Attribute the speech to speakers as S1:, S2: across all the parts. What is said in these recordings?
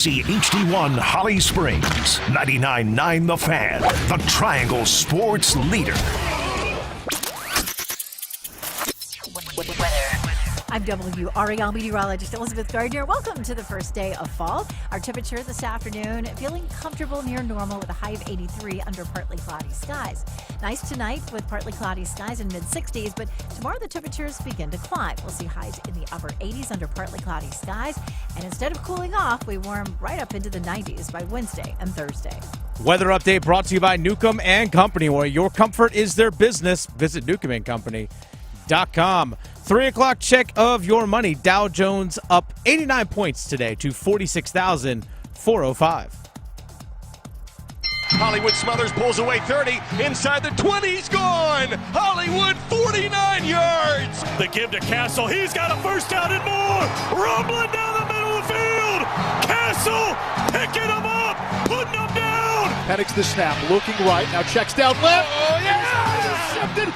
S1: See HD1 Holly Springs, 99.9 The Fan, the Triangle Sports leader.
S2: I'm WRAL meteorologist Elizabeth Gardner. Welcome to the first day of fall. Our temperature this afternoon, feeling comfortable near normal with a high of 83 under partly cloudy skies. Nice tonight with partly cloudy skies in mid-60s, but tomorrow the temperatures begin to climb. We'll see highs in the upper 80s under partly cloudy skies, and instead of cooling off, we warm right up into the 90s by Wednesday and Thursday.
S3: Weather update brought to you by Newcomb and Company, where your comfort is their business. Visit newcombandcompany.com. 3 o'clock check of your money. Dow Jones up 89 points today to 46,405.
S4: Hollywood Smothers pulls away 30. Inside the 20, he's gone. Hollywood 49 yards.
S5: The give to Castle. He's got a first down and more. Rumbling down the middle of the field. Castle picking him up, putting him down.
S6: Penix the snap, looking right. Now checks down left.
S4: Oh, yeah!
S6: Intercepted.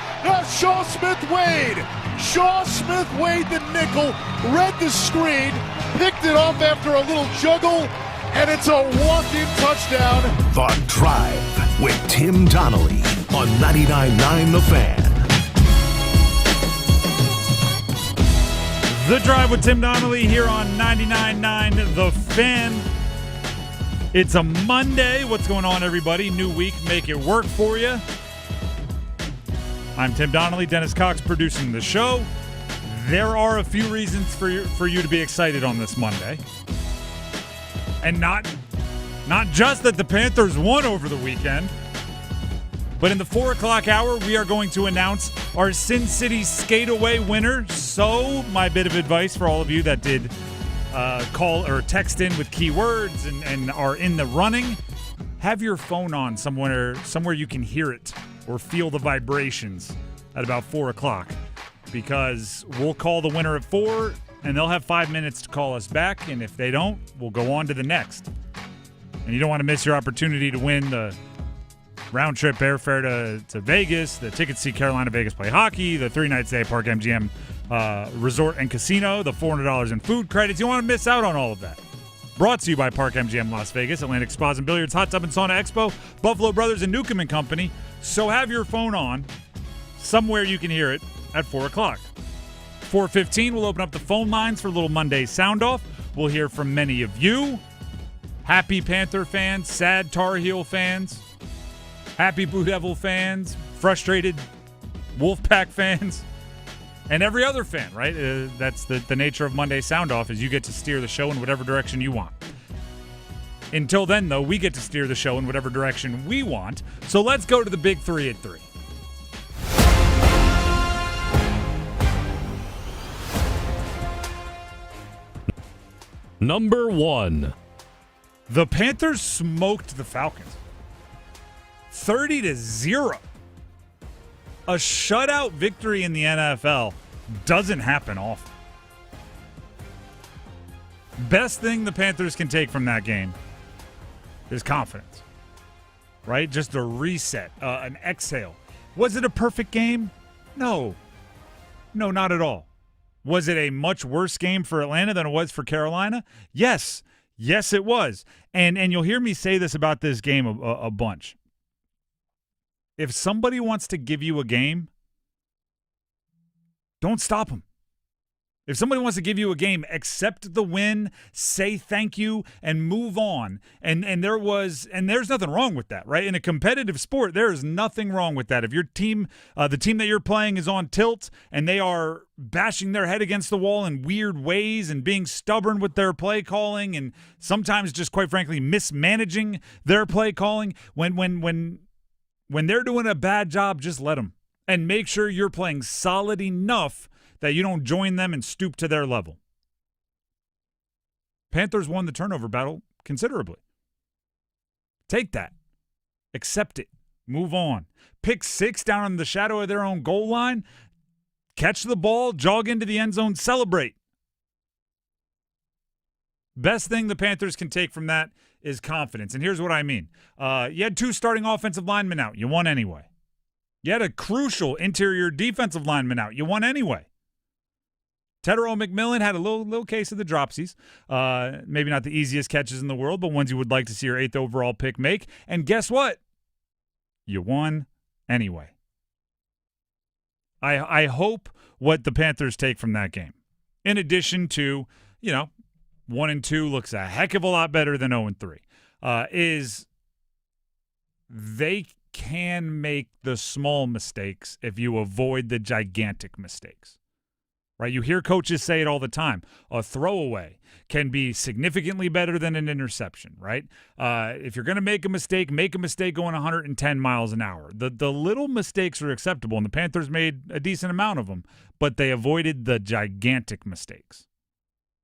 S6: Shaw Smith-Wade. Shaw Smith-Wade, the nickel, read the screen, picked it up after a little juggle, and it's a walk-in touchdown.
S1: The Drive with Tim Donnelly on 99.9 The Fan.
S5: The Drive with Tim Donnelly here on 99.9 The Fan. It's a Monday. What's going on, everybody? New week. Make it work for you. I'm Tim Donnelly, Dennis Cox producing the show. There are a few reasons for you to be excited on this Monday. And not just that the Panthers won over the weekend, but in the 4 o'clock hour, we are going to announce our Sin City Skate Away winner. So my bit of advice for all of you that did call or text in with keywords and are in the running, have your phone on somewhere you can hear it or feel the vibrations at about 4 o'clock, because we'll call the winner at 4, and they'll have 5 minutes to call us back, and if they don't, we'll go on to the next. And you don't want to miss your opportunity to win the round-trip airfare to Vegas, the tickets to see Carolina Vegas play hockey, the 3-night stay at Park MGM Resort and Casino, the $400 in food credits. You don't want to miss out on all of that. Brought to you by Park MGM Las Vegas, Atlantic Spas and Billiards, Hot Tub and Sauna Expo, Buffalo Brothers, and Newcomb and Company. So have your phone on somewhere you can hear it at 4 o'clock. 4:15, we'll open up the phone lines for a little Monday Soundoff. We'll hear from many of you. Happy Panther fans, sad Tar Heel fans, happy Blue Devil fans, frustrated Wolfpack fans, and every other fan, right? That's the nature of Monday Soundoff, is you get to steer the show in whatever direction you want. Until then, though, we get to steer the show in whatever direction we want. So let's go to the big 3 at 3.
S7: Number 1.
S5: The Panthers smoked the Falcons 30-0. A shutout victory in the NFL doesn't happen often. Best thing the Panthers can take from that game is confidence, right? Just a reset, an exhale. Was it a perfect game? No, not at all. Was it a much worse game for Atlanta than it was for Carolina? Yes, it was. And you'll hear me say this about this game a bunch. If somebody wants to give you a game, don't stop them. If somebody wants to give you a game, accept the win, say thank you, and move on. And there's nothing wrong with that, right? In a competitive sport, there is nothing wrong with that. If your team, the team that you're playing is on tilt and they are bashing their head against the wall in weird ways and being stubborn with their play calling and sometimes just quite frankly mismanaging their play calling, when they're doing a bad job, just let them. And make sure you're playing solid enough that you don't join them and stoop to their level. Panthers won the turnover battle considerably. Take that. Accept it. Move on. Pick 6 down in the shadow of their own goal line. Catch the ball, jog into the end zone, celebrate. Best thing the Panthers can take from that is confidence. And here's what I mean. You had 2 starting offensive linemen out. You won anyway. You had a crucial interior defensive lineman out. You won anyway. Tetero McMillan had a little case of the dropsies. Maybe not the easiest catches in the world, but ones you would like to see your 8th overall pick make. And guess what? You won anyway. I hope what the Panthers take from that game, in addition to, 1-2 looks a heck of a lot better than 0-3, is they can make the small mistakes if you avoid the gigantic mistakes. Right? You hear coaches say it all the time. A throwaway can be significantly better than an interception, right? If you're going to make a mistake going 110 miles an hour. The little mistakes are acceptable, and the Panthers made a decent amount of them, but they avoided the gigantic mistakes.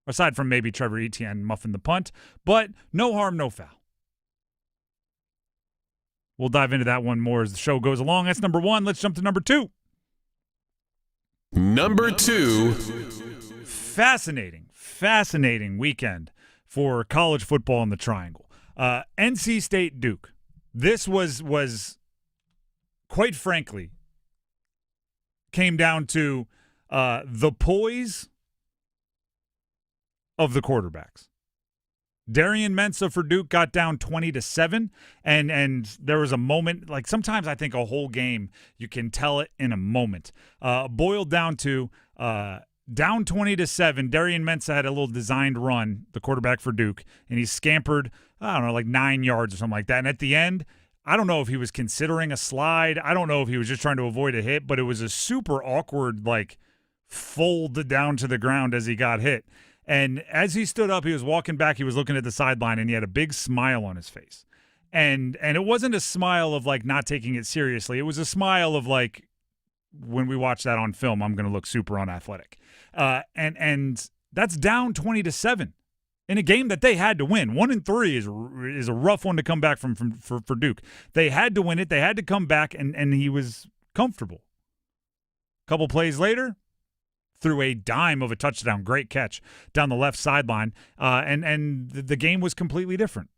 S5: Aside from maybe Trevor Etienne muffing the punt, but no harm, no foul. We'll dive into that one more as the show goes along. That's number 1. Let's jump to number 2.
S7: Number 2.
S5: Fascinating weekend for college football in the Triangle. NC State Duke. This was quite frankly came down to the poise of the quarterbacks. Darian Mensah for Duke got down 20-7, and there was a moment, like sometimes I think a whole game, you can tell it in a moment. Boiled down to down 20-7, Darian Mensah had a little designed run, the quarterback for Duke, and he scampered, like 9 yards or something like that. And at the end, I don't know if he was considering a slide. I don't know if he was just trying to avoid a hit, but it was a super awkward, fold down to the ground as he got hit. And as he stood up, he was walking back, he was looking at the sideline, and he had a big smile on his face. And it wasn't a smile of, not taking it seriously. It was a smile of, when we watch that on film, I'm going to look super unathletic. And that's down 20-7 in a game that they had to win. 1-3 is a rough one to come back from for Duke. They had to win it. They had to come back, and he was comfortable. A couple plays later, threw a dime of a touchdown, great catch down the left sideline, and the game was completely different.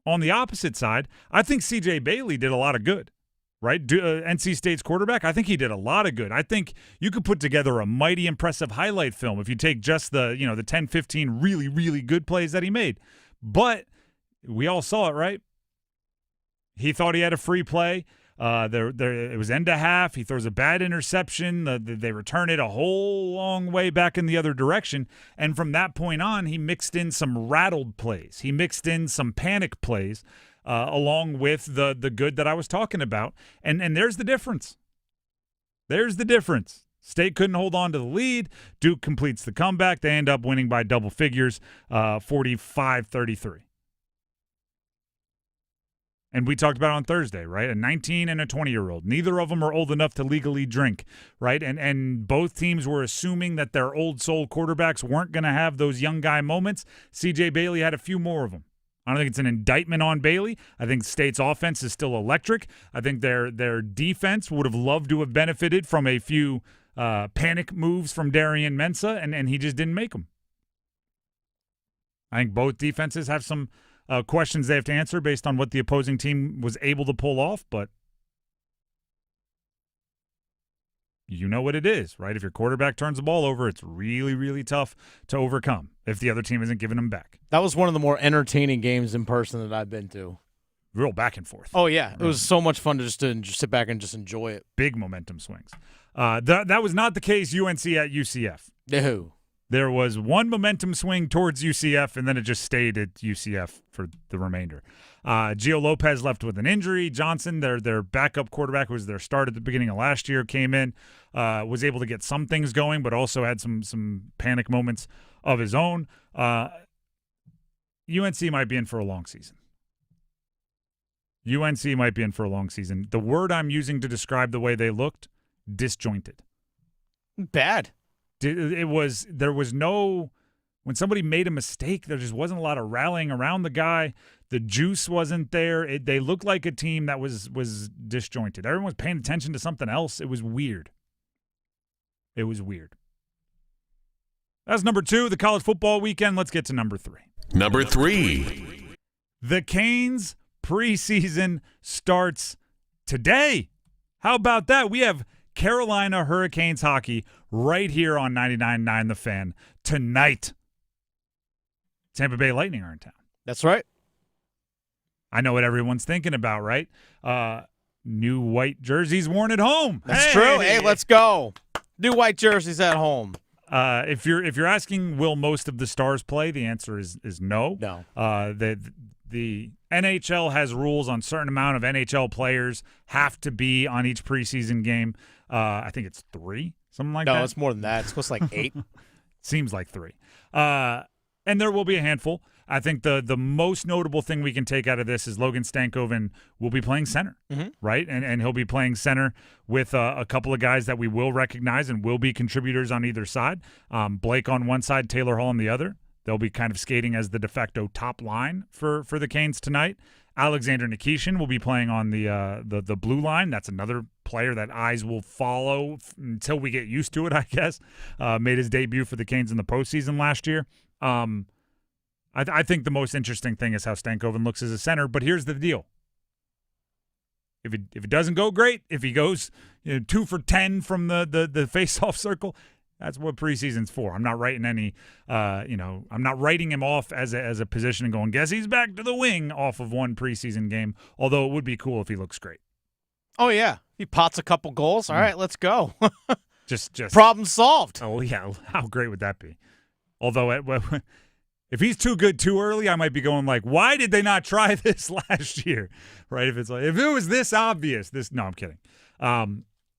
S5: On the opposite side, I think C.J. Bailey did a lot of good, right? NC State's quarterback, I think he did a lot of good. I think you could put together a mighty impressive highlight film if you take just the 10, 15 really, really good plays that he made. But we all saw it, right? He thought he had a free play. It was end of half. He throws a bad interception. They return it a whole long way back in the other direction. And from that point on, he mixed in some rattled plays. He mixed in some panic plays along with the good that I was talking about. And there's the difference. There's the difference. State couldn't hold on to the lead. Duke completes the comeback. They end up winning by double figures, 45-33. And we talked about it on Thursday, right? A 19 and a 20-year-old. Neither of them are old enough to legally drink, right? And both teams were assuming that their old soul quarterbacks weren't going to have those young guy moments. C.J. Bailey had a few more of them. I don't think it's an indictment on Bailey. I think State's offense is still electric. I think their defense would have loved to have benefited from a few panic moves from Darian Mensah, and he just didn't make them. I think both defenses have some questions they have to answer based on what the opposing team was able to pull off, but you know what it is, right? If your quarterback turns the ball over, it's really, really tough to overcome if the other team isn't giving them back.
S3: That was one of the more entertaining games in person that I've been to.
S5: Real back and forth.
S3: Oh, yeah. It was so much fun to just sit back and just enjoy it.
S5: Big momentum swings. That was not the case UNC at UCF.
S3: No.
S5: There was one momentum swing towards UCF, and then it just stayed at UCF for the remainder. Gio Lopez left with an injury. Johnson, their backup quarterback, who was their start at the beginning of last year, came in, was able to get some things going, but also had some panic moments of his own. UNC might be in for a long season. UNC might be in for a long season. The word I'm using to describe the way they looked, disjointed.
S3: Bad.
S5: There was no, when somebody made a mistake, there just wasn't a lot of rallying around the guy. The juice wasn't there. They looked like a team that was disjointed. Everyone was paying attention to something else. It was weird. It was weird. That's number 2, the college football weekend. Let's get to number 3.
S7: Number 3.
S5: The Canes preseason starts today. How about that? We have Carolina Hurricanes hockey right here on 99.9 The Fan. Tonight, Tampa Bay Lightning are in town.
S3: That's right.
S5: I know what everyone's thinking about, right? New white jerseys worn at home.
S3: That's true. Hey, let's go. New white jerseys at home.
S5: If you're asking, will most of the stars play? The answer is no.
S3: No.
S5: The NHL has rules on certain amount of NHL players have to be on each preseason game. I think it's 3, something like that.
S3: No, it's more than that. It's supposed to like 8.
S5: Seems like 3. And there will be a handful. I think the most notable thing we can take out of this is Logan Stankoven will be playing center, right? And he'll be playing center with a couple of guys that we will recognize and will be contributors on either side. Blake on one side, Taylor Hall on the other. They'll be kind of skating as the de facto top line for the Canes tonight. Alexander Nikishin will be playing on the blue line. That's another player that eyes will follow until we get used to it, I guess. Made his debut for the Canes in the postseason last year. I think the most interesting thing is how Stankoven looks as a center, but here's the deal. If it doesn't go great, if he goes 2 for 10 from the face-off circle, that's what preseason's for. I'm not writing any, I'm not writing him off as a position and going, guess he's back to the wing off of one preseason game, although it would be cool if he looks great.
S3: Oh, yeah. He pots a couple goals. All right, let's go.
S5: just
S3: problem solved.
S5: Oh, yeah. How great would that be? Although if he's too good too early, I might be going like, why did they not try this last year? Right? If it was this obvious, no, I'm kidding.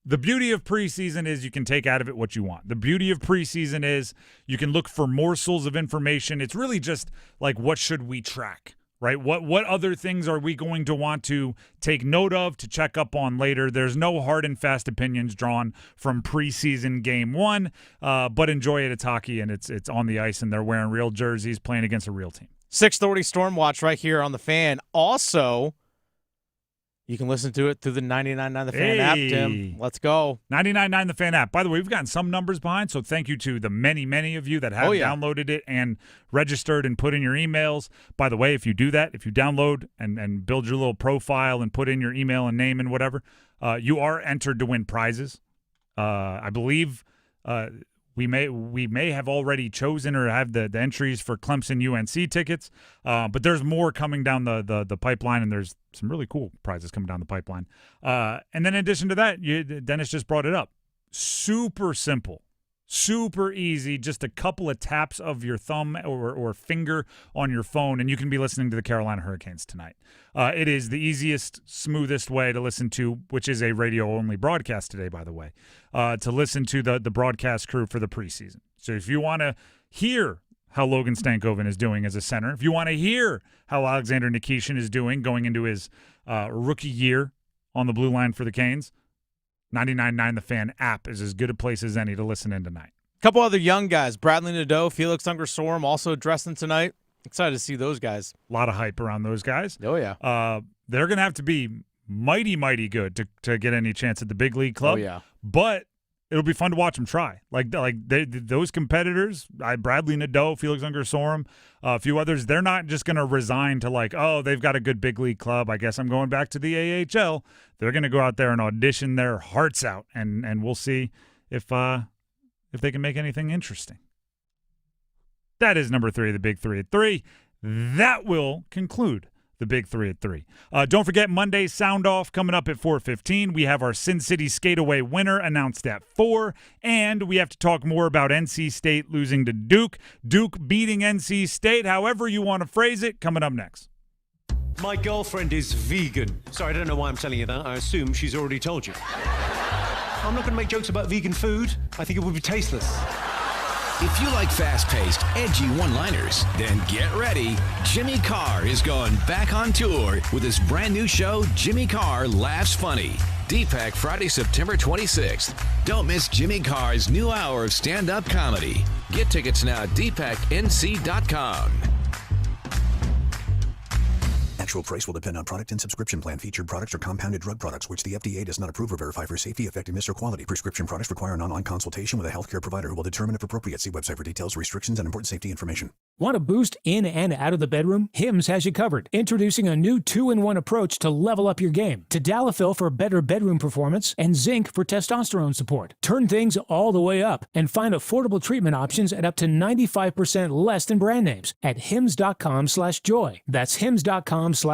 S5: The beauty of preseason is you can take out of it what you want. The beauty of preseason is you can look for morsels of information. It's really just like, what should we track, right? What other things are we going to want to take note of, to check up on later? There's no hard and fast opinions drawn from preseason game 1, but enjoy it. It's hockey, and it's on the ice, and they're wearing real jerseys playing against a real team.
S3: 6:30 Storm Watch right here on The Fan. Also, you can listen to it through the 99.9 The Fan app, Tim. Let's go.
S5: 99.9 The Fan app. By the way, we've gotten some numbers behind, so thank you to the many, many of you that have downloaded it and registered and put in your emails. By the way, if you do that, if you download and build your little profile and put in your email and name and whatever, you are entered to win prizes. I believe we may have already chosen or have the entries for Clemson UNC tickets, but there's more coming down the pipeline, and there's some really cool prizes coming down the pipeline. And then in addition to that, Dennis just brought it up. Super simple, super easy, just a couple of taps of your thumb or finger on your phone, and you can be listening to the Carolina Hurricanes tonight. It is the easiest, smoothest way to listen to, which is a radio-only broadcast today, by the way, to listen to the broadcast crew for the preseason. So if you want to hear how Logan Stankoven is doing as a center, if you want to hear how Alexander Nikishin is doing going into his rookie year on the blue line for the Canes, 99.9 The Fan app is as good a place as any to listen in tonight.
S3: A couple other young guys, Bradley Nadeau, Felix Unger-Sorum, also dressing tonight. Excited to see those guys.
S5: A lot of hype around those guys.
S3: Oh, yeah.
S5: They're going to have to be mighty, mighty good to get any chance at the big league club.
S3: Oh, yeah.
S5: But it'll be fun to watch them try. Those competitors, Bradley Nadeau, Felix Unger-Sorum, a few others, they're not just going to resign to they've got a good big league club. I guess I'm going back to the AHL. They're going to go out there and audition their hearts out, and we'll see if they can make anything interesting. That is number 3 of the Big 3 at 3. That will conclude the Big 3 at 3. Don't forget Monday's Soundoff coming up at 4:15. We have our Sin City Skateaway winner announced at 4, and we have to talk more about NC State losing to Duke. Duke beating NC State, however you want to phrase it, coming up next.
S8: My girlfriend is vegan. Sorry, I don't know why I'm telling you that. I assume she's already told you. I'm not going to make jokes about vegan food. I think it would be tasteless.
S9: If you like fast-paced, edgy one-liners, then get ready. Jimmy Carr is going back on tour with his brand new show, Jimmy Carr Laughs Funny. DPAC Friday, September 26th. Don't miss Jimmy Carr's new hour of stand-up comedy. Get tickets now at dpacnc.com.
S10: Actual price will depend on product and subscription plan. Featured products are compounded drug products, which the FDA does not approve or verify for safety, effectiveness, or quality. Prescription products require an online consultation with a healthcare provider who will determine if appropriate. See website for details, restrictions, and important safety information.
S11: Want a boost in and out of the bedroom? Hims has you covered. Introducing a new 2-in-1 approach to level up your game. Tadalafil for better bedroom performance and zinc for testosterone support. Turn things all the way up and find affordable treatment options at up to 95% less than brand names at hims.com/joy. That's hims.com/joy.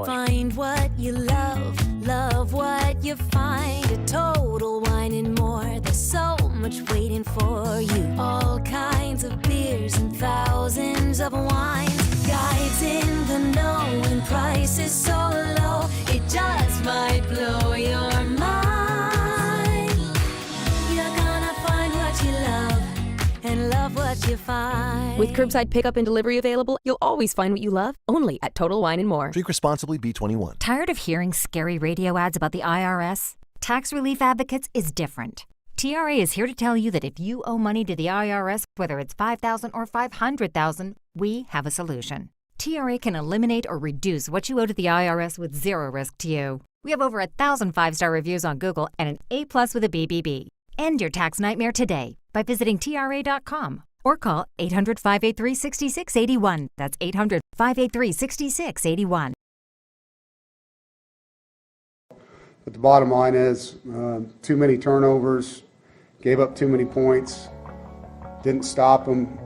S12: Find what you love, love what you find. A Total Wine and More. There's so much waiting for you. All kinds of beers and thousands of wines. Guides in the know and prices so low. It just might blow your mind. You're gonna find what you love and love what you find.
S13: With curbside pickup and delivery available, you'll always find what you love, only at Total Wine & More.
S14: Drink responsibly, B21.
S15: Tired of hearing scary radio ads about the IRS? Tax Relief Advocates is different. TRA is here to tell you that if you owe money to the IRS, whether it's $5,000 or $500,000, we have a solution. TRA can eliminate or reduce what you owe to the IRS with zero risk to you. We have over 1,000 5-star reviews on Google and an A+ with a BBB. End your tax nightmare today by visiting TRA.com or call 800-583-6681. That's 800-583-6681.
S16: But the bottom line is too many turnovers, gave up too many points, didn't stop them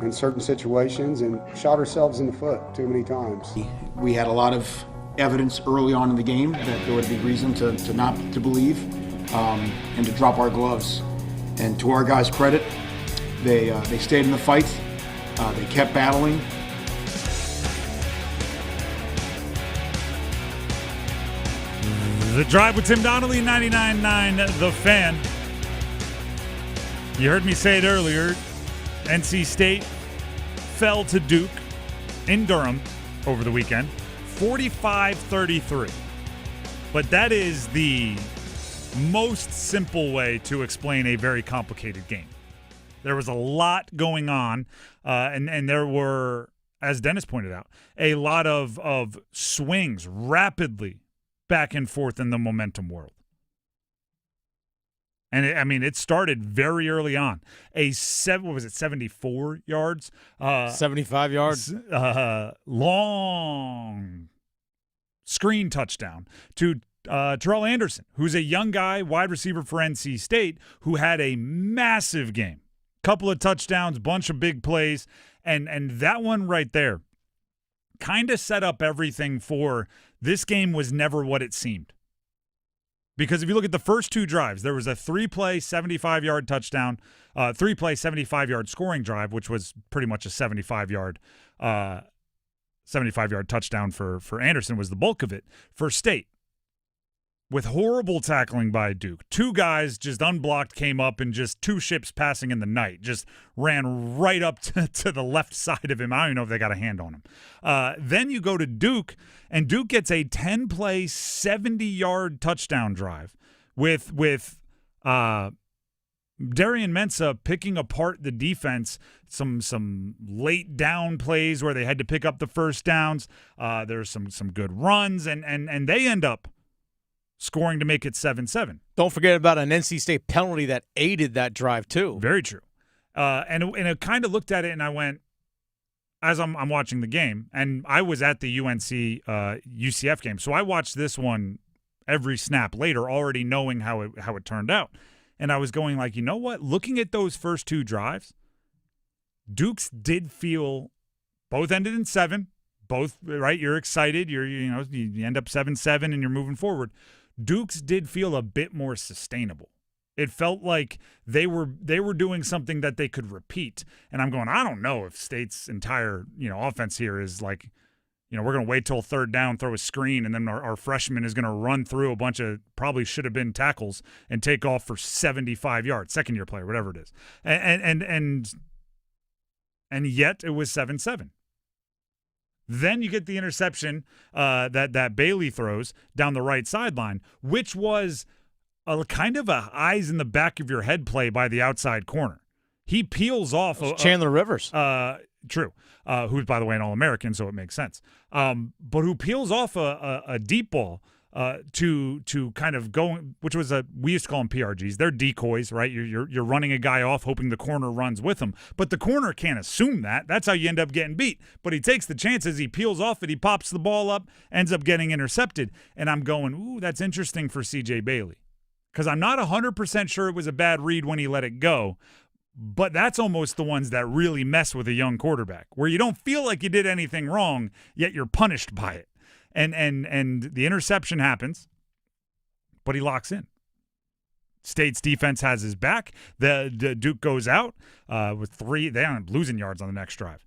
S16: in certain situations, and shot ourselves in the foot too many times.
S17: We had a lot of evidence early on in the game that there would be reason to not to believe and to drop our gloves. And to our guys' credit, they stayed in the fight. They kept battling.
S5: The Drive with Tim Donnelly, 99.9 The Fan. You heard me say it earlier. NC State fell to Duke in Durham over the weekend, 45-33. But that is the most simple way to explain a very complicated game. There was a lot going on, and there were, as Dennis pointed out, a lot of swings rapidly back and forth in the momentum world. And it started very early on. 74 yards?
S3: 75 yards.
S5: Long screen touchdown to Terrell Anderson, who's a young guy, wide receiver for NC State, who had a massive game. Couple of touchdowns, bunch of big plays, and that one right there kind of set up everything for this game was never what it seemed. Because if you look at the first two drives, there was a 3-play, 75-yard touchdown, 3-play, 75-yard scoring drive, which was pretty much a 75-yard touchdown for Anderson was the bulk of it for State. With horrible tackling by Duke. Two guys just unblocked came up and just two ships passing in the night. Just ran right up to the left side of him. I don't even know if they got a hand on him. Then you go to Duke, and Duke gets a 10-play, 70-yard touchdown drive with Darian Mensah picking apart the defense. Some late down plays where they had to pick up the first downs. There's some good runs, and they end up scoring to make it 7-7.
S3: Don't forget about an NC State penalty that aided that drive, too.
S5: Very true. And I kind of looked at it, and I went, as I'm watching the game, and I was at the UNC-UCF game, so I watched this one every snap later, already knowing how it turned out. And I was going like, you know what? Looking at those first two drives, Duke's did feel both ended in 7. Both, right? You're excited. You end up 7-7 and you're moving forward. Duke's did feel a bit more sustainable. It felt like they were doing something that they could repeat. And I'm going, I don't know if State's entire, offense here is like, we're going to wait till third down, throw a screen, and then our freshman is going to run through a bunch of probably should have been tackles and take off for 75 yards, second-year player, whatever it is. And yet it was 7-7. Then you get the interception that Bailey throws down the right sideline, which was a kind of a eyes in the back of your head play by the outside corner. He peels off.
S3: Chandler Rivers.
S5: True. Who's, by the way, an All-American, so it makes sense. But who peels off a deep ball to kind of go, which was we used to call them PRGs. They're decoys, right? You're running a guy off, hoping the corner runs with him. But the corner can't assume that. That's how you end up getting beat. But he takes the chances. He peels off it. He pops the ball up, ends up getting intercepted. And I'm going, ooh, that's interesting for C.J. Bailey. Because I'm not 100% sure it was a bad read when he let it go. But that's almost the ones that really mess with a young quarterback, where you don't feel like you did anything wrong, yet you're punished by it. And the interception happens, but he locks in. State's defense has his back. The Duke goes out with 3. They end up losing yards on the next drive.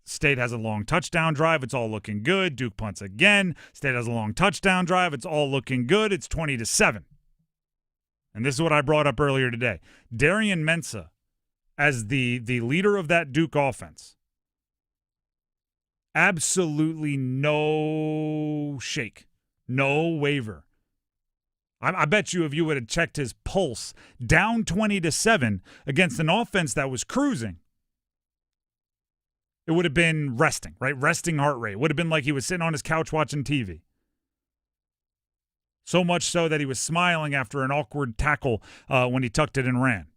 S5: State has a long touchdown drive. It's all looking good. Duke punts again. State has a long touchdown drive. It's all looking good. It's 20-7. And this is what I brought up earlier today. Darian Mensah, as the leader of that Duke offense, absolutely no shake, no waver. I bet you if you would have checked his pulse, down 20-7 against an offense that was cruising, it would have been resting, right? Resting heart rate. It would have been like he was sitting on his couch watching TV. So much so that he was smiling after an awkward tackle when he tucked it and ran.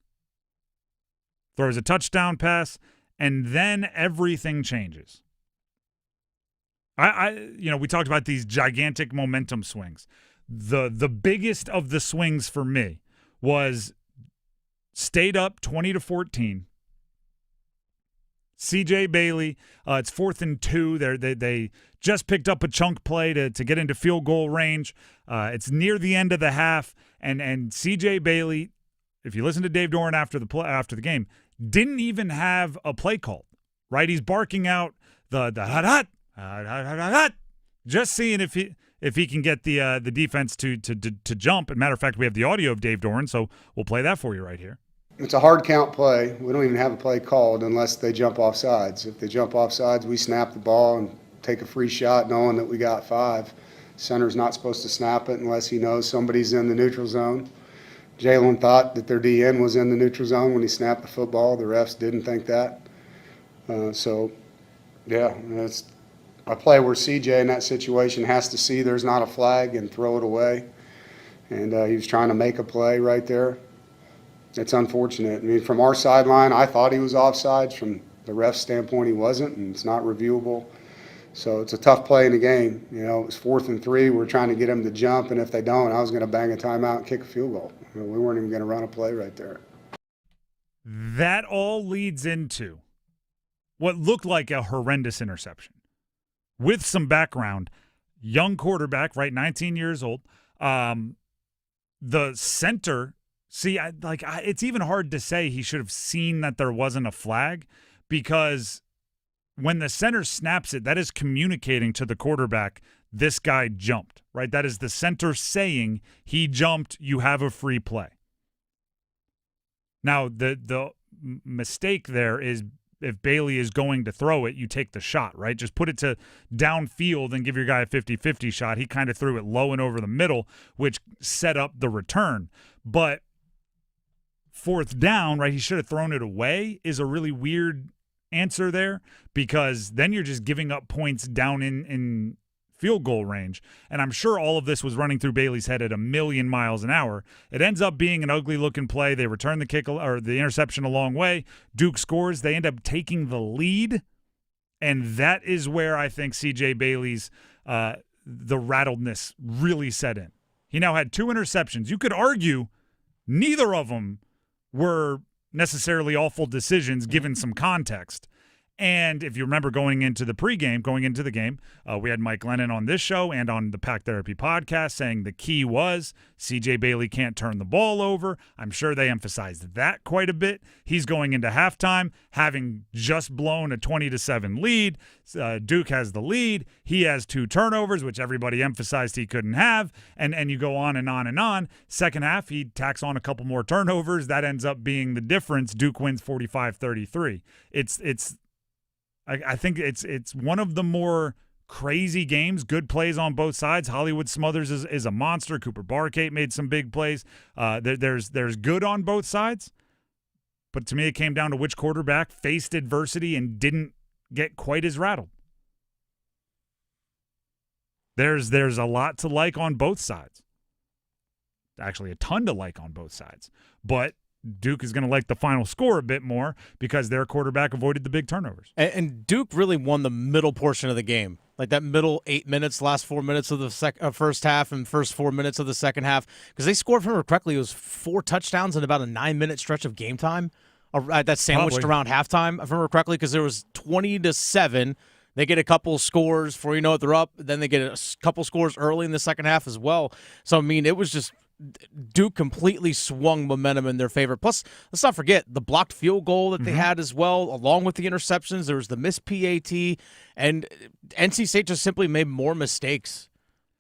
S5: Throws a touchdown pass, and then everything changes. We talked about these gigantic momentum swings. The biggest of the swings for me was State up 20-14. C.J. Bailey, it's 4th and 2. They just picked up a chunk play to get into field goal range. It's near the end of the half, and C.J. Bailey, if you listen to Dave Doran after the game, didn't even have a play called. Right, he's barking out the hot hot, just seeing if he can get the defense to jump. As a matter of fact, we have the audio of Dave Doran, so we'll play that for you right here.
S16: It's a hard count play. We don't even have a play called unless they jump off sides. If they jump off sides, we snap the ball and take a free shot knowing that we got 5. Center's not supposed to snap it unless he knows somebody's in the neutral zone. Jalen thought that their DN was in the neutral zone when he snapped the football. The refs didn't think that. It's a play where CJ in that situation has to see there's not a flag and throw it away. And he was trying to make a play right there. It's unfortunate. I mean, from our sideline, I thought he was offsides. From the ref's standpoint, he wasn't, and it's not reviewable. So it's a tough play in the game. You know, it was 4th and 3. We're trying to get him to jump, and if they don't, I was going to bang a timeout and kick a field goal. We weren't even going to run a play right there.
S5: That all leads into what looked like a horrendous interception. With some background, young quarterback, right, 19 years old. The center, it's even hard to say he should have seen that there wasn't a flag, because when the center snaps it, that is communicating to the quarterback, this guy jumped, right? That is the center saying he jumped, you have a free play. Now, the mistake there is if Bailey is going to throw it, you take the shot, right? Just put it to downfield and give your guy a 50-50 shot. He kind of threw it low and over the middle, which set up the return. But 4th down, right, he should have thrown it away is a really weird answer there, because then you're just giving up points down in field goal range. And I'm sure all of this was running through Bailey's head at 1,000,000 miles an hour. It ends up being an ugly-looking play. They return the kick or the interception a long way. Duke scores. They end up taking the lead, and that is where I think C.J. Bailey's the rattledness really set in. He now had 2 interceptions. You could argue neither of them were necessarily awful decisions given some context. And if you remember going into the game, we had Mike Lennon on this show and on the Pack Therapy podcast saying the key was C.J. Bailey can't turn the ball over. I'm sure they emphasized that quite a bit. He's going into halftime having just blown a 20-7 lead. Duke has the lead. He has 2 turnovers, which everybody emphasized he couldn't have. And you go on and on and on. Second half, he tacks on a couple more turnovers. That ends up being the difference. Duke wins 45-33. I think it's one of the more crazy games. Good plays on both sides. Hollywood Smothers is a monster. Cooper Barkate made some big plays. There's good on both sides. But to me, it came down to which quarterback faced adversity and didn't get quite as rattled. There's a lot to like on both sides. Actually, a ton to like on both sides. But Duke is going to like the final score a bit more because their quarterback avoided the big turnovers.
S3: And Duke really won the middle portion of the game, like that middle 8 minutes, last 4 minutes of the first half and first 4 minutes of the second half, because they scored, if I remember correctly, it was 4 touchdowns in about a 9-minute stretch of game time. That sandwiched around halftime, if I remember correctly, because there was 20-7. They get a couple scores before you know it, they're up. Then they get a couple scores early in the second half as well. So, I mean, it was just Duke completely swung momentum in their favor. Plus, let's not forget the blocked field goal that they had as well, along with the interceptions. There was the missed PAT, and NC State just simply made more mistakes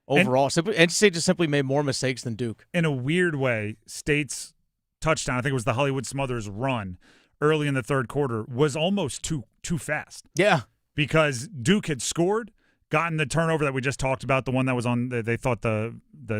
S3: overall. NC State just simply made more mistakes than Duke.
S5: In a weird way, State's touchdown, I think it was the Hollywood Smothers run early in the third quarter, was almost too fast.
S3: Yeah.
S5: Because Duke had scored, gotten the turnover that we just talked about, the one that was on, they thought the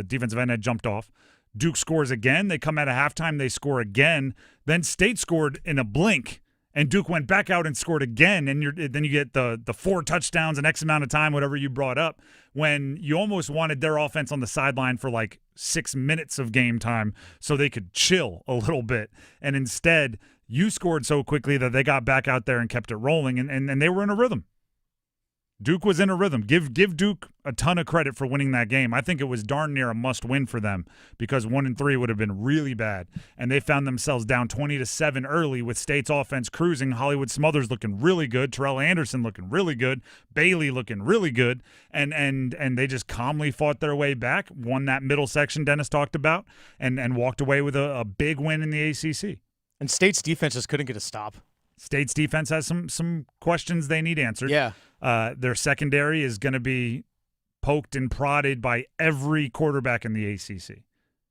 S5: defensive end had jumped off. Duke scores again. They come out of halftime. They score again. Then State scored in a blink, and Duke went back out and scored again. And then you get the 4 touchdowns in X amount of time, whatever you brought up, when you almost wanted their offense on the sideline for like 6 minutes of game time so they could chill a little bit. And instead, you scored so quickly that they got back out there and kept it rolling, and they were in a rhythm. Duke was in a rhythm. Give Duke a ton of credit for winning that game. I think it was darn near a must-win for them because 1-3 would have been really bad. And they found themselves down 20-7 early with State's offense cruising. Hollywood Smothers looking really good. Terrell Anderson looking really good. Bailey looking really good. And they just calmly fought their way back, won that middle section Dennis talked about, and walked away with a big win in the ACC.
S3: And State's defense just couldn't get a stop.
S5: State's defense has some questions they need answered.
S3: Yeah.
S5: Their secondary is going to be poked and prodded by every quarterback in the ACC.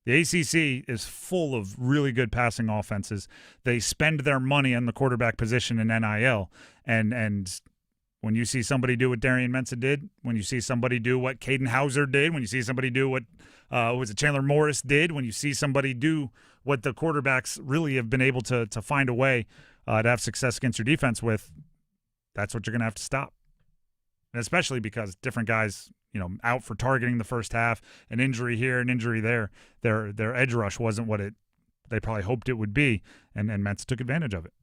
S5: The ACC is full of really good passing offenses. They spend their money on the quarterback position in NIL. And when you see somebody do what Darian Mensah did, when you see somebody do what Caden Hauser did, when you see somebody do what Chandler Morris did, when you see somebody do what the quarterbacks really have been able to find a way to have success against your defense with, that's what you're going to have to stop. And especially because different guys, out for targeting the first half, an injury here, an injury there. Their edge rush wasn't what they probably hoped it would be, and Mets took advantage of it.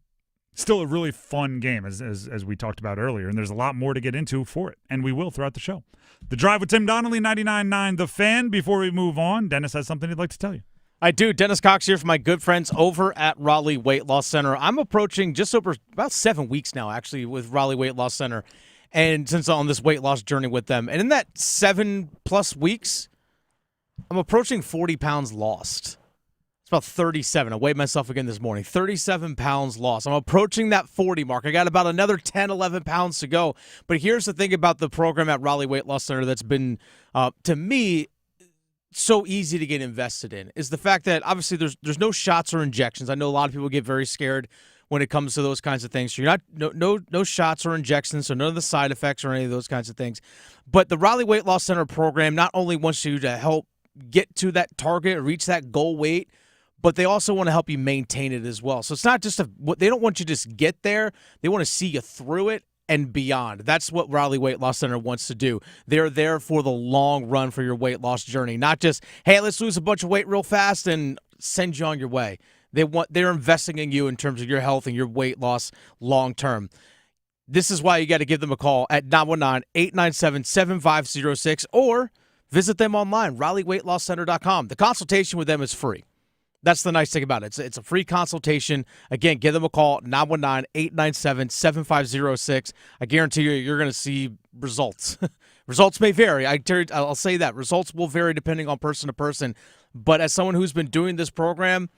S5: Still a really fun game, as we talked about earlier, and there's a lot more to get into for it, and we will throughout the show. The Drive with Tim Donnelly, 99.9 The Fan. Before we move on, Dennis has something he'd like to tell you.
S3: I do. Dennis Cox here for my good friends over at Raleigh Weight Loss Center. I'm approaching just over about 7 weeks now, actually, with Raleigh Weight Loss Center. And since I'm on this weight loss journey with them, and in that 7+ weeks, I'm approaching 40 pounds lost. It's about 37. I weighed myself again this morning. 37 pounds lost. I'm approaching that 40 mark. I got about another 10, 11 pounds to go. But here's the thing about the program at Raleigh Weight Loss Center that's been, to me, so easy to get invested in, is the fact that obviously there's no shots or injections. I know a lot of people get very scared when it comes to those kinds of things. So you're not no shots or injections, so none of the side effects or any of those kinds of things. But the Raleigh Weight Loss Center program not only wants you to help get to that target or reach that goal weight, but they also want to help you maintain it as well. So it's not just they don't want you to just get there. They want to see you through it and beyond. That's what Raleigh Weight Loss Center wants to do. They're there for the long run for your weight loss journey, not just, hey, let's lose a bunch of weight real fast and send you on your way. They're investing in you in terms of your health and your weight loss long term. This is why you got to give them a call at 919-897-7506 or visit them online, RaleighWeightLossCenter.com. The consultation with them is free. That's the nice thing about it. It's a free consultation. Again, give them a call, 919-897-7506. I guarantee you're going to see results. Results may vary. I'll say that. Results will vary depending on person to person. But as someone who's been doing this program,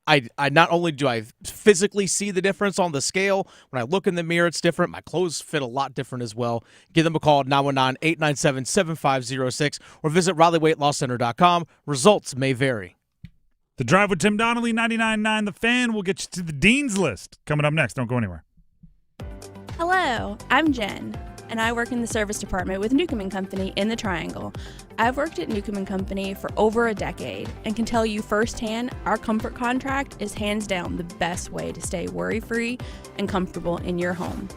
S3: I not only do I physically see the difference on the scale, when I look in the mirror, it's different. My clothes fit a lot different as well. Give them a call at 919-897-7506 or visit RaleighWeightLossCenter.com. Results may vary.
S5: The Drive with Tim Donnelly, 99.9 The Fan. We'll get you to the Dean's List coming up next. Don't go anywhere.
S14: Hello, I'm Jen. and I work in the service department with Newcomb & Company in the Triangle. I've worked at Newcomb & Company for over a decade and can tell you firsthand our comfort contract is hands down the best way to stay worry-free and comfortable in your home.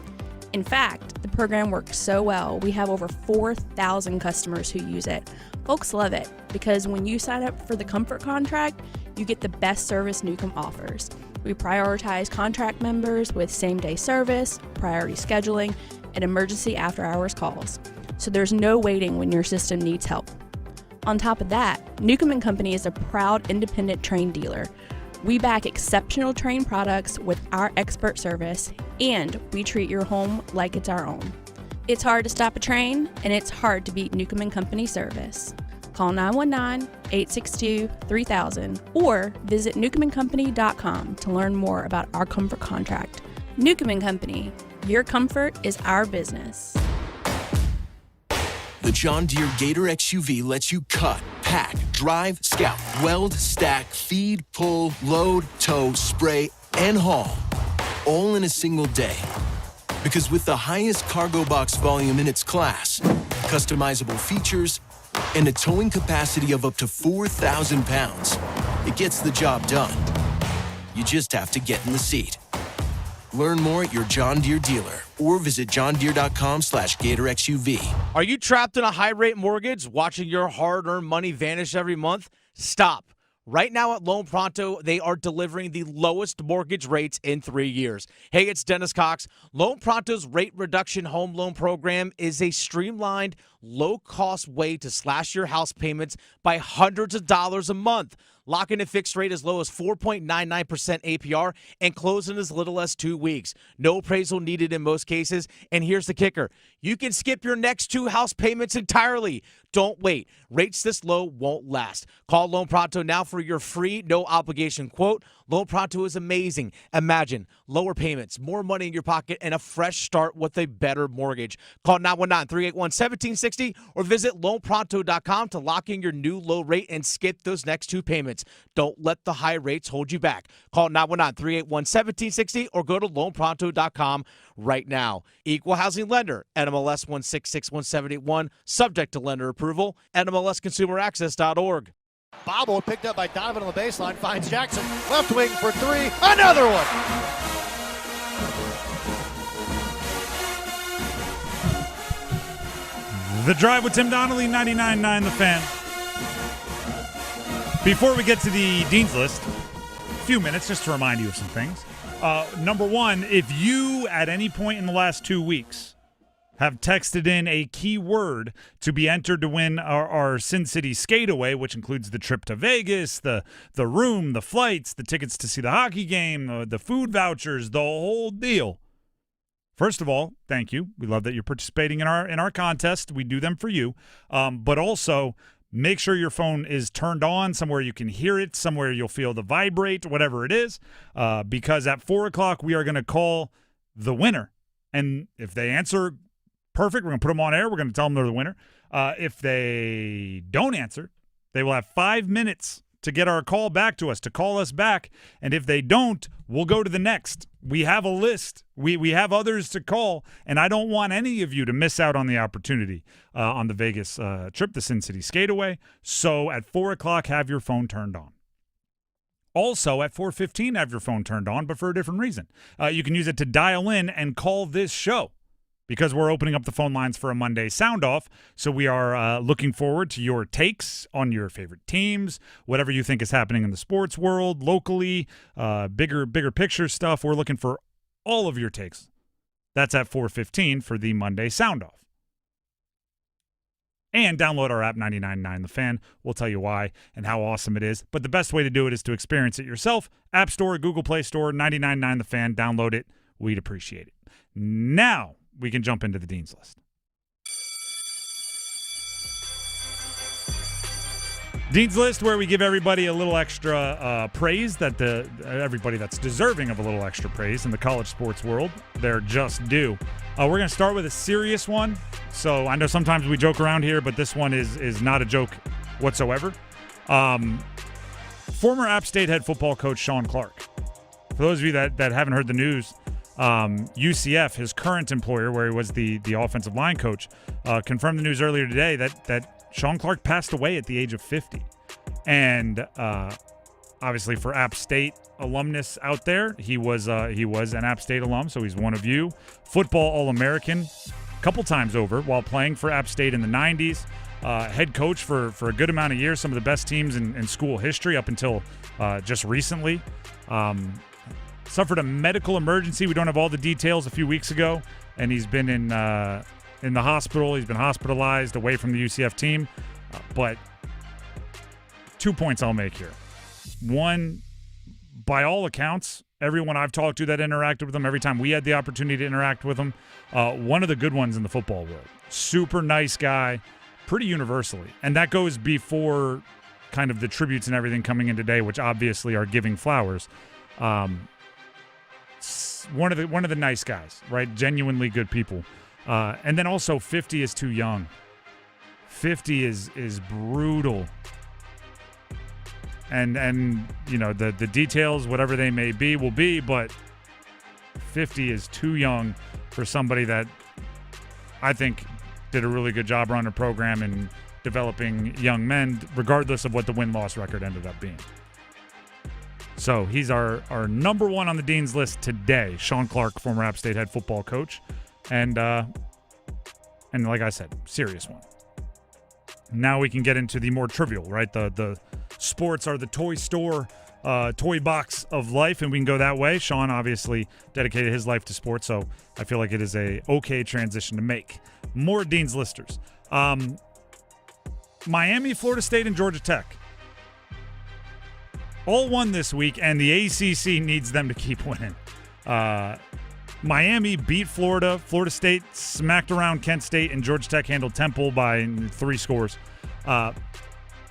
S14: In fact, the program works so well, we have over 4,000 customers who use it. Folks love it because when you sign up for the comfort contract, you get the best service Newcomb offers. We prioritize contract members with same-day service, priority scheduling, and emergency after-hours calls. So there's no waiting when your system needs help. On top of that, Newcomb & Company is a proud independent Trane dealer. We back exceptional Trane products with our expert service, and we treat your home like it's our own. It's hard to stop a Trane, and it's hard to beat Newcomb & Company service. Call 919-862-3000 or visit newcombandcompany.com to learn more about our comfort contract. Newcomb & Company, your comfort is our business.
S18: The John Deere Gator XUV lets you cut, pack, drive, scout, weld, stack, feed, pull, load, tow, spray, and haul, all in a single day. Because with the highest cargo box volume in its class, customizable features, and a towing capacity of up to 4,000 pounds, it gets the job done. You just have to get in the seat. Learn more at your John Deere dealer or visit johndeere.com/GatorXUV.
S3: Are you trapped in a high-rate mortgage, watching your hard-earned money vanish every month? Stop. Right now at Loan Pronto, they are delivering the lowest mortgage rates in 3 years. Hey, it's Dennis Cox. Loan Pronto's rate reduction home loan program is a streamlined, low-cost way to slash your house payments by hundreds of dollars a month. Lock in a fixed rate as low as 4.99% APR and close in as little as 2 weeks. No appraisal needed in most cases. And here's the kicker. You can skip your next 2 house payments entirely. Don't wait. Rates this low won't last. Call Loan Pronto now for your free, no-obligation quote. Loan Pronto is amazing. Imagine lower payments, more money in your pocket, and a fresh start with a better mortgage. Call 919-381-1760 or visit loanpronto.com to lock in your new low rate and skip those next 2 payments. Don't let the high rates hold you back. Call 919-381-1760 or go to loanpronto.com right now. Equal housing lender, NMLS 1661781, subject to lender approval, NMLSconsumeraccess.org.
S19: Bobble picked up by Donovan on the baseline, finds Jackson, left wing for 3, another one!
S5: The Drive with Tim Donnelly, 99.9 The Fan. Before we get to the Dean's List, a few minutes just to remind you of some things. Number one, if you at any point in the last 2 weeks have texted in a keyword to be entered to win our Sin City Skateaway, which includes the trip to Vegas, the room, the flights, the tickets to see the hockey game, the food vouchers, the whole deal. First of all, thank you. We love that you're participating in our contest. We do them for you. But also, make sure your phone is turned on somewhere you can hear it, somewhere you'll feel the vibrate, whatever it is, because at 4 o'clock we are going to call the winner. And if they answer perfect, we're going to put them on air. We're going to tell them they're the winner. If they don't answer, they will have 5 minutes to get our call back to us, to call us back. And if they don't, we'll go to the next. We have a list. We have others to call, and I don't want any of you to miss out on the opportunity on the Vegas trip, the Sin City Skateaway. So at 4 o'clock, have your phone turned on. Also, at 4:15, have your phone turned on, but for a different reason. You can use it to dial in and call this show, because we're opening up the phone lines for a Monday Soundoff. So we are looking forward to your takes on your favorite teams, whatever you think is happening in the sports world, locally, bigger picture stuff. We're looking for all of your takes. That's at 4:15 for the Monday Soundoff. And download our app, 99.9 The Fan. We'll tell you why and how awesome it is. But the best way to do it is to experience it yourself. App Store, Google Play Store, 99.9 The Fan. Download it. We'd appreciate it. Now we can jump into the Dean's List. Dean's List, where we give everybody a little extra praise, that everybody that's deserving of a little extra praise in the college sports world, they're just due. We're going to start with a serious one. So I know sometimes we joke around here, but this one is not a joke whatsoever. Former App State head football coach Sean Clark. For those of you that haven't heard the news, UCF, his current employer, where he was the offensive line coach, confirmed the news earlier today that Sean Clark passed away at the age of 50. And obviously for App State alumnus out there, he was an App State alum, so he's one of you. Football All-American a couple times over while playing for App State in the 90s. Head coach for a good amount of years, some of the best teams in school history up until just recently. Suffered a medical emergency. We don't have all the details a few weeks ago, and he's been in the hospital. He's been hospitalized away from the UCF team. But 2 points I'll make here. One, by all accounts, everyone I've talked to that interacted with him, every time we had the opportunity to interact with him, one of the good ones in the football world. Super nice guy, pretty universally. And that goes before kind of the tributes and everything coming in today, which obviously are giving flowers. One of the nice guys, right? Genuinely good people. And then also 50 is too young. 50 is brutal. And you know, the details, whatever they may be, will be, but 50 is too young for somebody that I think did a really good job running a program and developing young men, regardless of what the win-loss record ended up being. So he's our number one on the Dean's list today, Sean Clark, former App State head football coach. And like I said, serious one. Now we can get into the more trivial, right? The sports are the toy store, toy box of life, and we can go that way. Sean obviously dedicated his life to sports, so I feel like it is a okay transition to make. More Dean's Listers. Miami, Florida State, and Georgia Tech. All won this week, and the ACC needs them to keep winning. Miami beat Florida. Florida State smacked around Kent State, and Georgia Tech handled Temple by 3 scores.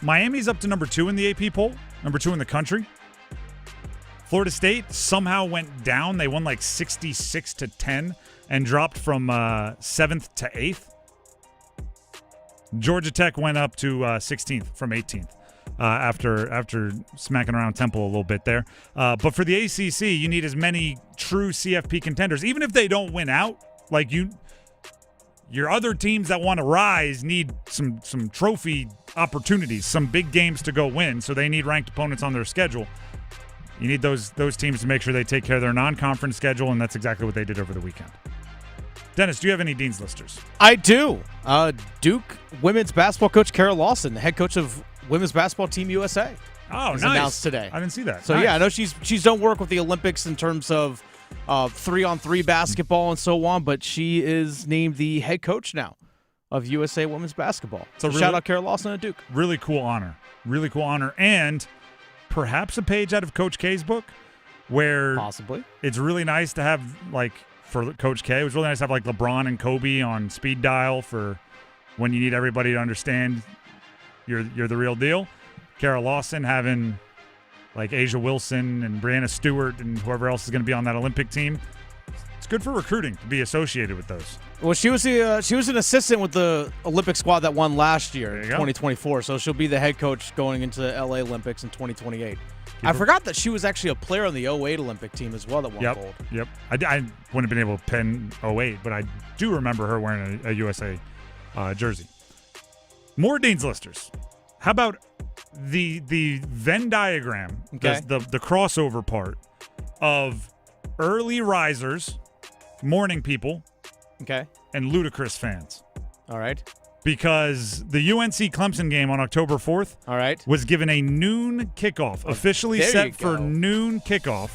S5: Miami's up to number 2 in the AP poll, number 2 in the country. Florida State somehow went down. They won like 66-10 and dropped from 7th to 8th. Georgia Tech went up to 16th from 18th. After smacking around Temple a little bit there. But for the ACC, you need as many true CFP contenders. Even if they don't win out, like your other teams that want to rise need some trophy opportunities, some big games to go win, so they need ranked opponents on their schedule. You need those teams to make sure they take care of their non-conference schedule, and that's exactly what they did over the weekend. Dennis, do you have any Dean's Listers?
S3: I do. Duke women's basketball coach Kara Lawson, head coach of women's basketball team USA.
S5: Oh,
S3: was
S5: nice.
S3: Announced today.
S5: I didn't see that.
S3: So
S5: nice.
S3: yeah, I know she's done work with the Olympics in terms of 3-on-3 basketball and so on, but she is named the head coach now of USA women's basketball. So shout out Kara Lawson at Duke.
S5: Really cool honor. Really cool honor. And perhaps a page out of Coach K's book where
S3: possibly
S5: it's really nice to have, like, for Coach K, it was really nice to have like LeBron and Kobe on speed dial for when you need everybody to understand you're the real deal. Kara Lawson having like Asia Wilson and Brianna Stewart and whoever else is going to be on that Olympic team. It's good for recruiting to be associated with those.
S3: Well, she was an assistant with the Olympic squad that won last year in 2024, so she'll be the head coach going into the LA Olympics in 2028. I forgot that she was actually a player on the 08 Olympic team as well that won gold.
S5: Yep. I wouldn't have been able to pin 08, but I do remember her wearing a USA jersey. More Dean's Listers. How about the Venn diagram, the crossover part of early risers, morning people, and ludicrous fans.
S3: All right.
S5: Because the UNC Clemson game on October 4th was given a noon kickoff, officially set for noon kickoff,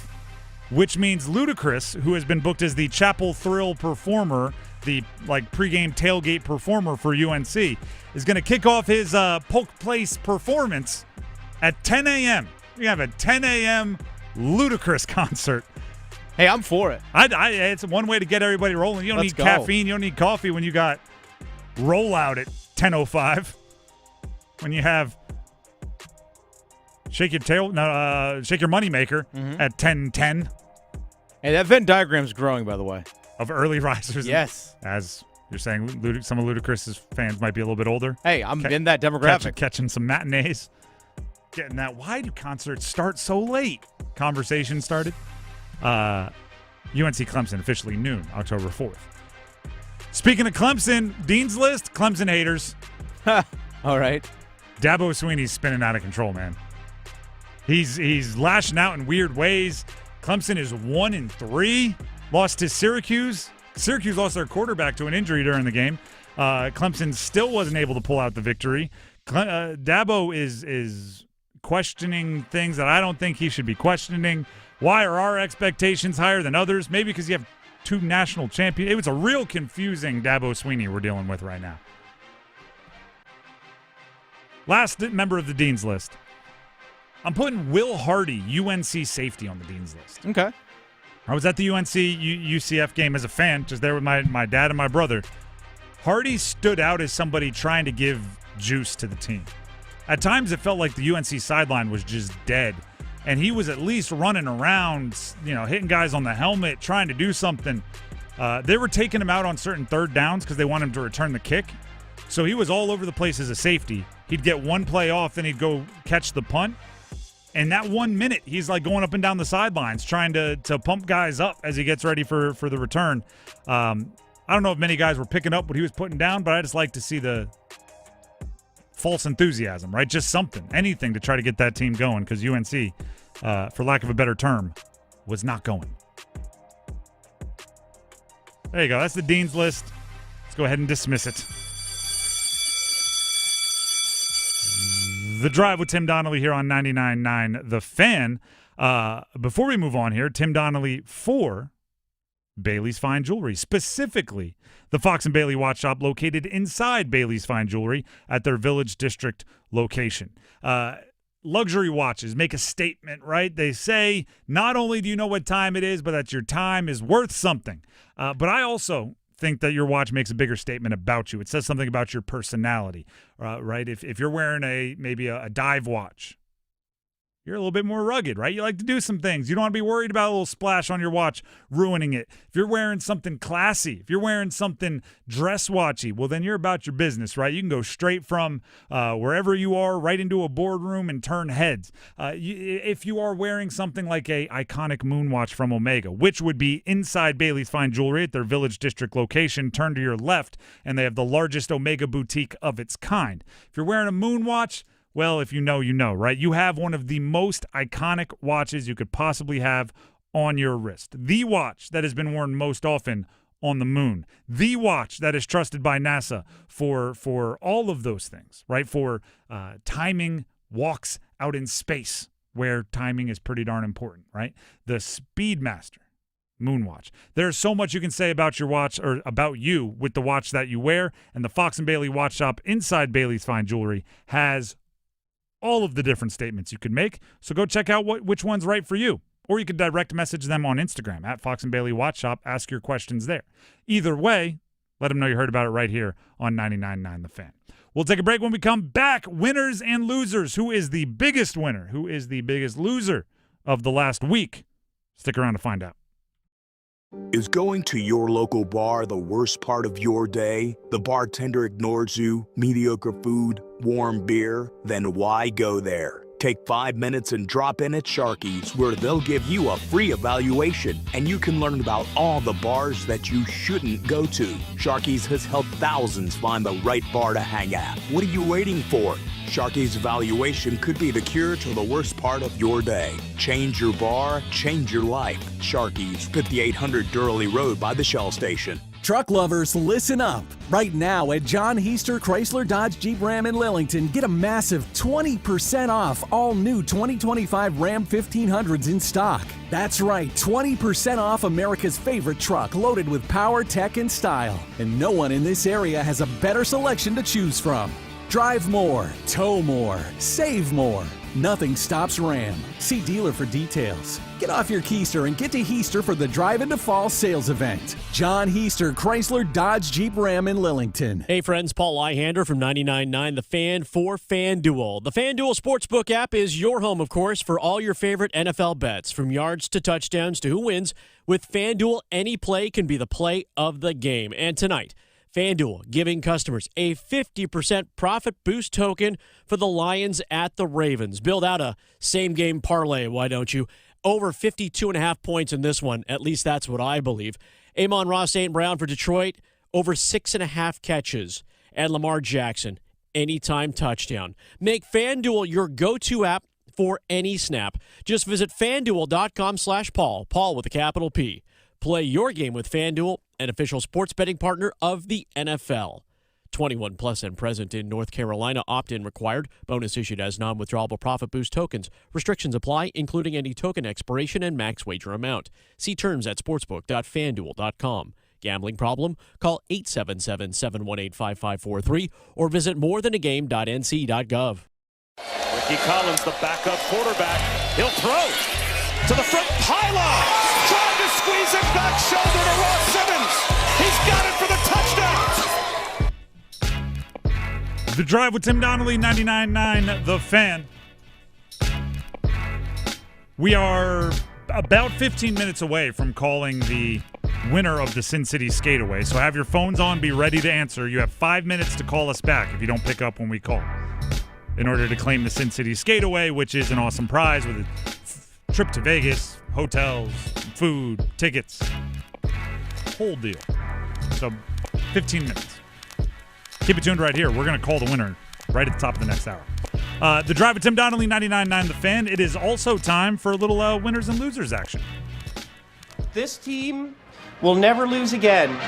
S5: which means Ludacris, who has been booked as the Chapel Thrill performer, the pregame tailgate performer for UNC, is going to kick off his Polk Place performance at 10 a.m. We have a 10 a.m. Ludacris concert.
S3: Hey, I'm for it.
S5: It's one way to get everybody rolling. You don't need caffeine. You don't need coffee when you got rollout at 10:05. When you have shake your moneymaker at 10:10.
S3: Hey, that Venn diagram's growing, by the way.
S5: Of early risers.
S3: Yes.
S5: As you're saying, some of Ludacris's fans might be a little bit older.
S3: Hey, I'm in that demographic.
S5: Catching some matinees. Getting that, why do concerts start so late? Conversation started. UNC Clemson, officially noon, October 4th. Speaking of Clemson, Dean's List, Clemson haters.
S3: All right.
S5: Dabo Swinney's spinning out of control, man. He's lashing out in weird ways. Clemson is 1-3. Lost to Syracuse. Syracuse lost their quarterback to an injury during the game. Clemson still wasn't able to pull out the victory. Dabo is questioning things that I don't think he should be questioning. Why are our expectations higher than others? Maybe because you have 2 national champions. It was a real confusing Dabo Swinney we're dealing with right now. Last member of the Dean's List. I'm putting Will Hardy, UNC safety, on the Dean's List.
S3: Okay.
S5: I was at the UNC-UCF game as a fan, just there with my dad and my brother. Hardy stood out as somebody trying to give juice to the team. At times, it felt like the UNC sideline was just dead, and he was at least running around, hitting guys on the helmet, trying to do something. They were taking him out on certain third downs because they want him to return the kick. So he was all over the place as a safety. He'd get one play off, then he'd go catch the punt. And that 1 minute, he's like going up and down the sidelines trying to pump guys up as he gets ready for the return. I don't know if many guys were picking up what he was putting down, but I just like to see the false enthusiasm, right? Just something, anything to try to get that team going, because UNC, for lack of a better term, was not going. There you go. That's the Dean's List. Let's go ahead and dismiss it. The Drive with Tim Donnelly here on 99.9 The Fan. Before we move on here, Tim Donnelly for Bailey's Fine Jewelry, specifically the Fox and Bailey Watch Shop located inside Bailey's Fine Jewelry at their Village District location. Luxury watches make a statement, right? They say not only do you know what time it is, but that your time is worth something. But I also think that your watch makes a bigger statement about you. It says something about your personality, right? If you're wearing maybe a dive watch, you're a little bit more rugged, right? You like to do some things. You don't want to be worried about a little splash on your watch ruining it. If you're wearing something classy, if you're wearing something dress watchy, well, then you're about your business, right? You can go straight from wherever you are right into a boardroom and turn heads. If you are wearing something like a iconic moon watch from Omega, which would be inside Bailey's Fine Jewelry at their Village District location, turn to your left, and they have the largest Omega boutique of its kind. If you're wearing a moon watch, well, if you know, you know, right? You have one of the most iconic watches you could possibly have on your wrist. The watch that has been worn most often on the moon. The watch that is trusted by NASA for all of those things, right? For timing walks out in space, where timing is pretty darn important, right? The Speedmaster moon watch. There's so much you can say about your watch, or about you, with the watch that you wear, and the Fox and Bailey Watch Shop inside Bailey's Fine Jewelry has all of the different statements you could make. So go check out which one's right for you. Or you could direct message them on Instagram at Fox and Bailey Watch Shop. Ask your questions there. Either way, let them know you heard about it right here on 99.9 The Fan. We'll take a break. When we come back, winners and losers. Who is the biggest winner? Who is the biggest loser of the last week? Stick around to find out.
S20: Is going to your local bar the worst part of your day? The bartender ignores you, mediocre food, warm beer? Then why go there? Take 5 minutes and drop in at Sharky's, where they'll give you a free evaluation, and you can learn about all the bars that you shouldn't go to. Sharky's has helped thousands find the right bar to hang at. What are you waiting for? Sharky's evaluation could be the cure to the worst part of your day. Change your bar, change your life. Sharky's, 5800 Durley Road by the Shell Station.
S21: Truck lovers, listen up. Right now at John Heister Chrysler Dodge Jeep Ram in Lillington, get a massive 20% off all new 2025 Ram 1500s in stock. That's right, 20% off America's favorite truck, loaded with power, tech, and style. And no one in this area has a better selection to choose from. Drive more, tow more, save more. Nothing stops Ram. See dealer for details. Get off your keister and get to Heister for the Drive into Fall sales event. John Heister, Chrysler, Dodge, Jeep, Ram in Lillington.
S22: Hey friends, Paul Leihander from 99.9 The Fan for FanDuel. The FanDuel Sportsbook app is your home, of course, for all your favorite NFL bets. From yards to touchdowns to who wins, with FanDuel, any play can be the play of the game. And tonight, FanDuel giving customers a 50% profit boost token for the Lions at the Ravens. Build out a same-game parlay, why don't you? over 52.5 points in this one. At least that's what I believe. Amon-Ra St. Brown for Detroit, over 6.5 catches. And Lamar Jackson, anytime touchdown. Make FanDuel your go-to app for any snap. Just visit FanDuel.com/Paul, Paul with a capital P. Play your game with FanDuel, an official sports betting partner of the NFL. 21 plus and present in North Carolina. Opt-in required. Bonus issued as non-withdrawable profit boost tokens. Restrictions apply, including any token expiration and max wager amount. See terms at sportsbook.fanduel.com. Gambling problem? Call 877-718-5543 or visit morethanagame.nc.gov.
S2: Ricky Collins, the backup quarterback. He'll throw to the front pylon. Trying to squeeze it back shoulder to Ross Simmons. He's got it for the touchdown.
S5: The Drive with Tim Donnelly, 99.9 The Fan. We are about 15 minutes away from calling the winner of the Sin City Skateaway. So have your phones on, be ready to answer. You have 5 minutes to call us back if you don't pick up when we call, in order to claim the Sin City Skateaway, which is an awesome prize with a trip to Vegas, hotels, food, tickets, whole deal. So 15 minutes. Keep it tuned right here. We're going to call the winner right at the top of the next hour. The Drive with Tim Donnelly, 99.9 The Fan. It is also time for a little winners and losers action.
S4: This team will never lose again.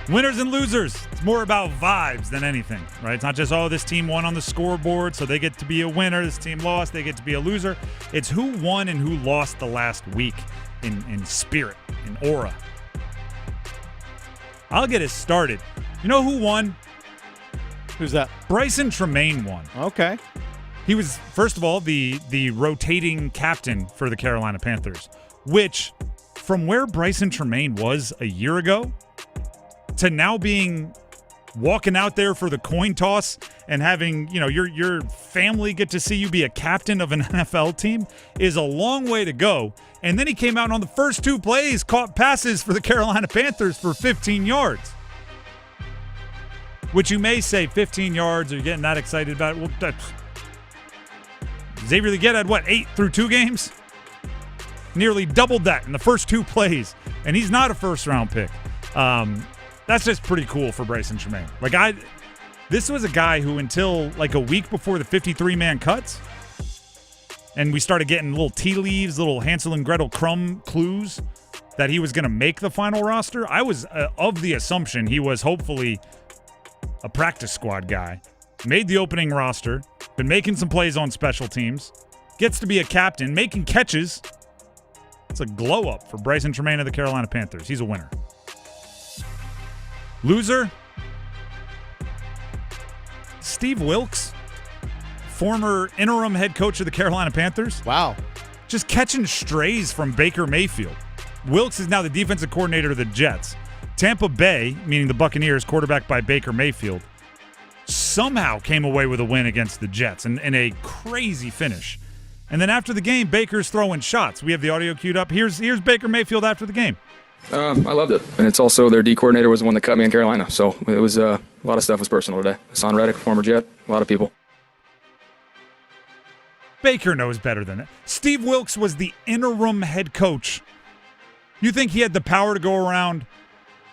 S5: Winners and losers. It's more about vibes than anything, right? It's not just, this team won on the scoreboard, so they get to be a winner. This team lost, they get to be a loser. It's who won and who lost the last week in spirit, in aura. I'll get it started. You know who won?
S3: Who's that?
S5: Bryson Tremaine won.
S3: Okay.
S5: He was, first of all, the rotating captain for the Carolina Panthers, which, from where Bryson Tremaine was a year ago to now walking out there for the coin toss and having, your family get to see you be a captain of an NFL team is a long way to go. And then he came out and on the first 2 plays, caught passes for the Carolina Panthers for 15 yards. Which you may say 15 yards, or you're getting that excited about it. Well, Xavier Legette had, 8 through 2 games? Nearly doubled that in the first 2 plays. And he's not a first-round pick. That's just pretty cool for Bryson Tremaine. This was a guy who until a week before the 53-man cuts, and we started getting little tea leaves, little Hansel and Gretel crumb clues that he was going to make the final roster. I was of the assumption he was hopefully a practice squad guy. Made the opening roster, been making some plays on special teams, gets to be a captain, making catches. It's a glow-up for Bryson Tremaine of the Carolina Panthers. He's a winner. Loser, Steve Wilks, former interim head coach of the Carolina Panthers.
S3: Wow.
S5: Just catching strays from Baker Mayfield. Wilks is now the defensive coordinator of the Jets. Tampa Bay, meaning the Buccaneers, quarterbacked by Baker Mayfield, somehow came away with a win against the Jets in a crazy finish. And then after the game, Baker's throwing shots. We have the audio queued up. Here's Baker Mayfield after the game.
S23: I loved it. And it's also their D coordinator was the one that cut me in Carolina. So it was a lot of stuff was personal today. Hassan Reddick, former Jet, a lot of people.
S5: Baker knows better than that. Steve Wilks was the interim head coach. You think he had the power to go around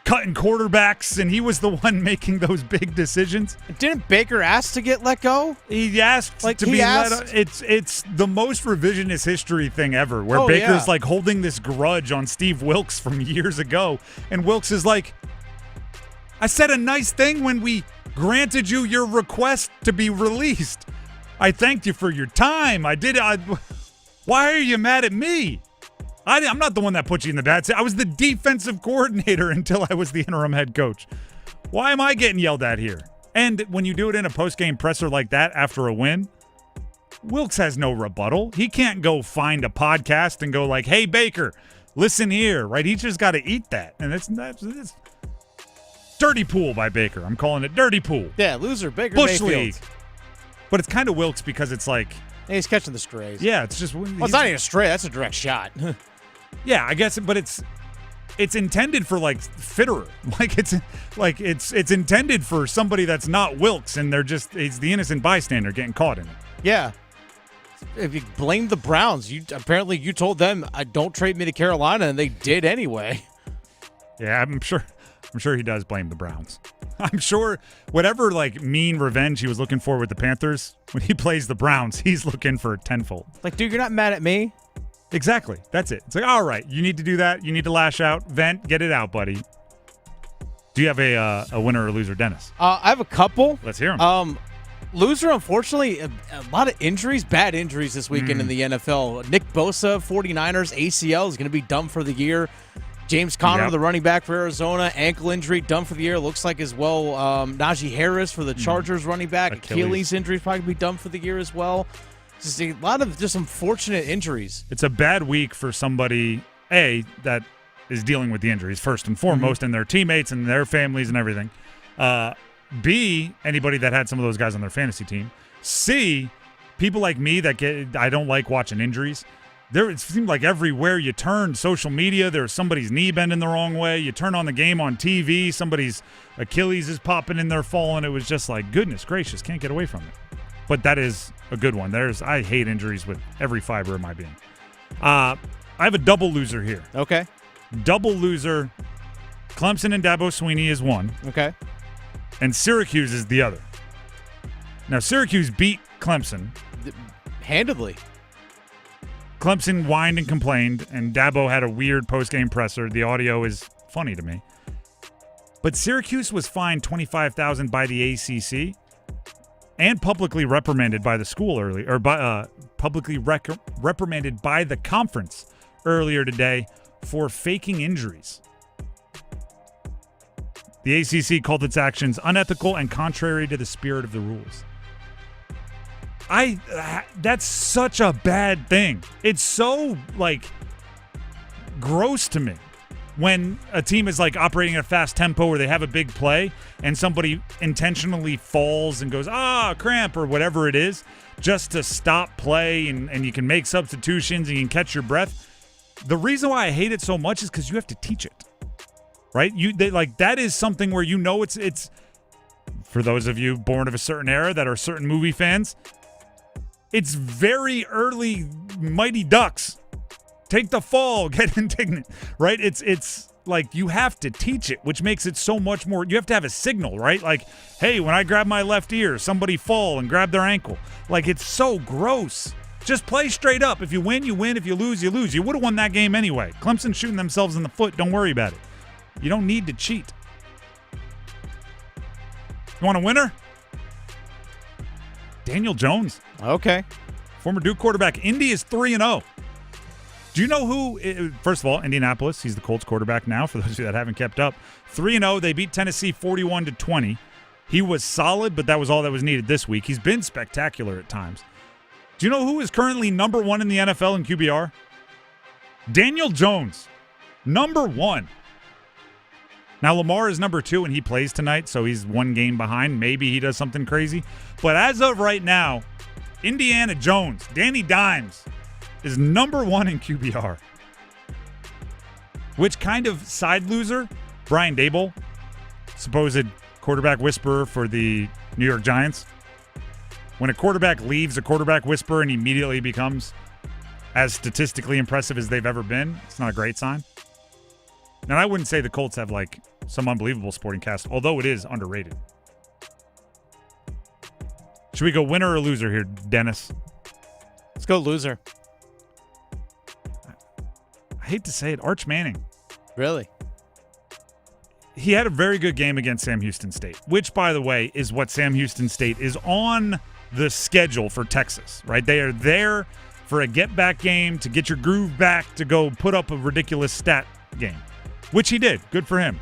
S5: cutting quarterbacks, and he was the one making those big decisions?
S3: Didn't Baker ask to get let go?
S5: He asked to be let. It's the most revisionist history thing ever, where Baker's holding this grudge on Steve Wilks from years ago, and Wilks is like, I said a nice thing when we granted you your request to be released. I thanked you for your time. Why are you mad at me? I'm not the one that put you in the bad seat. I was the defensive coordinator until I was the interim head coach. Why am I getting yelled at here? And when you do it in a post-game presser like that after a win, Wilks has no rebuttal. He can't go find a podcast and go hey, Baker, listen here, right? He's just got to eat that. And it's dirty pool by Baker. I'm calling it dirty pool.
S3: Yeah, loser, Baker
S5: Bush
S3: Mayfield.
S5: League. But it's kind of Wilks because it's
S3: he's catching the strays.
S5: Yeah, it's just...
S3: Well, it's not even a stray. That's a direct shot.
S5: Yeah, I guess, but it's intended for Fitterer. It's intended for somebody that's not Wilks, and he's the innocent bystander getting caught in it.
S3: Yeah. if you blame the Browns, apparently you told them, don't trade me to Carolina, and they did anyway.
S5: Yeah, I'm sure he does blame the Browns. I'm sure whatever mean revenge he was looking for with the Panthers, when he plays the Browns, he's looking for tenfold.
S3: Like, dude, you're not mad at me.
S5: Exactly. That's it. It's like, all right, you need to do that. You need to lash out, vent, get it out, buddy. Do you have a winner or loser, Dennis?
S3: I have a couple.
S5: Let's hear them.
S3: Loser, unfortunately, a lot of injuries, bad injuries this weekend in the NFL. Nick Bosa, 49ers, ACL is going to be done for the year. James Conner, the running back for Arizona, ankle injury, done for the year. Looks like as well. Najee Harris for the Chargers running back. Achilles injury probably be done for the year as well. Just a lot of just unfortunate injuries.
S5: It's a bad week for somebody, A, that is dealing with the injuries first and foremost, and their teammates and their families and everything. B, anybody that had some of those guys on their fantasy team. C, people like me I don't like watching injuries. It seemed like everywhere you turn, social media, there's somebody's knee bending the wrong way. You turn on the game on TV, somebody's Achilles is popping in there falling. It was just like, goodness gracious, can't get away from it. But that is a good one. I hate injuries with every fiber of my being. I have a double loser here.
S3: Okay.
S5: Double loser. Clemson and Dabo Swinney is one.
S3: Okay.
S5: And Syracuse is the other. Now, Syracuse beat Clemson.
S3: Handedly.
S5: Clemson whined and complained, and Dabo had a weird post-game presser. The audio is funny to me. But Syracuse was fined $25,000 by the ACC and publicly reprimanded by the school publicly reprimanded by the conference earlier today for faking injuries. The ACC called its actions unethical and contrary to the spirit of the rules. That's such a bad thing. It's so gross to me when a team is operating at a fast tempo where they have a big play and somebody intentionally falls and goes, cramp or whatever it is, just to stop play and you can make substitutions and you can catch your breath. The reason why I hate it so much is because you have to teach it, right? That is something where it's for those of you born of a certain era that are certain movie fans. It's very early Mighty Ducks. Take the fall, get indignant, right? It's like you have to teach it, which makes it so much more. You have to have a signal, right? Like, hey, when I grab my left ear, somebody fall and grab their ankle. It's so gross. Just play straight up. If you win, you win. If you lose, you lose. You would have won that game anyway. Clemson shooting themselves in the foot. Don't worry about it. You don't need to cheat. You want a winner? Daniel Jones.
S3: Okay.
S5: Former Duke quarterback. Indy is 3-0. Do you know who? First of all, Indianapolis. He's the Colts quarterback now, for those of you that haven't kept up. 3-0. They beat Tennessee 41-20. He was solid, but that was all that was needed this week. He's been spectacular at times. Do you know who is currently number one in the NFL in QBR? Daniel Jones. Number one. Now, Lamar is number two, and he plays tonight, so he's one game behind. Maybe he does something crazy. But as of right now, Indiana Jones, Danny Dimes, is number one in QBR. Which kind of side loser? Brian Daboll, supposed quarterback whisperer for the New York Giants. When a quarterback leaves a quarterback whisperer and immediately becomes as statistically impressive as they've ever been, it's not a great sign. And I wouldn't say the Colts have some unbelievable sporting cast, although it is underrated. Should we go winner or loser here, Dennis?
S3: Let's go loser.
S5: I hate to say it, Arch Manning.
S3: Really?
S5: He had a very good game against Sam Houston State, which, by the way, is what Sam Houston State is on the schedule for Texas, right? They are there for a get-back game to get your groove back to go put up a ridiculous stat game, which he did. Good for him.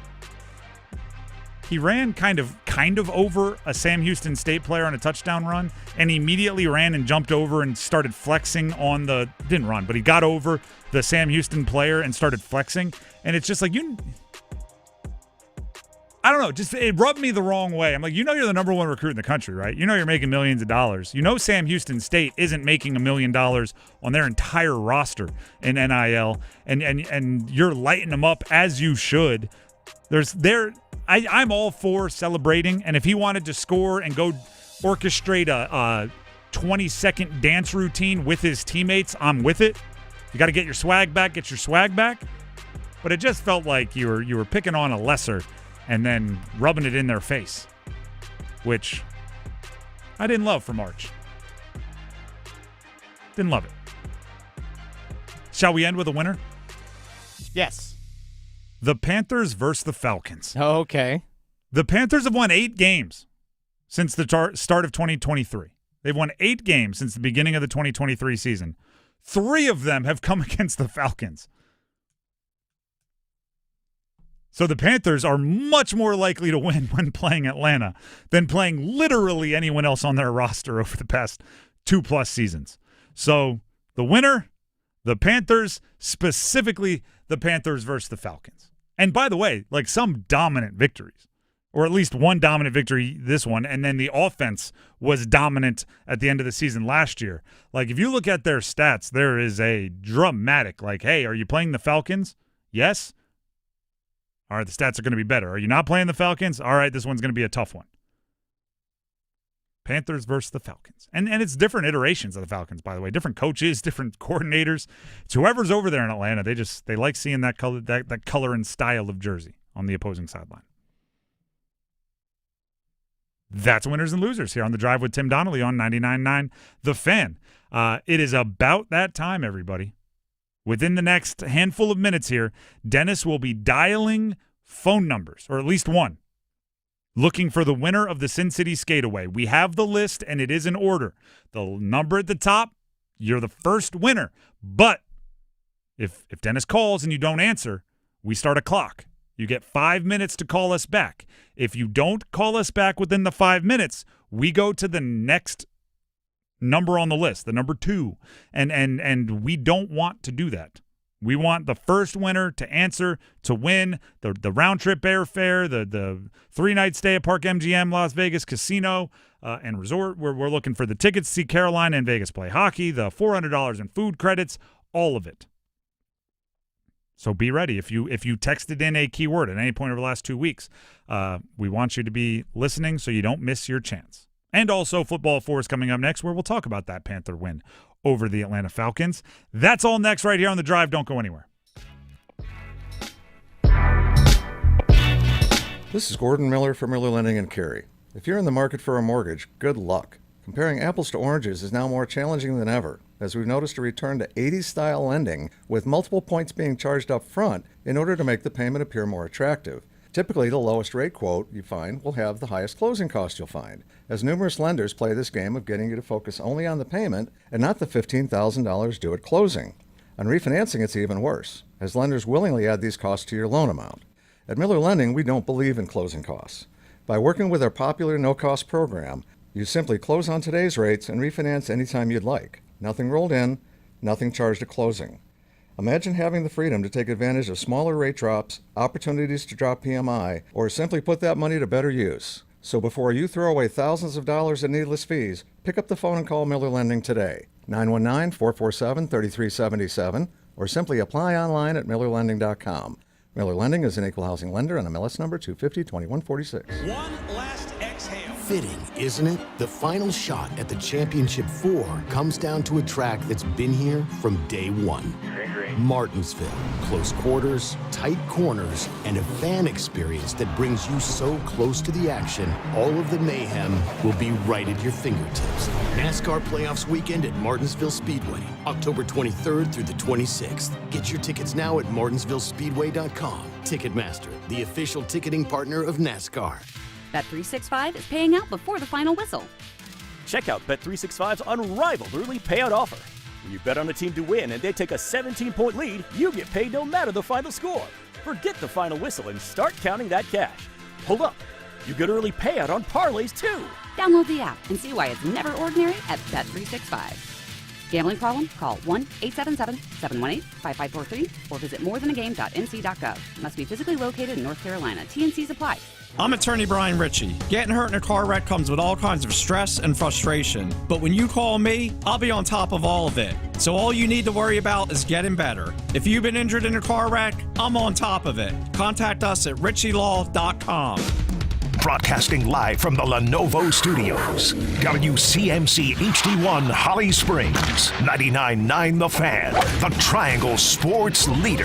S5: He ran kind of over a Sam Houston State player on a touchdown run and immediately ran and jumped over and started flexing on didn't run, but he got over the Sam Houston player and started flexing. And it's just like, I don't know, just it rubbed me the wrong way. I'm like, you're the number one recruit in the country, right? You're making millions of dollars. Sam Houston State isn't making $1 million on their entire roster in NIL, and you're lighting them up as you should. I'm all for celebrating, and if he wanted to score and go orchestrate 20-second dance routine with his teammates, I'm with it. You got to get your swag back, But it just felt like you were picking on a lesser and then rubbing it in their face, which I didn't love for March. Didn't love it. Shall we end with a winner?
S3: Yes.
S5: The Panthers versus the Falcons.
S3: Okay.
S5: The Panthers have won 8 games since the start of 2023. They've won 8 games since the beginning of the 2023 season. 3 of them have come against the Falcons. So the Panthers are much more likely to win when playing Atlanta than playing literally anyone else on their roster over the past 2+ seasons. So the winner, the Panthers, specifically the Panthers versus the Falcons. And by the way, like some dominant victories, or at least one dominant victory this one, and then the offense was dominant at the end of the season last year. Like if you look at their stats, there is a dramatic, like, hey, are you playing the Falcons? Yes. All right, the stats are going to be better. Are you not playing the Falcons? All right, this one's going to be a tough one. Panthers versus the Falcons. And it's different iterations of the Falcons, by the way. Different coaches, different coordinators. It's whoever's over there in Atlanta. They like seeing that color and style of jersey on the opposing sideline. That's winners and losers here on The Drive with Tim Donnelly on 99.9 The Fan. It is about that time, everybody. Within the next handful of minutes here, Dennis will be dialing phone numbers, or at least one, looking for the winner of the Sin City Skateaway. We have the list, and it is in order. The number at the top, you're the first winner. But if Dennis calls and you don't answer, we start a clock. You get 5 minutes to call us back. If you don't call us back within the 5 minutes, we go to the next number on the list, the number 2. And we don't want to do that. We want the first winner to answer, to win the round-trip airfare, the 3-night stay at Park MGM Las Vegas Casino and Resort. We're looking for the tickets to see Carolina and Vegas play hockey, the $400 in food credits, all of it. So be ready. If you texted in a keyword at any point over the last 2 weeks, we want you to be listening so you don't miss your chance. And also Football 4 is coming up next, where we'll talk about that Panther win over the Atlanta Falcons. That's all next right here on The Drive. Don't go anywhere.
S1: This is Gordon Miller from Miller Lending and Cary. If you're in the market for a mortgage, good luck. Comparing apples to oranges is now more challenging than ever, as we've noticed a return to 80s-style lending with multiple points being charged up front in order to make the payment appear more attractive. Typically, the lowest rate quote you find will have the highest closing cost you'll find, as numerous lenders play this game of getting you to focus only on the payment and not the $15,000 due at closing. On refinancing, it's even worse, as lenders willingly add these costs to your loan amount. At Miller Lending, we don't believe in closing costs. By working with our popular no-cost program, you simply close on today's rates and refinance anytime you'd like. Nothing rolled in, nothing charged at closing. Imagine having the freedom to take advantage of smaller rate drops, opportunities to drop PMI, or simply put that money to better use. So before you throw away thousands of dollars in needless fees, pick up the phone and call Miller Lending today, 919-447-3377, or simply apply online at millerlending.com. Miller Lending is an equal housing lender on MLS number 250-2146.
S18: One last exhale. Fitting, isn't it? The final shot at the Championship 4 comes down to a track that's been here from day one. Martinsville. Close quarters, tight corners, and a fan experience that brings you so close to the action, all of the mayhem will be right at your fingertips. NASCAR Playoffs Weekend at Martinsville Speedway, October 23rd through the 26th. Get your tickets now at martinsvillespeedway.com. Ticketmaster, the official ticketing partner of NASCAR.
S6: Bet365 is paying out before the final whistle.
S7: Check out Bet365's unrivaled early payout offer. When you bet on a team to win and they take a 17-point lead, you get paid no matter the final score. Forget the final whistle and start counting that cash. Hold up. You get early payout on parlays, too.
S6: Download the app and see why it's never ordinary at Bet365. Gambling problem? Call 1-877-718-5543 or visit morethanagame.nc.gov. Must be physically located in North Carolina. T&Cs apply.
S24: I'm attorney Brian Ritchie. Getting hurt in a car wreck comes with all kinds of stress and frustration. But when you call me, I'll be on top of all of it. So all you need to worry about is getting better. If you've been injured in a car wreck, I'm on top of it. Contact us at ritchielaw.com.
S8: Broadcasting live from the Lenovo Studios. WCMC HD1 Holly Springs. 99.9 The Fan. The Triangle Sports Leader.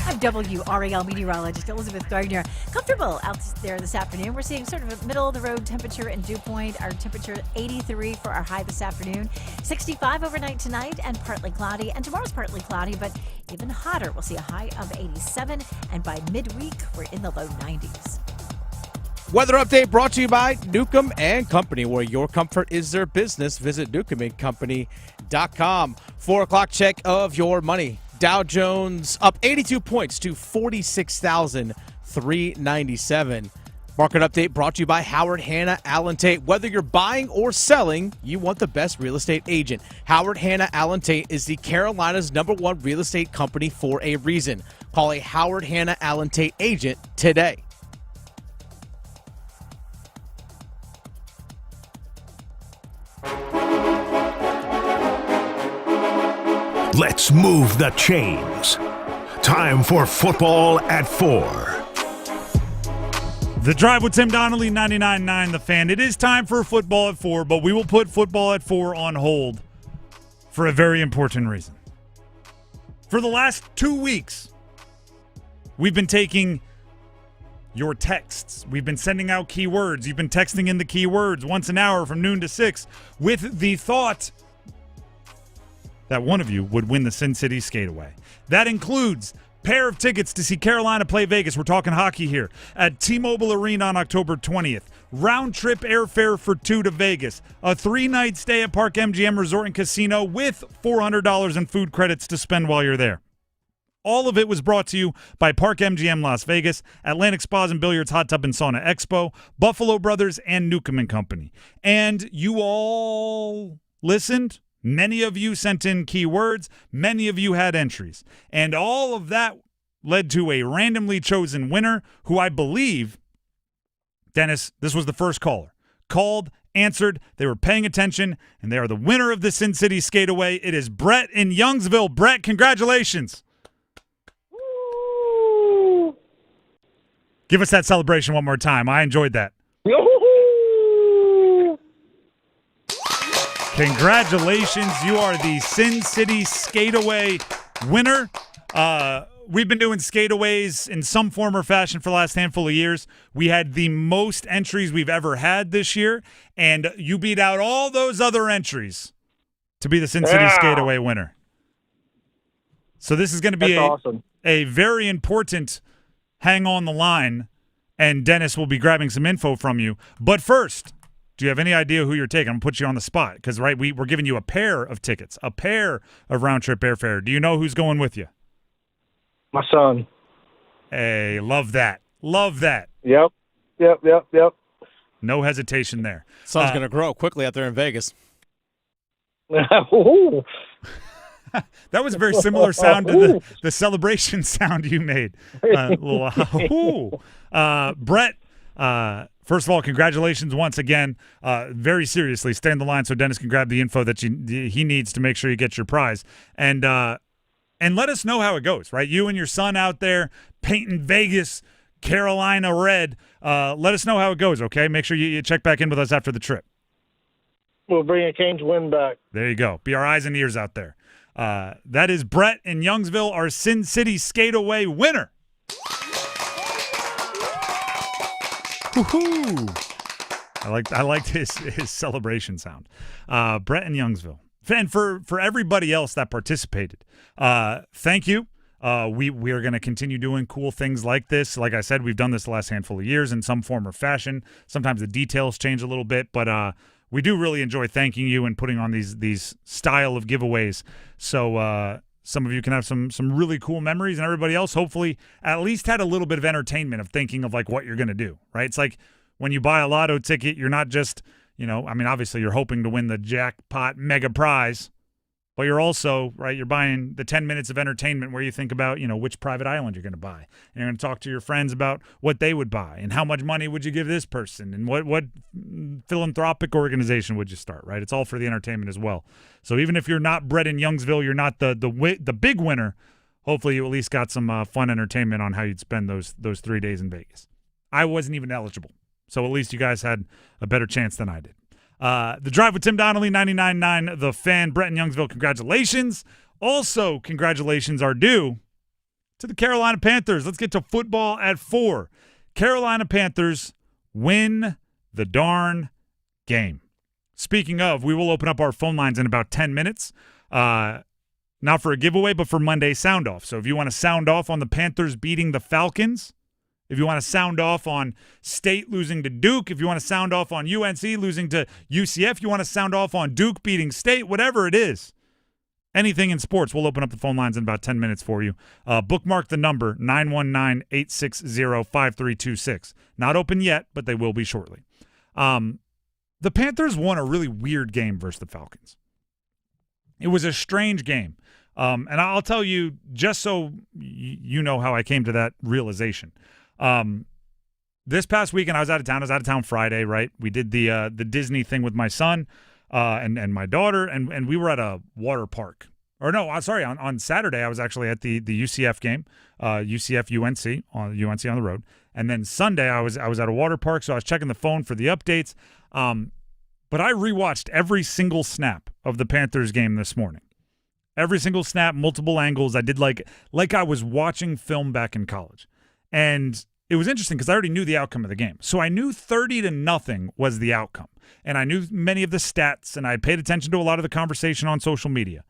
S9: I'm WRAL meteorologist Elizabeth Gardner. Comfortable out there this afternoon. We're seeing sort of a middle-of-the-road temperature in Dew Point. Our temperature 83 for our high this afternoon. 65 overnight tonight and partly cloudy. And tomorrow's partly cloudy, but even hotter. We'll see a high of 87. And by midweek, we're in the low 90s.
S3: Weather update brought to you by Newcomb and Company, where your comfort is their business. Visit newcombandcompany.com. 4 o'clock check of your money. Dow Jones up 82 points to 46,397. Market update brought to you by Howard Hanna Allen Tate. Whether you're buying or selling, you want the best real estate agent. Howard Hanna Allen Tate is the Carolina's #1 real estate company for a reason. Call a Howard Hanna Allen Tate agent today.
S8: Let's move the chains. Time for Football at 4.
S5: The Drive with Tim Donnelly, 99.9 The Fan. It is time for Football at 4, but we will put Football at 4 on hold for a very important reason. For the last 2 weeks, we've been taking your texts. We've been sending out keywords. You've been texting in the keywords once an hour from noon to 6 with the thought that one of you would win the Sin City Skateaway. That includes pair of tickets to see Carolina play Vegas. We're talking hockey here at T-Mobile Arena on October 20th. Round-trip airfare for 2 to Vegas. A 3-night stay at Park MGM Resort and Casino with $400 in food credits to spend while you're there. All of it was brought to you by Park MGM Las Vegas, Atlantic Spas and Billiards Hot Tub and Sauna Expo, Buffalo Brothers, and Newcomb and Company. And you all listened. Many of you sent in keywords. Many of you had entries. And all of that led to a randomly chosen winner who I believe, Dennis, this was the first caller. Called, answered, they were paying attention, and they are the winner of the Sin City Skateaway. It is Brett in Youngsville. Brett, congratulations. Woo. Give us that celebration one more time. I enjoyed that. Congratulations, you are the Sin City Skateaway winner. We've been doing skateaways in some form or fashion for the last handful of years. We had the most entries we've ever had this year, and you beat out all those other entries to be the Sin City Skateaway winner. So this is going to be a very important hang on the line, and Dennis will be grabbing some info from you. But first, do you have any idea who you're taking? I'm going to put you on the spot because, right, we're giving you a pair of tickets, a pair of round-trip airfare. Do you know who's going with you?
S10: My son.
S5: Hey, love that. Love that.
S10: Yep.
S5: No hesitation there.
S3: Son's going to grow quickly out there in Vegas.
S5: That was a very similar sound to the celebration sound you made. Brett, first of all, congratulations once again. Very seriously, stay on the line so Dennis can grab the info that he needs to make sure you get your prize. And let us know how it goes, right? You and your son out there painting Vegas, Carolina red. Let us know how it goes, okay? Make sure you check back in with us after the trip.
S10: We'll bring a Canes win back.
S5: There you go. Be our eyes and ears out there. That is Brett in Youngsville, our Sin City Skateaway winner. Woo-hoo. I liked his celebration sound. Brett in Youngsville. And for everybody else that participated, thank you. We are going to continue doing cool things like this. Like I said, we've done this the last handful of years in some form or fashion. Sometimes the details change a little bit, but we do really enjoy thanking you and putting on these style of giveaways. So some of you can have some really cool memories, and everybody else hopefully at least had a little bit of entertainment of thinking of like what you're going to do, right? It's like when you buy a lotto ticket, you're not just, obviously you're hoping to win the jackpot mega prize, but you're also, right, you're buying the 10 minutes of entertainment where you think about, which private island you're going to buy. And you're going to talk to your friends about what they would buy and how much money would you give this person and what philanthropic organization would you start, right? It's all for the entertainment as well. So even if you're not bred in Youngsville, you're not the big winner, hopefully you at least got some fun entertainment on how you'd spend those 3 days in Vegas. I wasn't even eligible, so at least you guys had a better chance than I did. The Drive with Tim Donnelly, 99.9 The Fan. Brett in Youngsville, congratulations. Also, congratulations are due to the Carolina Panthers. Let's get to football at 4. Carolina Panthers win the darn game. Speaking of, we will open up our phone lines in about 10 minutes. Not for a giveaway, but for Monday Sound Off. So if you want to sound off on the Panthers beating the Falcons, if you want to sound off on State losing to Duke, if you want to sound off on UNC losing to UCF, you want to sound off on Duke beating State, whatever it is, anything in sports, we'll open up the phone lines in about 10 minutes for you. Bookmark the number, 919-860-5326. Not open yet, but they will be shortly. The Panthers won a really weird game versus the Falcons. It was a strange game. And I'll tell you, just so you know how I came to that realization. This past weekend, I was out of town. I was out of town Friday, right? We did the Disney thing with my son and my daughter, and we were at a water park. Or no, sorry, on Saturday, I was actually at the UCF game, UCF-UNC, UNC on the road. And then Sunday, I was at a water park, so I was checking the phone for the updates. But I rewatched every single snap of the Panthers game this morning. Every single snap, multiple angles. I did like I was watching film back in college. And it was interesting because I already knew the outcome of the game. So I knew 30-0 was the outcome. And I knew many of the stats, and I paid attention to a lot of the conversation on social media.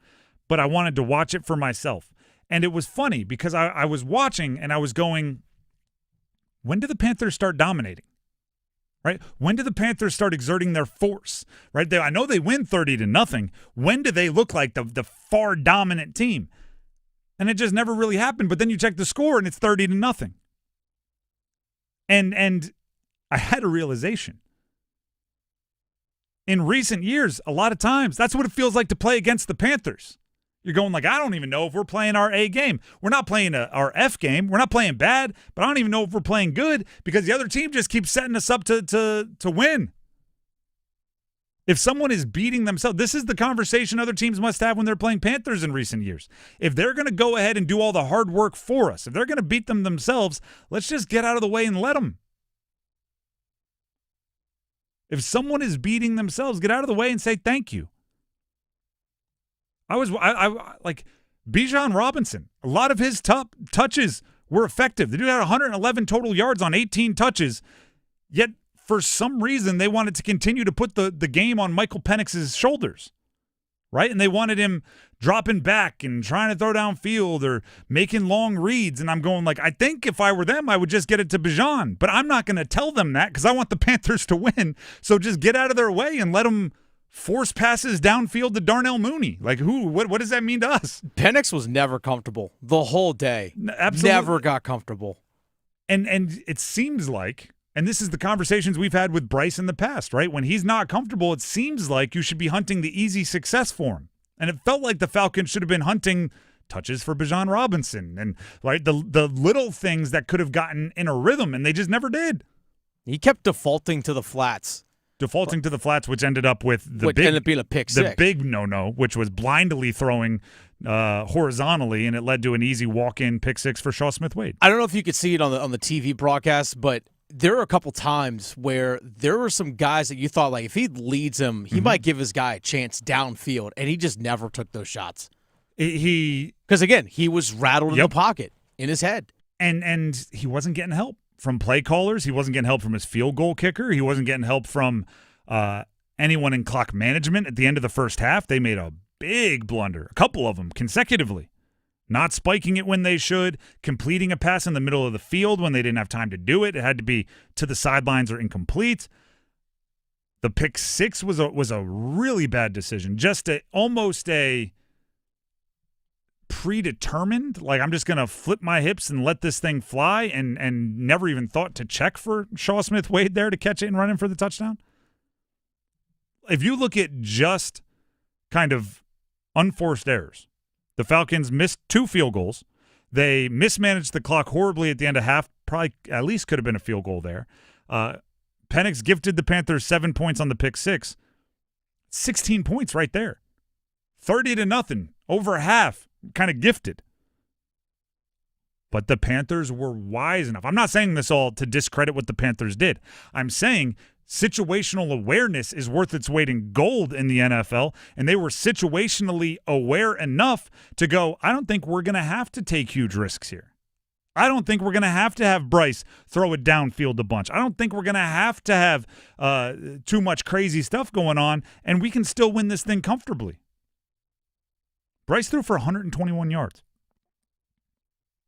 S5: But I wanted to watch it for myself. And it was funny because I was watching and I was going, when do the Panthers start dominating? Right? When do the Panthers start exerting their force? Right? I know they win 30-0. When do they look like the far dominant team? And it just never really happened. But then you check the score and it's 30-0. And I had a realization. In recent years, a lot of times, that's what it feels like to play against the Panthers. You're going like, I don't even know if we're playing our A game. We're not playing our F game. We're not playing bad, but I don't even know if we're playing good because the other team just keeps setting us up to win. If someone is beating themselves, this is the conversation other teams must have when they're playing Panthers in recent years. If they're going to go ahead and do all the hard work for us, if they're going to beat them themselves, let's just get out of the way and let them. If someone is beating themselves, get out of the way and say thank you. I like Bijan Robinson. A lot of his touches were effective. The dude had 111 total yards on 18 touches, yet for some reason they wanted to continue to put the game on Michael Penix's shoulders, right? And they wanted him dropping back and trying to throw downfield or making long reads. And I'm going like, I think if I were them, I would just get it to Bijan. But I'm not going to tell them that because I want the Panthers to win. So just get out of their way and let them force passes downfield to Darnell Mooney. Like, what does that mean to us?
S3: Penix was never comfortable the whole day.
S5: Absolutely.
S3: Never got comfortable.
S5: And it seems like, and this is the conversations we've had with Bryce in the past, right? When he's not comfortable, it seems like you should be hunting the easy success for him. And it felt like the Falcons should have been hunting touches for Bijan Robinson and right the little things that could have gotten in a rhythm, and they just never did.
S3: He kept defaulting to the flats.
S5: Which ended up with
S3: ended up being a pick six.
S5: The big no-no, which was blindly throwing horizontally, and it led to an easy walk-in pick six for Shaw Smith-Wade.
S3: I don't know if you could see it on the TV broadcast, but there were a couple times where there were some guys that you thought, like, if he leads him, he might give his guy a chance downfield, and he just never took those shots. Because, again, he was rattled in the pocket, in his head.
S5: And he wasn't getting help from play callers. He wasn't getting help from his field goal kicker. He wasn't getting help from anyone in clock management. At the end of the first half, they made a big blunder, a couple of them consecutively. Not spiking it when they should, completing a pass in the middle of the field when they didn't have time to do it. It had to be to the sidelines or incomplete. The pick six was a really bad decision. Almost a predetermined, like I'm just going to flip my hips and let this thing fly and never even thought to check for Shaw Smith-Wade there to catch it and run in for the touchdown. If you look at just kind of unforced errors, the Falcons missed 2 field goals. They mismanaged the clock horribly at the end of half. Probably at least could have been a field goal there. Penix gifted the Panthers 7 points on the pick six. 16 points right there. 30-0, over half, kind of gifted. But the Panthers were wise enough. I'm not saying this all to discredit what the Panthers did. I'm saying situational awareness is worth its weight in gold in the NFL, and they were situationally aware enough to go, I don't think we're going to have to take huge risks here. I don't think we're going to have Bryce throw it downfield a bunch. I don't think we're going to have too much crazy stuff going on, and we can still win this thing comfortably. Bryce threw for 121 yards.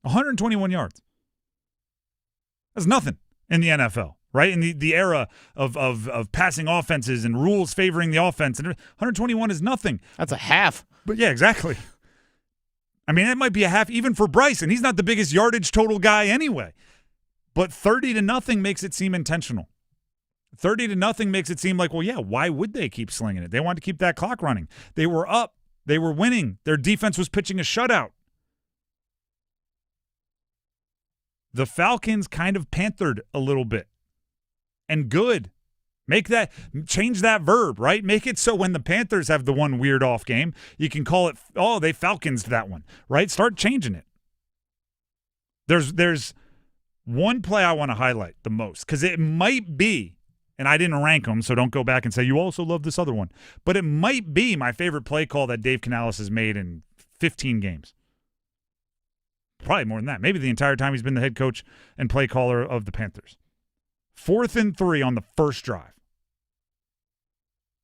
S5: 121 yards. That's nothing in the NFL, right? In the era of passing offenses and rules favoring the offense, and 121 is nothing.
S3: That's a half.
S5: But yeah, exactly. I mean, that might be a half even for Bryce, and he's not the biggest yardage total guy anyway. But 30-0 makes it seem intentional. 30-0 makes it seem like, well, yeah, why would they keep slinging it? They wanted to keep that clock running. They were up. They were winning. Their defense was pitching a shutout. The Falcons kind of panthered a little bit. And good. Change that verb, right? Make it so when the Panthers have the one weird off game, you can call it, oh, they Falconsed that one, right? Start changing it. There's one play I want to highlight the most, because it might be, and I didn't rank them, so don't go back and say you also love this other one, but it might be my favorite play call that Dave Canales has made in 15 games. Probably more than that. Maybe the entire time he's been the head coach and play caller of the Panthers. 4th and 3 on the first drive.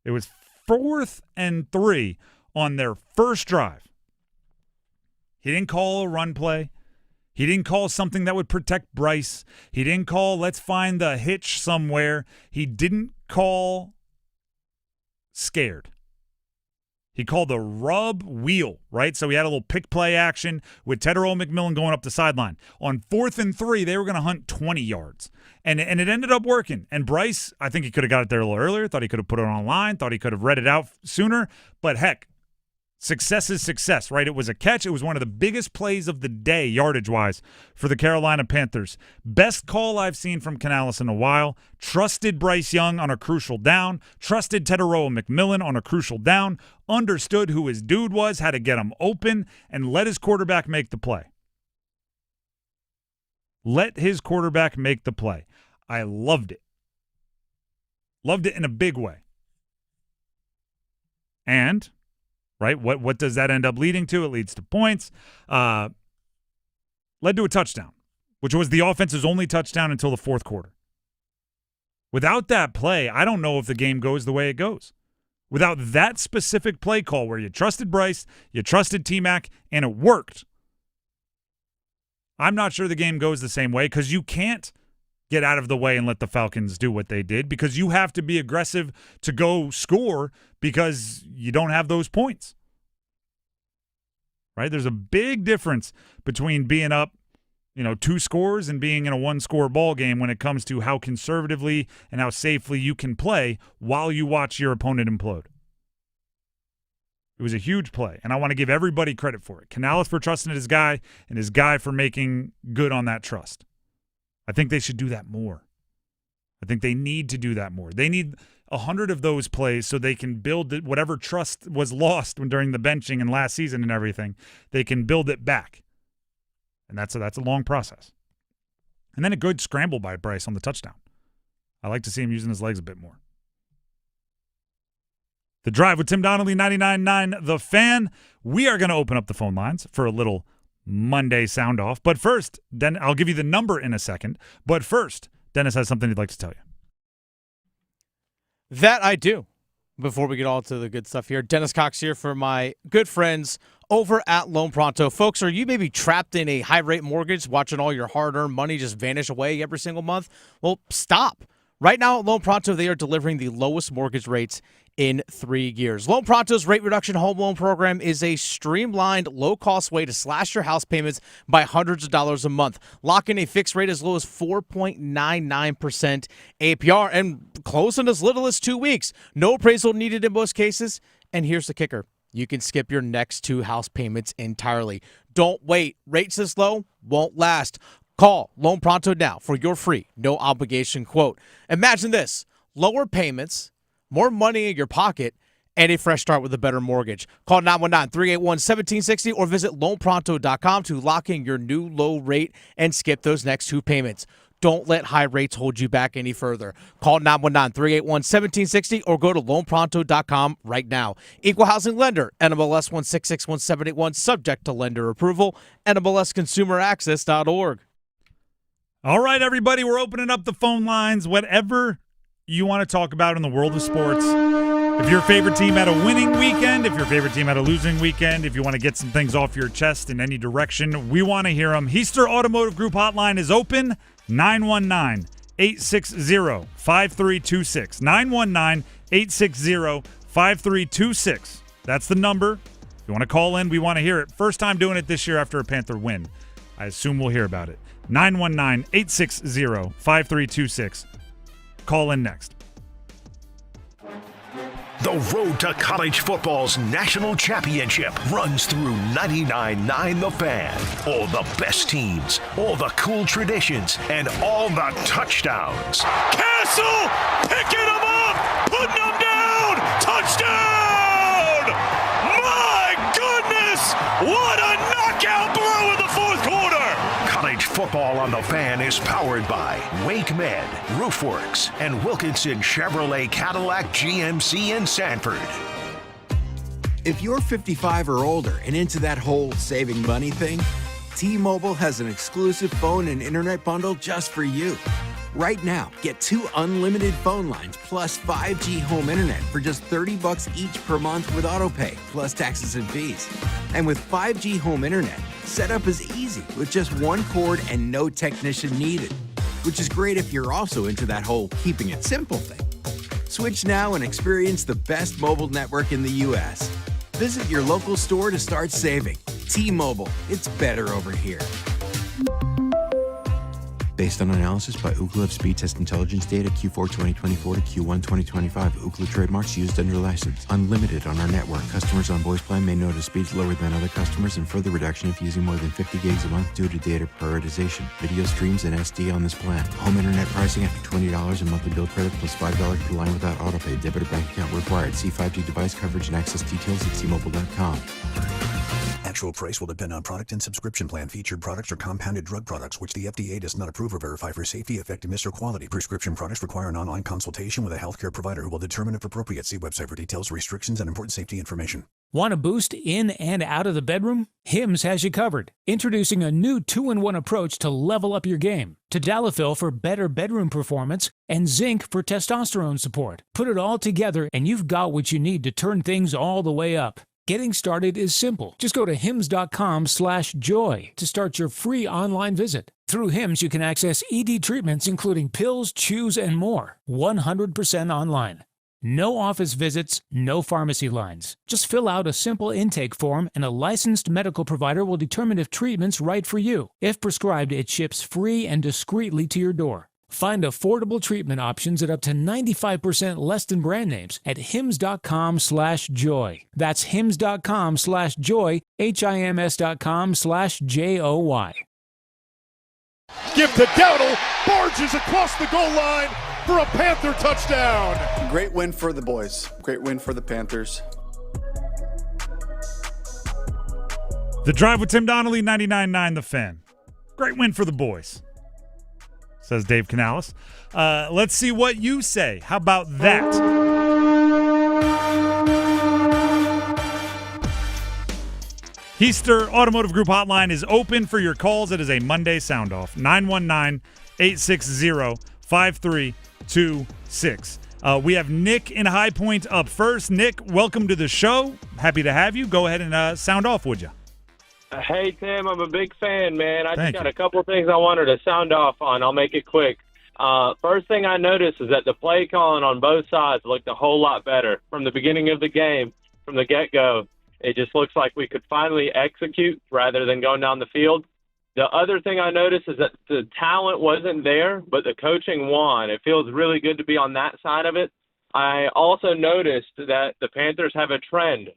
S5: It was 4th and 3 on their first drive. He didn't call a run play. He didn't call something that would protect Bryce. He didn't call, let's find the hitch somewhere. He didn't call scared. He called a rub wheel, right? So he had a little pick play action with Tedero McMillan going up the sideline. On 4th and 3, they were going to hunt 20 yards. And it ended up working. And Bryce, I think he could have got it there a little earlier, thought he could have put it online, thought he could have read it out sooner. But heck, success is success, right? It was a catch. It was one of the biggest plays of the day, yardage-wise, for the Carolina Panthers. Best call I've seen from Canales in a while. Trusted Bryce Young on a crucial down. Trusted Tedero McMillan on a crucial down. Understood who his dude was, how to get him open, and let his quarterback make the play. Let his quarterback make the play. I loved it. Loved it in a big way. And, right, what does that end up leading to? It leads to points. Led to a touchdown, which was the offense's only touchdown until the fourth quarter. Without that play, I don't know if the game goes the way it goes. Without that specific play call where you trusted Bryce, you trusted T-Mac, and it worked, I'm not sure the game goes the same way, because you can't get out of the way and let the Falcons do what they did, because you have to be aggressive to go score because you don't have those points. Right? There's a big difference between being up, 2 scores and being in a 1-score ball game when it comes to how conservatively and how safely you can play while you watch your opponent implode. It was a huge play, and I want to give everybody credit for it. Canales for trusting his guy, and his guy for making good on that trust. I think they should do that more. I think they need to do that more. They need 100 of those plays so they can build whatever trust was lost during the benching and last season and everything. They can build it back, and that's a long process. And then a good scramble by Bryce on the touchdown. I like to see him using his legs a bit more. The Drive with Tim Donnelly, 99.9 The Fan. We are going to open up the phone lines for a little Monday sound off. But first, I'll give you the number in a second. But first, Dennis has something he'd like to tell you.
S3: That I do. Before we get all to the good stuff here, Dennis Cox here for my good friends over at Loan Pronto. Folks, are you maybe trapped in a high-rate mortgage, watching all your hard-earned money just vanish away every single month? Well, stop. Right now at Loan Pronto, they are delivering the lowest mortgage rates in 3 years. Loan Pronto's rate reduction home loan program is a streamlined, low-cost way to slash your house payments by hundreds of dollars a month. Lock in a fixed rate as low as 4.99% APR and close in as little as 2 weeks. No appraisal needed in most cases. And here's the kicker. You can skip your next 2 house payments entirely. Don't wait. Rates this low won't last. Call Loan Pronto now for your free, no-obligation quote. Imagine this. Lower payments, more money in your pocket, and a fresh start with a better mortgage. Call 919-381-1760 or visit loanpronto.com to lock in your new low rate and skip those next 2 payments. Don't let high rates hold you back any further. Call 919-381-1760 or go to loanpronto.com right now. Equal housing lender, NMLS 1661781, subject to lender approval, NMLSconsumeraccess.org.
S5: All right, everybody, we're opening up the phone lines. Whatever you want to talk about in the world of sports. If your favorite team had a winning weekend, if your favorite team had a losing weekend, if you want to get some things off your chest in any direction, we want to hear them. Heister Automotive Group hotline is open, 919-860-5326. 919-860-5326. That's the number. If you want to call in, we want to hear it. First time doing it this year after a Panther win. I assume we'll hear about it. 919-860-5326. Call in next.
S8: The road to college football's national championship runs through 99.9 The Fan. All the best teams, all the cool traditions, and all the touchdowns.
S2: Castle picking them up, putting them down, touchdown! My goodness, what a knockout blow in the fourth quarter!
S8: College football on The Fan is powered by Wake Med, Roofworks, and Wilkinson Chevrolet Cadillac GMC in Sanford.
S11: If you're 55 or older and into that whole saving money thing, T-Mobile has an exclusive phone and internet bundle just for you. Right now, get 2 unlimited phone lines plus 5G home internet for just $30 each per month with autopay, plus taxes and fees. And with 5G home internet, setup is easy with just 1 cord and no technician needed, which is great if you're also into that whole keeping it simple thing. Switch now and experience the best mobile network in the U.S. Visit your local store to start saving. T-Mobile, it's better over here.
S12: Based on analysis by Ookla of speed test intelligence data Q4 2024 to Q1 2025. Ookla trademarks used under license. Unlimited on our network. Customers on voice plan may notice speeds lower than other customers and further reduction if using more than 50 gigs a month due to data prioritization. Video streams and SD on this plan. Home internet pricing after $20 in monthly bill credit plus $5 per line without autopay. Debit or bank account required. See 5G device coverage and access details at T-Mobile.com.
S13: Actual price will depend on product and subscription plan. Featured products are compounded drug products, which the FDA does not approve or verify for safety, effectiveness, or quality. Prescription products require an online consultation with a healthcare provider who will determine if appropriate. See website for details, restrictions, and important safety information.
S15: Want a boost in and out of the bedroom? Hims has you covered. Introducing a new 2-in-1 approach to level up your game. Tadalafil for better bedroom performance and zinc for testosterone support. Put it all together and you've got what you need to turn things all the way up. Getting started is simple. Just go to hims.com/joy to start your free online visit. Through Hims, you can access ED treatments including pills, chews, and more. 100% online. No office visits, no pharmacy lines. Just fill out a simple intake form and a licensed medical provider will determine if treatment's right for you. If prescribed, it ships free and discreetly to your door. Find affordable treatment options at up to 95% less than brand names at hims.com/joy. That's hims.com/joy, HIMS.com/JOY.
S2: Give to Dowdle, barges across the goal line for a Panther touchdown.
S25: Great win for the boys. Great win for the Panthers.
S5: The Drive with Tim Donnelly, 99.9 The Fan. Great win for the boys, says Dave Canales. Let's see what you say. How about that? Heister Automotive Group hotline is open for your calls. It is a Monday Soundoff. 919-860-5326. We have Nick in High Point up first. Nick, welcome to the show. Happy to have you. Go ahead and sound off, would you?
S26: Hey, Tim, I'm a big fan, man. I
S5: Thank
S26: just got a couple of things I wanted to sound off on. I'll make it quick. First thing I noticed is that the play calling on both sides looked a whole lot better. From the beginning of the game, from the get-go, it just looks like we could finally execute rather than going down the field. The other thing I noticed is that the talent wasn't there, but the coaching won. It feels really good to be on that side of it. I also noticed that the Panthers have a trend.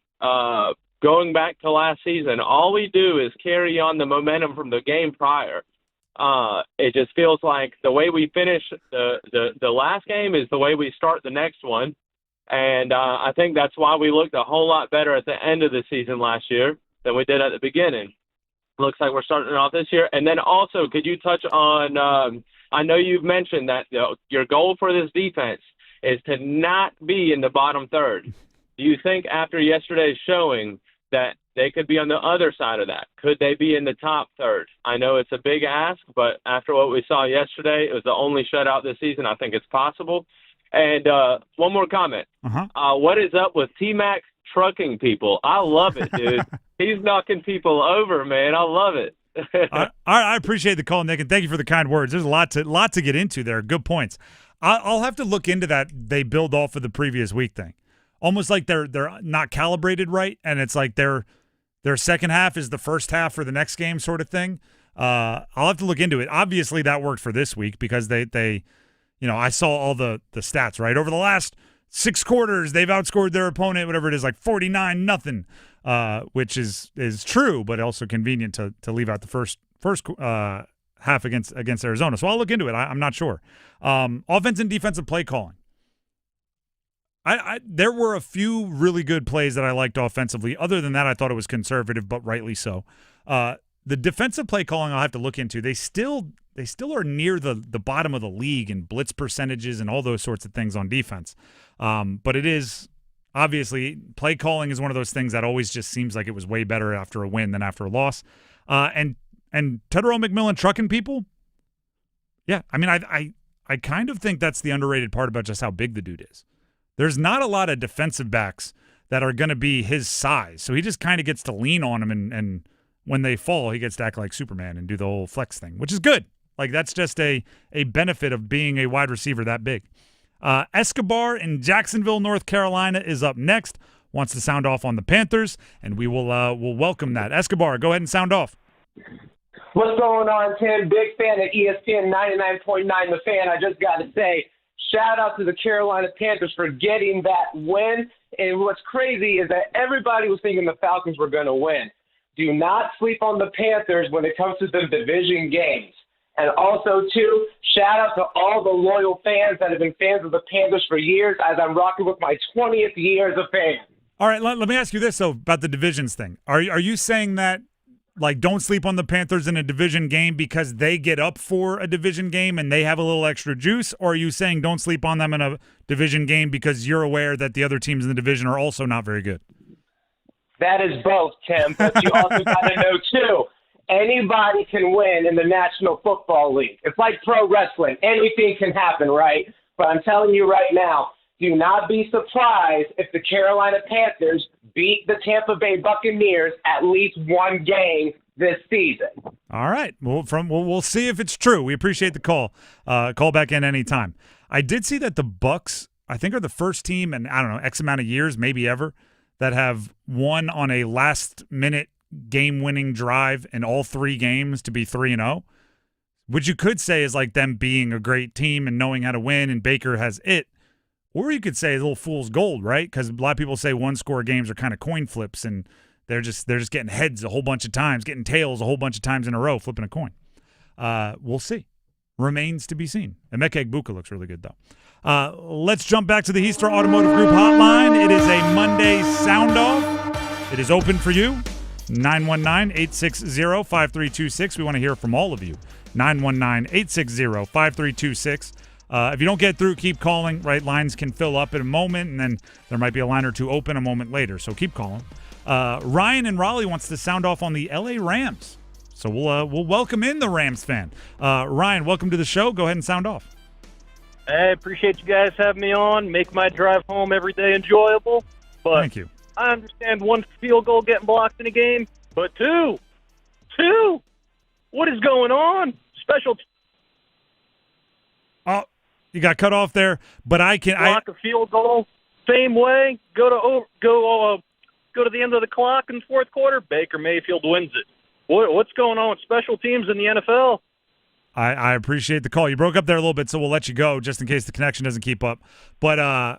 S26: Going back to last season, all we do is carry on the momentum from the game prior. It just feels like the way we finish the last game is the way we start the next one. And I think that's why we looked a whole lot better at the end of the season last year than we did at the beginning. Looks like we're starting off this year. And then also, could you touch on I know you've mentioned that your goal for this defense is to not be in the bottom third. Do you think after yesterday's showing that they could be on the other side of that? Could they be in the top third? I know it's a big ask, but after what we saw yesterday, it was the only shutout this season. I think it's possible. And one more comment. What is up with T-Mac trucking people? I love it, dude. He's knocking people over, man. I love it.
S5: I appreciate the call, Nick, and thank you for the kind words. There's a lot to get into there. Good points. I'll have to look into that. They build off of the previous week thing, almost like they're not calibrated right, and it's like their second half is the first half for the next game, sort of thing. I'll have to look into it. Obviously, that worked for this week because they I saw all the stats right over the last 6 quarters. They've outscored their opponent, whatever it is, like 49-0, which is true, but also convenient to leave out the first half against Arizona. So I'll look into it. I'm not sure. Offense and defensive play calling. There were a few really good plays that I liked offensively. Other than that, I thought it was conservative, but rightly so. The defensive play calling I'll have to look into. They still are near the bottom of the league in blitz percentages and all those sorts of things on defense. But it is obviously play calling is one of those things that always just seems like it was way better after a win than after a loss. And Tedero McMillan trucking people. Yeah, I mean I kind of think that's the underrated part about just how big the dude is. There's not a lot of defensive backs that are going to be his size, so he just kind of gets to lean on them, and when they fall, he gets to act like Superman and do the whole flex thing, which is good. Like, that's just a benefit of being a wide receiver that big. Escobar in Jacksonville, North Carolina is up next. Wants to sound off on the Panthers, and we will welcome that. Escobar, go ahead and sound off.
S14: What's going on, Tim? Big fan of ESPN 99.9 The Fan. I just got to say, shout out to the Carolina Panthers for getting that win. And what's crazy is that everybody was thinking the Falcons were going to win. Do not sleep on the Panthers when it comes to the division games. And also, too, shout out to all the loyal fans that have been fans of the Panthers for years, as I'm rocking with my 20th year as a fan.
S5: All right, let me ask you this, though, about the divisions thing. Are you saying that, like, don't sleep on the Panthers in a division game because they get up for a division game and they have a little extra juice? Or are you saying don't sleep on them in a division game because you're aware that the other teams in the division are also not very good?
S14: That is both, Tim. But you also got to know, too, anybody can win in the National Football League. It's like pro wrestling. Anything can happen, right? But I'm telling you right now, do not be surprised if the Carolina Panthers beat the Tampa Bay Buccaneers at least one game this season.
S5: All right. Well, we'll see if it's true. We appreciate the call. Call back in anytime. I did see that the Bucs, I think, are the first team in, I don't know, X amount of years, maybe ever, that have won on a last-minute game-winning drive in all 3 games to be 3-0, which you could say is like them being a great team and knowing how to win, and Baker has it. Or you could say a little fool's gold, right? Because a lot of people say one-score games are kind of coin flips, and they're just getting heads a whole bunch of times, getting tails a whole bunch of times in a row, flipping a coin. We'll see. Remains to be seen. Emeka Egbuka looks really good, though. Let's jump back to the Heaster Automotive Group hotline. It is a Monday Soundoff. It is open for you. 919-860-5326. We want to hear from all of you. 919-860-5326. If you don't get through, keep calling, right? Lines can fill up in a moment, and then there might be a line or two open a moment later, so keep calling. Ryan in Raleigh wants to sound off on the LA Rams, so we'll welcome in the Rams fan. Ryan, welcome to the show. Go ahead and sound off.
S16: I appreciate you guys having me on. Make my drive home every day enjoyable. But
S5: thank you.
S16: I understand 1 field goal getting blocked in a game, but two, what is going on? Special.
S5: Oh, you got cut off there, but I can
S16: block a field goal same way. Go to the end of the clock in the fourth quarter. Baker Mayfield wins it. What's going on with special teams in the NFL?
S5: I appreciate the call. You broke up there a little bit, so we'll let you go just in case the connection doesn't keep up. But, I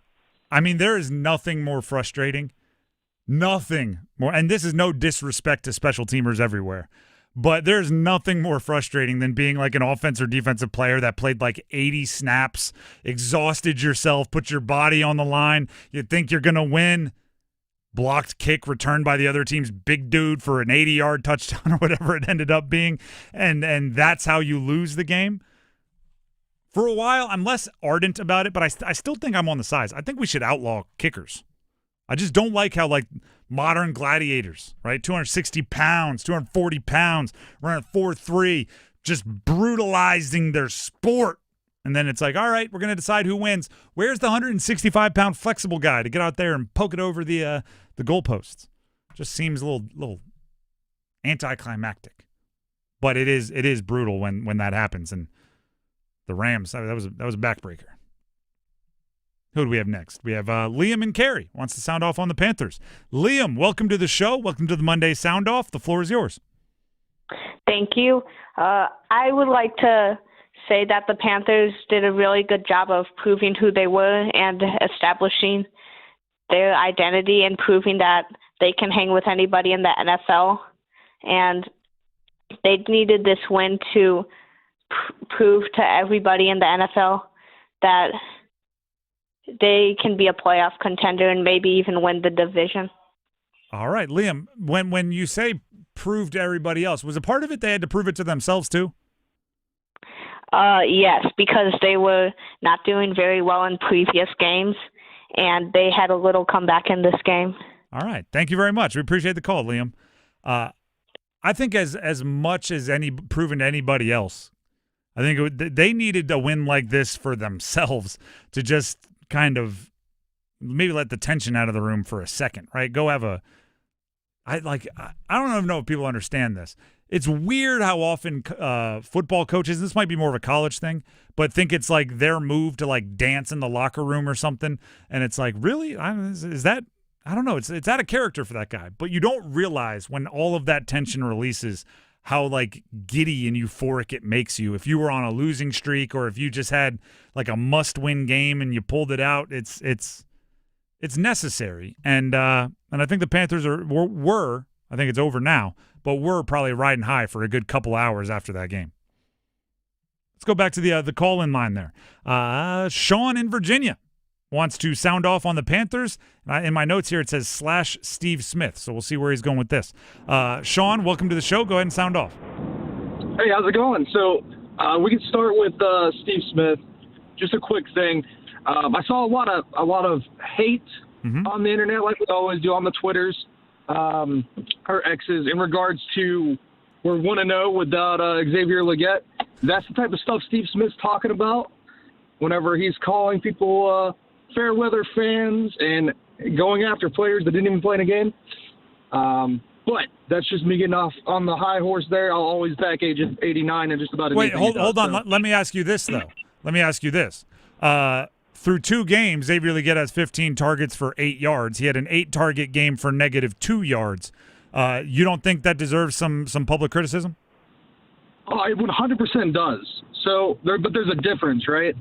S5: mean, there is nothing more frustrating. Nothing more. And this is no disrespect to special teamers everywhere. But there's nothing more frustrating than being like an offense or defensive player that played like 80 snaps, exhausted yourself, put your body on the line. You think you're going to win. Blocked kick returned by the other team's big dude for an 80-yard touchdown or whatever it ended up being. And that's how you lose the game. For a while, I'm less ardent about it, but I still think I'm on the sides. I think we should outlaw kickers. I just don't like how, like, modern gladiators, right, 260 pounds, 240 pounds, running 4.3, just brutalizing their sport. And then it's like, all right, we're going to decide who wins. Where's the 165-pound flexible guy to get out there and poke it over the goalposts? Just seems a little anticlimactic. But it is brutal when that happens. And the Rams, that was a backbreaker. Who do we have next? We have Liam and Carey wants to sound off on the Panthers. Liam, welcome to the show. Welcome to the Monday Sound Off. The floor is yours.
S4: Thank you. I would like to say that the Panthers did a really good job of proving who they were and establishing their identity and proving that they can hang with anybody in the NFL. And they needed this win to prove to everybody in the NFL that they can be a playoff contender and maybe even win the division.
S5: All right, Liam, when you say prove to everybody else, was a part of it they had to prove it to themselves too?
S4: Yes, because they were not doing very well in previous games, and they had a little comeback in this game.
S5: All right, thank you very much. We appreciate the call, Liam. I think as much as proven to anybody else, I think they needed a win like this for themselves to just kind of maybe let the tension out of the room for a second, right? Go have I don't even know if people understand this. It's weird how often football coaches, this might be more of a college thing, but think it's like their move to like dance in the locker room or something. And it's like, really? Is that, I don't know. It's out of character for that guy. But you don't realize when all of that tension releases how like giddy and euphoric it makes you. If you were on a losing streak or if you just had like a must-win game and you pulled it out, it's necessary. And I think the Panthers were, I think it's over now, but we're probably riding high for a good couple hours after that game. Let's go back to the call-in line there. Sean in Virginia wants to sound off on the Panthers. In my notes here, it says /Steve Smith, so we'll see where he's going with this. Sean, welcome to the show. Go ahead and sound off.
S17: Hey, how's it going? So we can start with Steve Smith. Just a quick thing. I saw a lot of hate on the internet, like we always do on the Twitters, or X's, in regards to we're 1-0 without Xavier Legette. That's the type of stuff Steve Smith's talking about whenever he's calling people fair weather fans and going after players that didn't even play in a game. But that's just me getting off on the high horse there. I'll always back Agent 89 and just about anything.
S5: Wait, hold on. Let me ask you this, though. Let me ask you this. Through 2 games, Xavier Legette has 15 targets for 8 yards. He had an 8-target game for -2 yards. You don't think that deserves some public criticism?
S17: Oh, it 100% does. So, but there's a difference, right?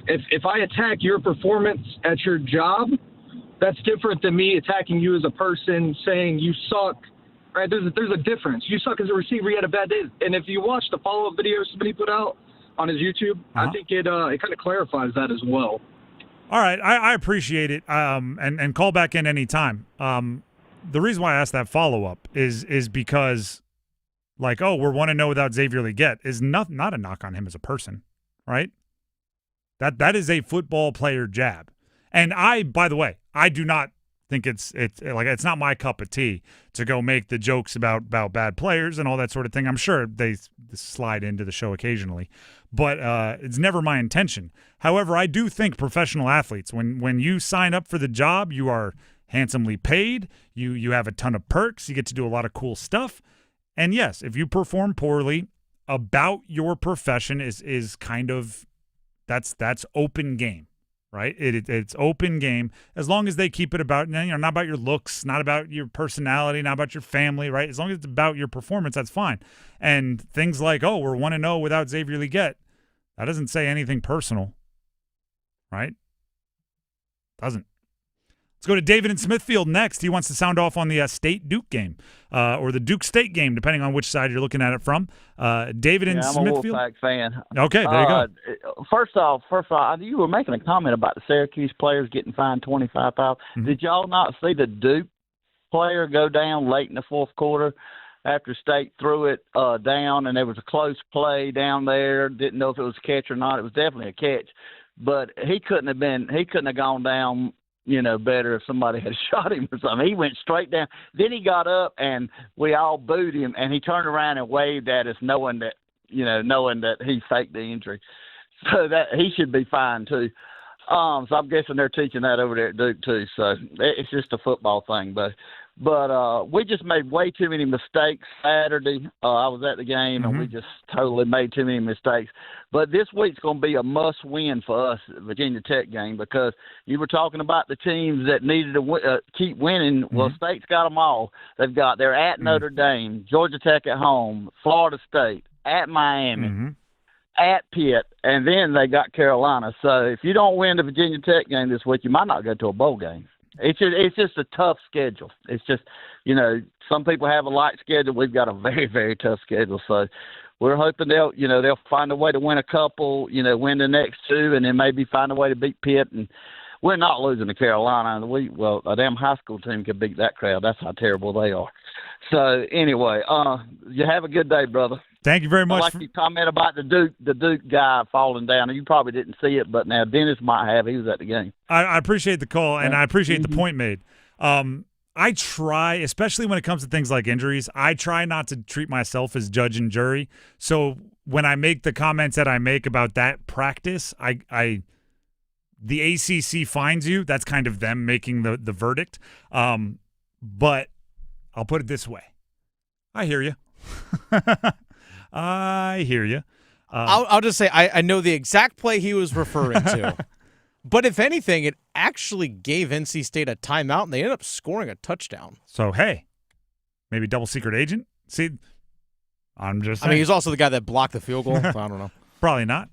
S17: If I attack your performance at your job, that's different than me attacking you as a person, saying you suck, right? There's a difference. You suck as a receiver. You had a bad day. And if you watch the follow-up video somebody put out on his YouTube, I think it kind of clarifies that as well.
S5: All right, I appreciate it, and call back in any time. The reason why I asked that follow-up is because, like, oh, we're 1-0 without Xavier Legette is not a knock on him as a person, right? That is a football player jab. And by the way, I do not think it's not my cup of tea to go make the jokes about bad players and all that sort of thing. I'm sure they slide into the show occasionally, but it's never my intention. However, I do think professional athletes, when you sign up for the job, you are handsomely paid. You have a ton of perks. You get to do a lot of cool stuff. And yes, if you perform poorly, about your profession is kind of that's open game. Right, it's open game as long as they keep it about not about your looks, not about your personality, not about your family. Right, as long as it's about your performance, that's fine. And things like, oh, we're 1-0 without Xavier Legette, that doesn't say anything personal, right? Doesn't. Let's go to David in Smithfield next. He wants to sound off on the State-Duke game or the Duke-State game, depending on which side you're looking at it from. David in Smithfield.
S1: I'm a Wolfpack fan.
S5: Okay, there you go.
S1: First off, you were making a comment about the Syracuse players getting fined $25,000.
S5: Mm-hmm.
S1: Did y'all not see the Duke player go down late in the fourth quarter after State threw it down, and there was a close play down there? Didn't know if it was a catch or not. It was definitely a catch, but he couldn't have gone down, better if somebody had shot him or something. He went straight down. Then he got up, and we all booed him, and he turned around and waved at us, knowing that he faked the injury. So that he should be fined too. So I'm guessing they're teaching that over there at Duke too. So it's just a football thing, but we just made way too many mistakes Saturday. I was at the game, and we just totally made too many mistakes. But this week's going to be a must-win for us, the Virginia Tech game, because you were talking about the teams that needed to keep winning. Well, State's got them all. They're at Notre Dame, Georgia Tech at home, Florida State, at Miami, at Pitt, and then they got Carolina. So if you don't win the Virginia Tech game this week, you might not go to a bowl game. It's just a tough schedule. It's just, some people have a light schedule. We've got a very, very tough schedule. So we're hoping they'll find a way to win a couple, win the next two, and then maybe find a way to beat Pitt. And we're not losing to Carolina. A damn high school team could beat that crowd. That's how terrible they are. So anyway, you have a good day, brother.
S5: Thank you very much.
S1: I like your comment about the Duke guy falling down. You probably didn't see it, but now Dennis might have. He was at the game.
S5: I appreciate the call, and I appreciate the point made. I try, especially when it comes to things like injuries, I try not to treat myself as judge and jury. So when I make the comments that I make about that practice, the ACC finds you. That's kind of them making the verdict. But I'll put it this way. I hear you. I hear you.
S3: I'll just say I know the exact play he was referring to. But if anything, it actually gave NC State a timeout, and they ended up scoring a touchdown.
S5: So, hey, maybe double secret agent? See, I'm just saying.
S3: I mean, he's also the guy that blocked the field goal, so I don't know.
S5: Probably not.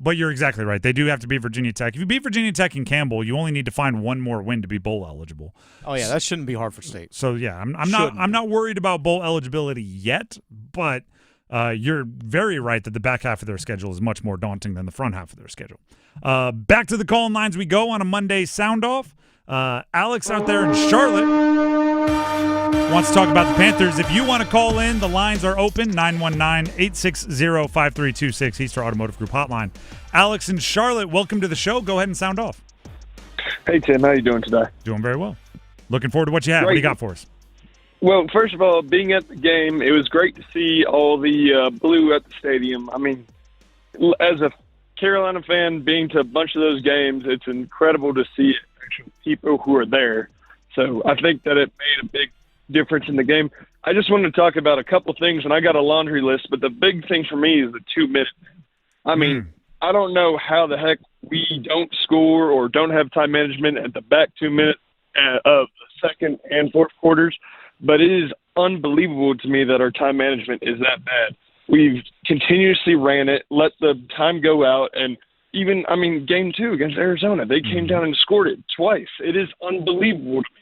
S5: But you're exactly right. They do have to beat Virginia Tech. If you beat Virginia Tech and Campbell, you only need to find one more win to be bowl eligible.
S3: Oh yeah, that shouldn't be hard for State.
S5: So yeah, I'm not worried about bowl eligibility yet, but you're very right that the back half of their schedule is much more daunting than the front half of their schedule. Back to the call lines we go on a Monday sound off. Alex out there in Charlotte wants to talk about the Panthers. If you want to call in, the lines are open, 919-860-5326, Easter Automotive Group hotline. Alex in Charlotte, welcome to the show. Go ahead and sound off.
S19: Hey, Tim. How you doing today?
S5: Doing very well. Looking forward to what you have. Great. What do you got for us?
S19: Well, first of all, being at the game, it was great to see all the blue at the stadium. I mean, as a Carolina fan, being to a bunch of those games, it's incredible to see actual people who are there. So I think that it made a big difference in the game. I just wanted to talk about a couple things, and I got a laundry list, but the big thing for me is the 2 minutes. I mean, I don't know how the heck we don't score or don't have time management at the back 2 minutes of the second and fourth quarters, but it is unbelievable to me that our time management is that bad. We've continuously ran it, let the time go out, and even, I mean, game 2 against Arizona, they came down and scored it twice. It is unbelievable to me.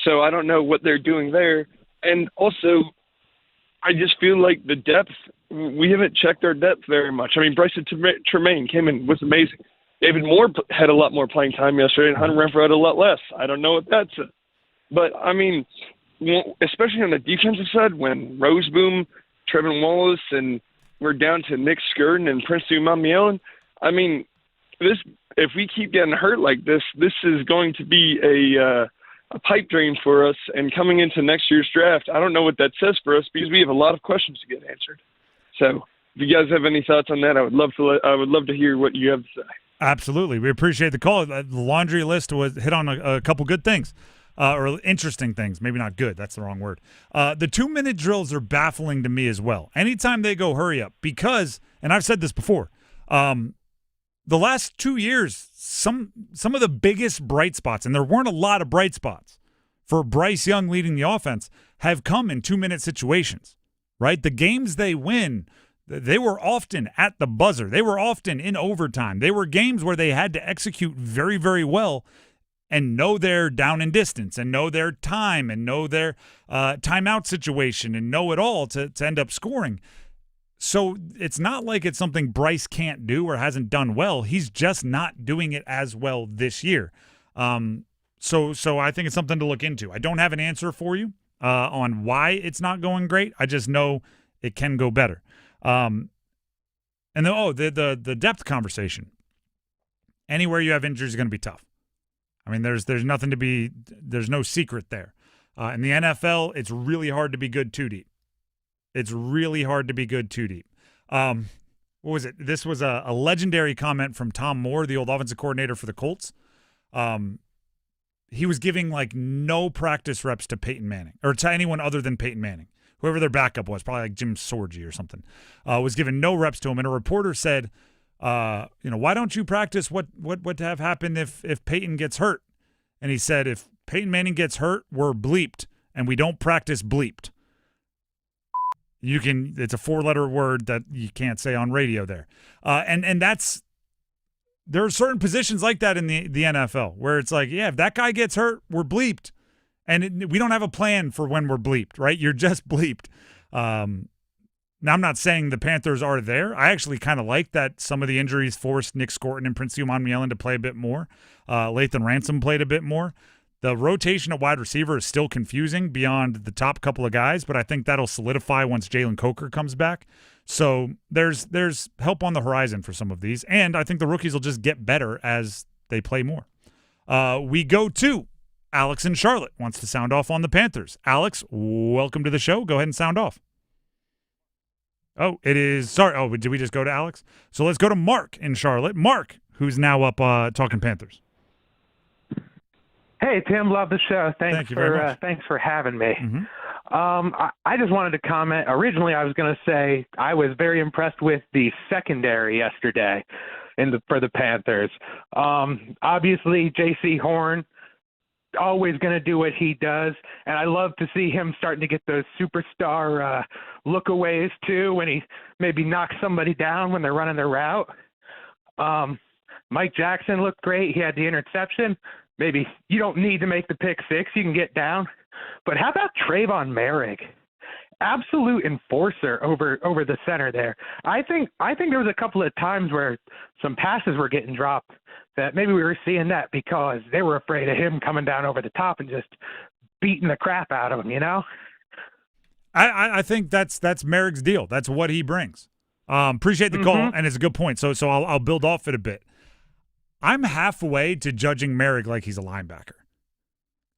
S19: So I don't know what they're doing there. And also, I just feel like the depth, we haven't checked our depth very much. I mean, Bryce Tremaine came in, was amazing. David Moore had a lot more playing time yesterday, and Hunter Renfrow had a lot less. I don't know what that's. But, I mean, especially on the defensive side, when Roseboom, Trevin Wallace, and we're down to Nick Skirden and Prince Umamielen, I mean, if we keep getting hurt like this, this is going to be a pipe dream for us. And coming into next year's draft, I don't know what that says for us because we have a lot of questions to get answered. So if you guys have any thoughts on that, I would love to hear what you have to say.
S5: Absolutely. We appreciate the call. The laundry list was hit on a couple good things. Or interesting things. Maybe not good. That's the wrong word. The 2-minute drills are baffling to me as well. Anytime they go hurry up, because, and I've said this before, the last 2 years, some of the biggest bright spots, and there weren't a lot of bright spots for Bryce Young leading the offense, have come in 2-minute situations, right? The games they win, they were often at the buzzer. They were often in overtime. They were games where they had to execute very, very well. and know their down and distance and know their time and know their timeout situation and know it all to end up scoring. So it's not like it's something Bryce can't do or hasn't done well. He's just not doing it as well this year. So I think it's something to look into. I don't have an answer for you on why it's not going great. I just know it can go better. And then, the depth conversation. Anywhere you have injuries is going to be tough. I mean, there's no secret there. In the NFL, it's really hard to be good too deep. It's really hard to be good too deep. What was it? This was a legendary comment from Tom Moore, the old offensive coordinator for the Colts. He was giving no practice reps to Peyton Manning or to anyone other than Peyton Manning. Whoever their backup was, probably like Jim Sorgi or something, was giving no reps to him. And a reporter said, why don't you practice what would have happened if Peyton gets hurt? And he said, if Peyton Manning gets hurt, we're bleeped, and we don't practice bleeped. It's a 4-letter word that you can't say on radio there. And there are certain positions like that in the NFL where it's like, yeah, if that guy gets hurt, we're bleeped. And we don't have a plan for when we're bleeped, right? You're just bleeped. Now, I'm not saying the Panthers are there. I actually kind of like that some of the injuries forced Nick Scorton and Prince Umanmielen to play a bit more. Lathan Ransom played a bit more. The rotation at wide receiver is still confusing beyond the top couple of guys, but I think that'll solidify once Jalen Coker comes back. So there's help on the horizon for some of these, and I think the rookies will just get better as they play more. We go to Alex in Charlotte, wants to sound off on the Panthers. Alex, welcome to the show. Go ahead and sound off. Oh, it is – sorry. Oh, did we just go to Alex? So let's go to Mark in Charlotte. Mark, who's now up talking Panthers.
S7: Hey, Tim, love the show.
S5: Thank you very much.
S7: Thanks for having me.
S5: Mm-hmm.
S7: I just wanted to comment. Originally, I was going to say I was very impressed with the secondary yesterday for the Panthers. Obviously, J.C. Horn, always going to do what he does, and I love to see him starting to get those superstar lookaways too when he maybe knocks somebody down when they're running their route. Mike Jackson looked great. He had the interception. Maybe you don't need to make the pick six. You can get down. But how about Trayvon Merrick? Absolute enforcer over the center there. I think there was a couple of times where some passes were getting dropped that maybe we were seeing that because they were afraid of him coming down over the top and just beating the crap out of him, you know?
S5: I think that's Merrick's deal. That's what he brings. Appreciate the call, and it's a good point. So I'll build off it a bit. I'm halfway to judging Merrick like he's a linebacker.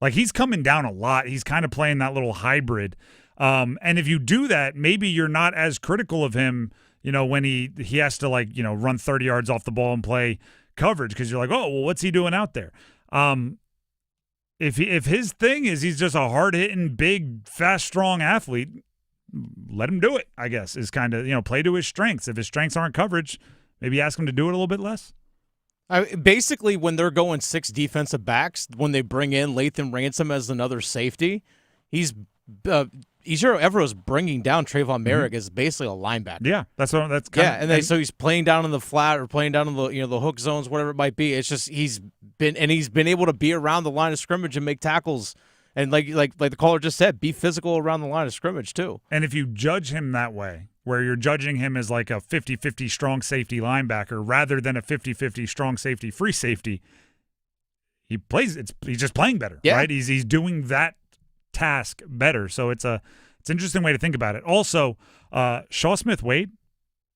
S5: Like, he's coming down a lot. He's kind of playing that little hybrid. And if you do that, maybe you're not as critical of him, when he has to, run 30 yards off the ball and play coverage because you're like, oh, well, what's he doing out there? If his thing is he's just a hard-hitting, big, fast, strong athlete, let him do it, I guess, is kind of, play to his strengths. If his strengths aren't coverage, maybe ask him to do it a little bit less.
S3: Basically, when they're going 6 defensive backs, when they bring in Lathan Ransom as another safety, Ejiro Evero's bringing down Trayvon Merrick as basically a linebacker.
S5: Yeah, that's
S3: so he's playing down in the flat or playing down in the the hook zones, whatever it might be. It's just he's been able to be around the line of scrimmage and make tackles, and like the caller just said, be physical around the line of scrimmage too.
S5: And if you judge him that way, where you're judging him as like a 50-50 strong safety linebacker rather than a 50-50 strong safety free safety, he's just playing better, right? He's doing that task better. So it's an interesting way to think about it. Also, Shaw Smith-Wade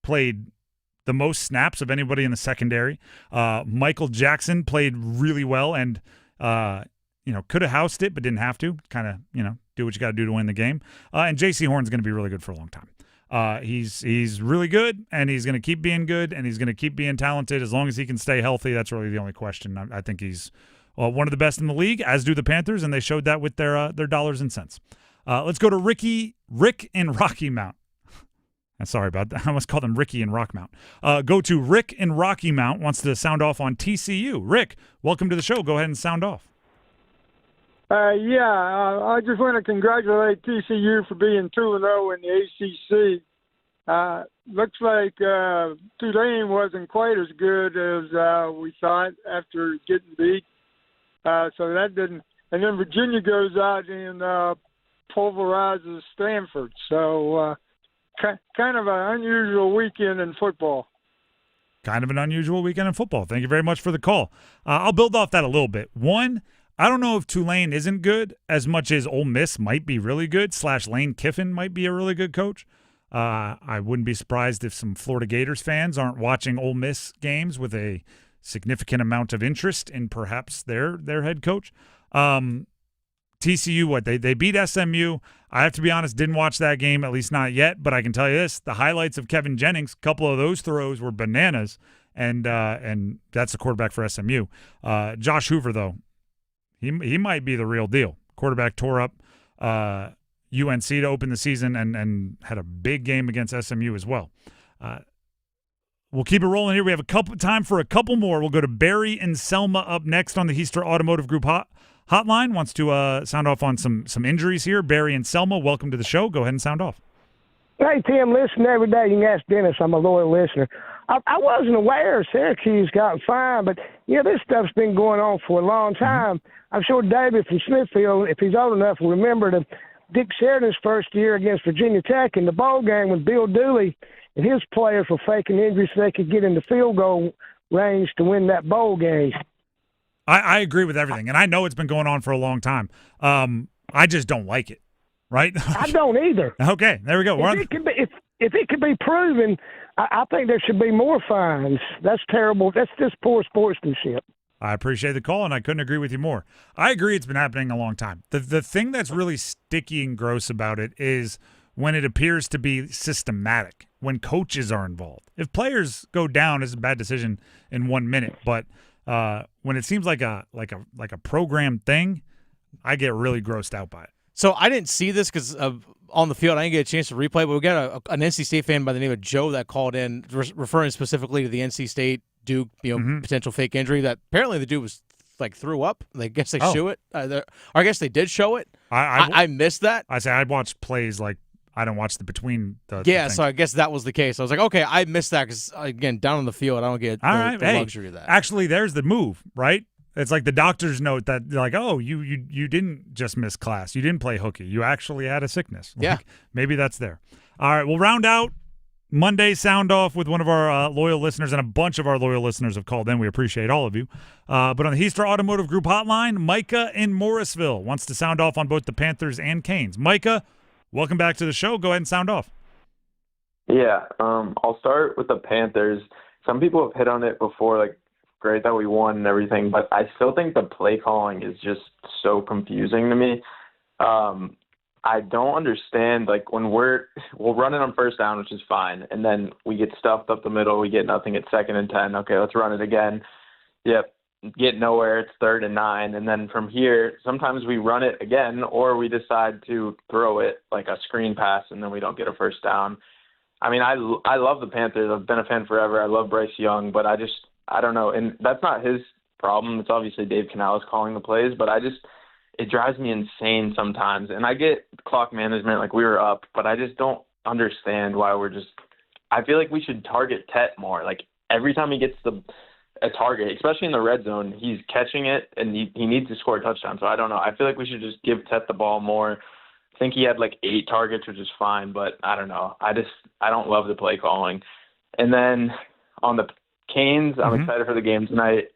S5: played the most snaps of anybody in the secondary. Michael Jackson played really well and could have housed it but didn't have to. Kind of, do what you got to do to win the game. And J.C. Horn's going to be really good for a long time. He's really good, and he's going to keep being good, and he's going to keep being talented as long as he can stay healthy. That's really the only question. I think he's one of the best in the league, as do the Panthers, and they showed that with their dollars and cents. Let's go to Rick in Rocky Mount. Sorry about that. I almost called him Ricky in Rockmount. Go to Rick in Rocky Mount, wants to sound off on TCU. Rick, welcome to the show. Go ahead and sound off.
S18: I just want to congratulate TCU for being 2-0 in the ACC. Looks like Tulane wasn't quite as good as we thought after getting beat. So that didn't. And then Virginia goes out and pulverizes Stanford. So kind of an unusual weekend in football.
S5: Kind of an unusual weekend in football. Thank you very much for the call. I'll build off that a little bit. One, I don't know if Tulane isn't good as much as Ole Miss might be really good / Lane Kiffin might be a really good coach. I wouldn't be surprised if some Florida Gators fans aren't watching Ole Miss games with a significant amount of interest in perhaps their head coach. TCU, they beat SMU. I have to be honest, didn't watch that game, at least not yet, but I can tell you this, the highlights of Kevin Jennings, a couple of those throws were bananas, and that's the quarterback for SMU. Josh Hoover, though, he might be the real deal. Quarterback tore up UNC to open the season and had a big game against SMU as well. We'll keep it rolling here. We have time for a couple more. We'll go to Barry and Selma up next on the Heister Automotive Group hotline. Wants to sound off on some injuries here. Barry and Selma, welcome to the show. Go ahead and sound off.
S6: Hey, Tim, listen every day. You can ask Dennis. I'm a loyal listener. I wasn't aware Syracuse got fined, but, this stuff's been going on for a long time. I'm sure David from Smithfield, if he's old enough, will remember Dick Sheridan's first year against Virginia Tech in the bowl game when Bill Dooley and his players were faking injuries so they could get in the field goal range to win that bowl game.
S5: I agree with everything, and I know it's been going on for a long time. I just don't like it, right?
S6: I don't either.
S5: Okay, there we go.
S6: If it could be proven, I think there should be more fines. That's terrible. That's just poor sportsmanship.
S5: I appreciate the call, and I couldn't agree with you more. I agree it's been happening a long time. The thing that's really sticky and gross about it is when it appears to be systematic, when coaches are involved. If players go down, it's a bad decision in 1 minute, but when it seems like a program thing, I get really grossed out by it.
S3: So I didn't see this because on the field I didn't get a chance to replay, but we got an NC State fan by the name of Joe that called in, referring specifically to the NC State Duke potential fake injury that apparently the dude was threw up. I guess they show it. Or I guess they did show it. I missed that.
S5: I watched plays I don't watch the between the
S3: so I guess that was the case. I was like, okay, I missed that because, again, down on the field, I don't get the luxury of that.
S5: Actually, there's the move, right? It's like the doctor's note that they're like, oh, you didn't just miss class. You didn't play hooky. You actually had a sickness.
S3: Yeah.
S5: Maybe that's there. All right, we'll round out Monday sound off with one of our loyal listeners, and a bunch of our loyal listeners have called in. We appreciate all of you. But on the Heister Automotive Group hotline, Micah in Morrisville wants to sound off on both the Panthers and Canes. Micah, welcome back to the show. Go ahead and sound off.
S20: Yeah, I'll start with the Panthers. Some people have hit on it before, great that we won and everything, but I still think the play calling is just so confusing to me. I don't understand, when we'll run it on first down, which is fine, and then we get stuffed up the middle, we get nothing at 2nd and 10. Okay, let's run it again. Yep, get nowhere, it's 3rd and 9, and then from here, sometimes we run it again, or we decide to throw it like a screen pass, and then we don't get a first down. I mean, I love the Panthers. I've been a fan forever. I love Bryce Young, but I don't know, and that's not his problem. It's obviously Dave Canales calling the plays, but it drives me insane sometimes. And I get clock management, we were up, but I just don't understand why I feel like we should target Tet more. Every time he gets a target, especially in the red zone, he's catching it, and he needs to score a touchdown. So I don't know. I feel like we should just give Tet the ball more. I think he had 8 targets, which is fine, but I don't know. I don't love the play calling. And then on the Canes, I'm excited for the game tonight.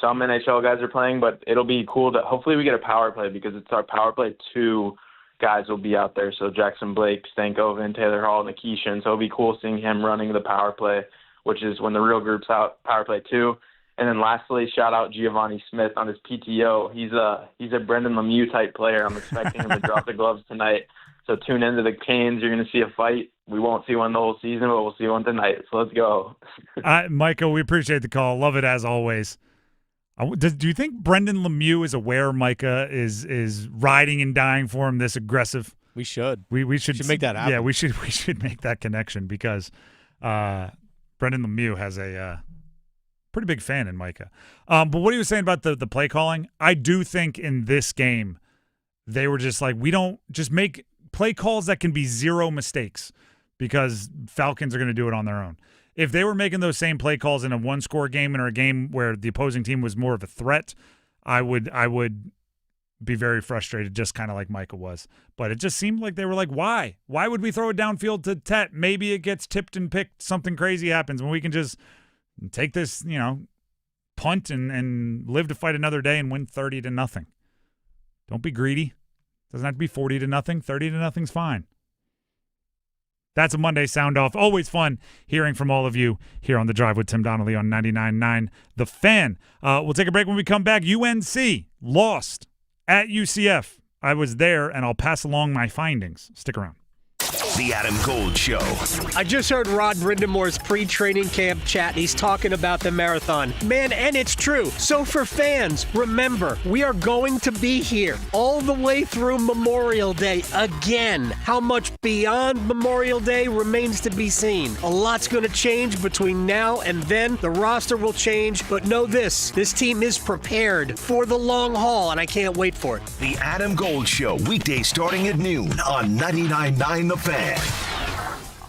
S20: Some NHL guys are playing, but it'll be cool to hopefully we get a power play because it's our power play 2 guys will be out there. So Jackson Blake, Stankoven, Taylor Hall, Nikishin. So it'll be cool seeing him running the power play, which is when the real group's out, power play 2. And then lastly, shout out Giovanni Smith on his PTO. He's a Brendan Lemieux type player. I'm expecting him to drop the gloves tonight. So tune into the Canes. You're going to see a fight. We won't see one the whole season, but we'll see one tonight. So let's go.
S5: Michael, we appreciate the call. Love it as always. Do you think Brendan Lemieux is aware Micah is riding and dying for him this aggressive?
S3: We should.
S5: We should
S3: make that happen.
S5: Yeah, we should make that connection because Brendan Lemieux has a pretty big fan in Micah. But what he was saying about the play calling, I do think in this game they were just we don't just make play calls that can be 0 mistakes because Falcons are going to do it on their own. If they were making those same play calls in a one-score game and or a game where the opposing team was more of a threat, I would be very frustrated, just kind of like Micah was. But it just seemed like they were like, why? Why would we throw it downfield to Tet? Maybe it gets tipped and picked. Something crazy happens when we can just take this, punt and live to fight another day and win 30-0. Don't be greedy. Doesn't have to be 40-0. 30-0's fine. That's a Monday Sound Off. Always fun hearing from all of you here on The Drive with Tim Donnelly on 99.9 The Fan. We'll take a break when we come back. UNC lost at UCF. I was there, and I'll pass along my findings. Stick around.
S8: The Adam Gold Show.
S9: I just heard Rod Brindamore's pre-training camp chat, and he's talking about the marathon. Man, and it's true. So for fans, remember, we are going to be here all the way through Memorial Day again. How much beyond Memorial Day remains to be seen. A lot's going to change between now and then. The roster will change, but know this team is prepared for the long haul, and I can't wait for it.
S8: The Adam Gold Show, weekdays starting at noon on 99.9 The Fan.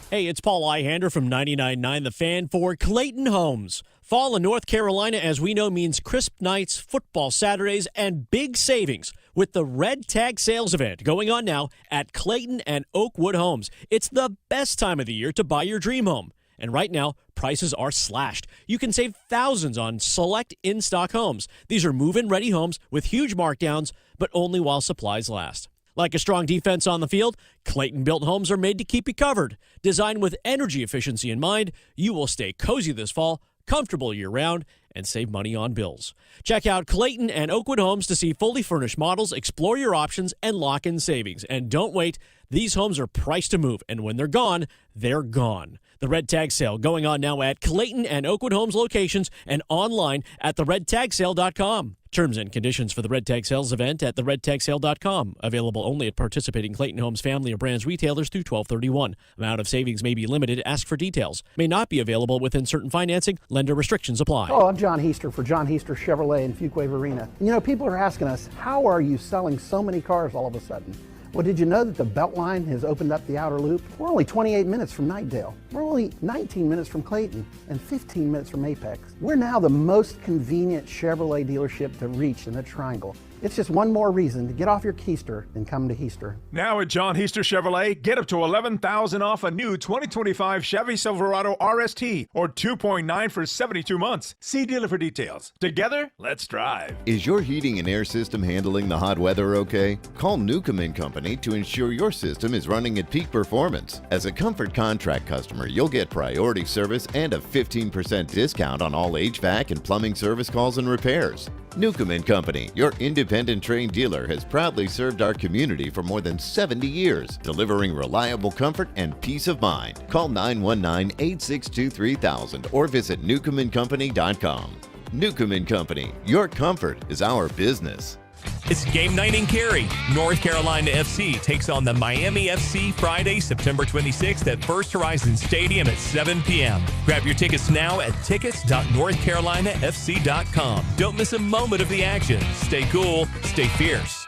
S10: Hey, it's Paul Ihander from 99.9 The Fan for Clayton Homes. Fall in North Carolina, as we know, means crisp nights, football Saturdays, and big savings with the Red Tag Sales event going on now at Clayton and Oakwood Homes. It's the best time of the year to buy your dream home. And right now, prices are slashed. You can save thousands on select in-stock homes. These are move-in ready homes with huge markdowns, but only while supplies last. Like a strong defense on the field, Clayton-built homes are made to keep you covered. Designed with energy efficiency in mind, you will stay cozy this fall, comfortable year-round, and save money on bills. Check out Clayton and Oakwood Homes to see fully furnished models, explore your options, and lock in savings. And don't wait. These homes are priced to move, and when they're gone, they're gone. The Red Tag Sale going on now at Clayton and Oakwood Homes locations and online at theredtagsale.com. Terms and conditions for the Red Tag Sales event at theredtagsale.com. Available only at participating Clayton Homes family of brands retailers through 12/31. Amount of savings may be limited. Ask for details. May not be available within certain financing. Lender restrictions apply.
S21: Oh, I'm John Heister for John Heister Chevrolet in Fuquay Varina. People are asking us, how are you selling so many cars all of a sudden? Well, did you know that the Beltline has opened up the outer loop? We're only 28 minutes from Knightdale. We're only 19 minutes from Clayton and 15 minutes from Apex. We're now the most convenient Chevrolet dealership to reach in the Triangle. It's just one more reason to get off your keister and come to Heister.
S22: Now at John Heister Chevrolet, get up to $11,000 off a new 2025 Chevy Silverado RST or 2.9 for 72 months. See dealer for details. Together, let's drive.
S23: Is your heating and air system handling the hot weather okay? Call Newcomb & Company to ensure your system is running at peak performance. As a Comfort Contract customer, you'll get priority service and a 15% discount on all HVAC and plumbing service calls and repairs. Newcomb & Company, your independent trained dealer, has proudly served our community for more than 70 years, delivering reliable comfort and peace of mind. Call 919-862-3000 or visit newcombandcompany.com. Newcomb & Company, your comfort is our business.
S24: It's game night in Cary. North Carolina FC takes on the Miami FC Friday, September 26th at First Horizon Stadium at 7 p.m. Grab your tickets now at tickets.northcarolinafc.com. Don't miss a moment of the action. Stay cool, stay fierce.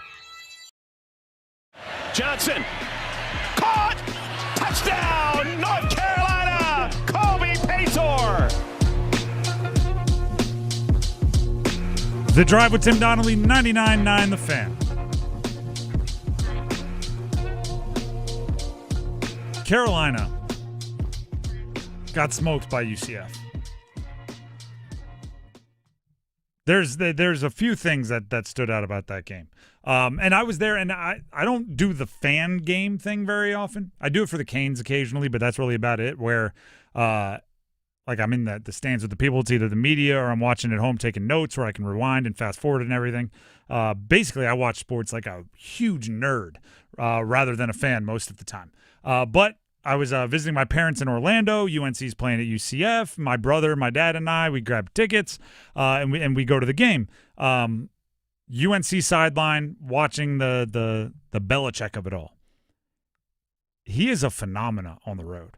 S2: Johnson, caught, touchdown, North Carolina, Kobe Paytor.
S5: The Drive with Tim Donnelly, 99.9 The Fan. Carolina got smoked by UCF. There's a few things that stood out about that game. And I was there, and I don't do the fan game thing very often. I do it for the Canes occasionally, but that's really about it, where like I'm in the stands with the people. It's either the media or I'm watching at home taking notes where I can rewind and fast forward and everything. Basically, I watch sports like a huge nerd rather than a fan most of the time. But I was visiting my parents in Orlando. UNC's playing at UCF. My brother, my dad, and I, we grabbed tickets and we go to the game. UNC sideline watching the Belichick of it all. He is a phenomena on the road.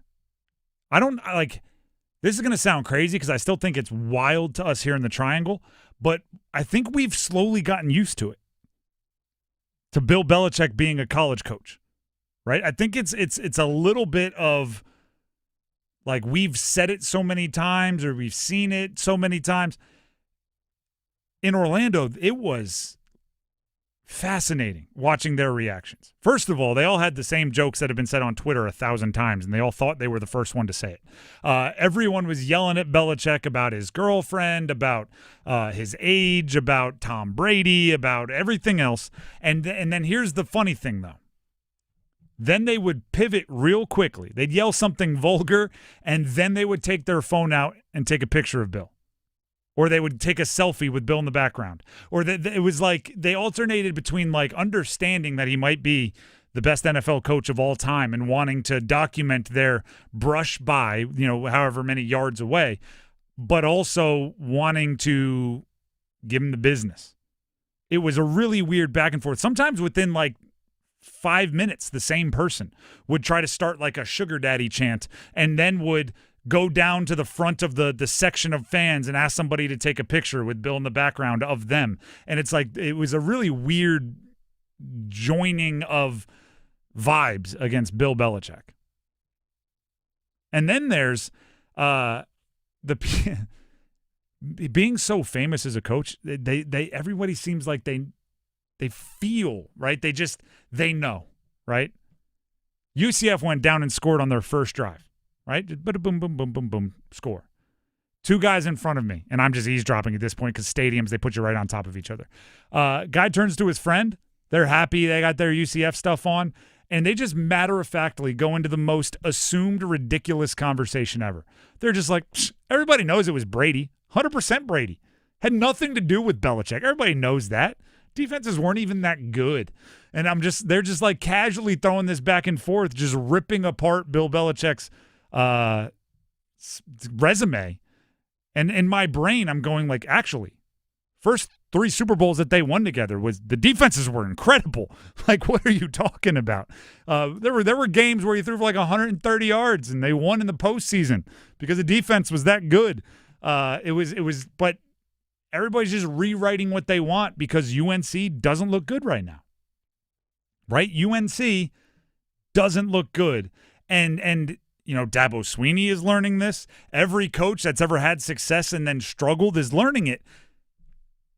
S5: This is going to sound crazy because I still think it's wild to us here in the Triangle, but I think we've slowly gotten used to it. To Bill Belichick being a college coach, right? I think it's a little bit of Like, we've said it so many times or we've seen it so many times. In Orlando, it was fascinating watching their reactions. First of all, they all had the same jokes that have been said on Twitter 1,000 times, and they all thought they were the first one to say it. Everyone was yelling at Belichick about his girlfriend, about his age, about Tom Brady, about everything else. And then here's the funny thing, though. Then they would pivot real quickly. They'd yell something vulgar, and then they would take their phone out and take a picture of Bill. Or they would take a selfie with Bill in the background. Or it was like they alternated between like understanding that he might be the best NFL coach of all time and wanting to document their brush by, however many yards away, but also wanting to give him the business. It was a really weird back and forth. Sometimes within like 5 minutes, the same person would try to start like a sugar daddy chant and then would go down to the front of the section of fans and ask somebody to take a picture with Bill in the background of them. And it's like, it was a really weird joining of vibes against Bill Belichick. And then there's being so famous as a coach, everybody seems like they feel, right? They know, right? UCF went down and scored on their first drive. Right? But boom, boom, boom, boom, boom, score. 2 guys in front of me, and I'm just eavesdropping at this point because stadiums, they put you right on top of each other. Guy turns to his friend. They're happy. They got their UCF stuff on, and they just matter-of-factly go into the most assumed ridiculous conversation ever. They're just like, everybody knows it was Brady, 100% Brady. Had nothing to do with Belichick. Everybody knows that. Defenses weren't even that good. And they're just like casually throwing this back and forth, just ripping apart Bill Belichick's resume. And in my brain, I'm going like, actually, first 3 Super Bowls that they won together was the defenses were incredible. Like, what are you talking about? There were games where he threw for like 130 yards and they won in the postseason because the defense was that good. But everybody's just rewriting what they want because UNC doesn't look good right now. Right? UNC doesn't look good. And Dabo Swinney is learning this. Every coach that's ever had success and then struggled is learning it.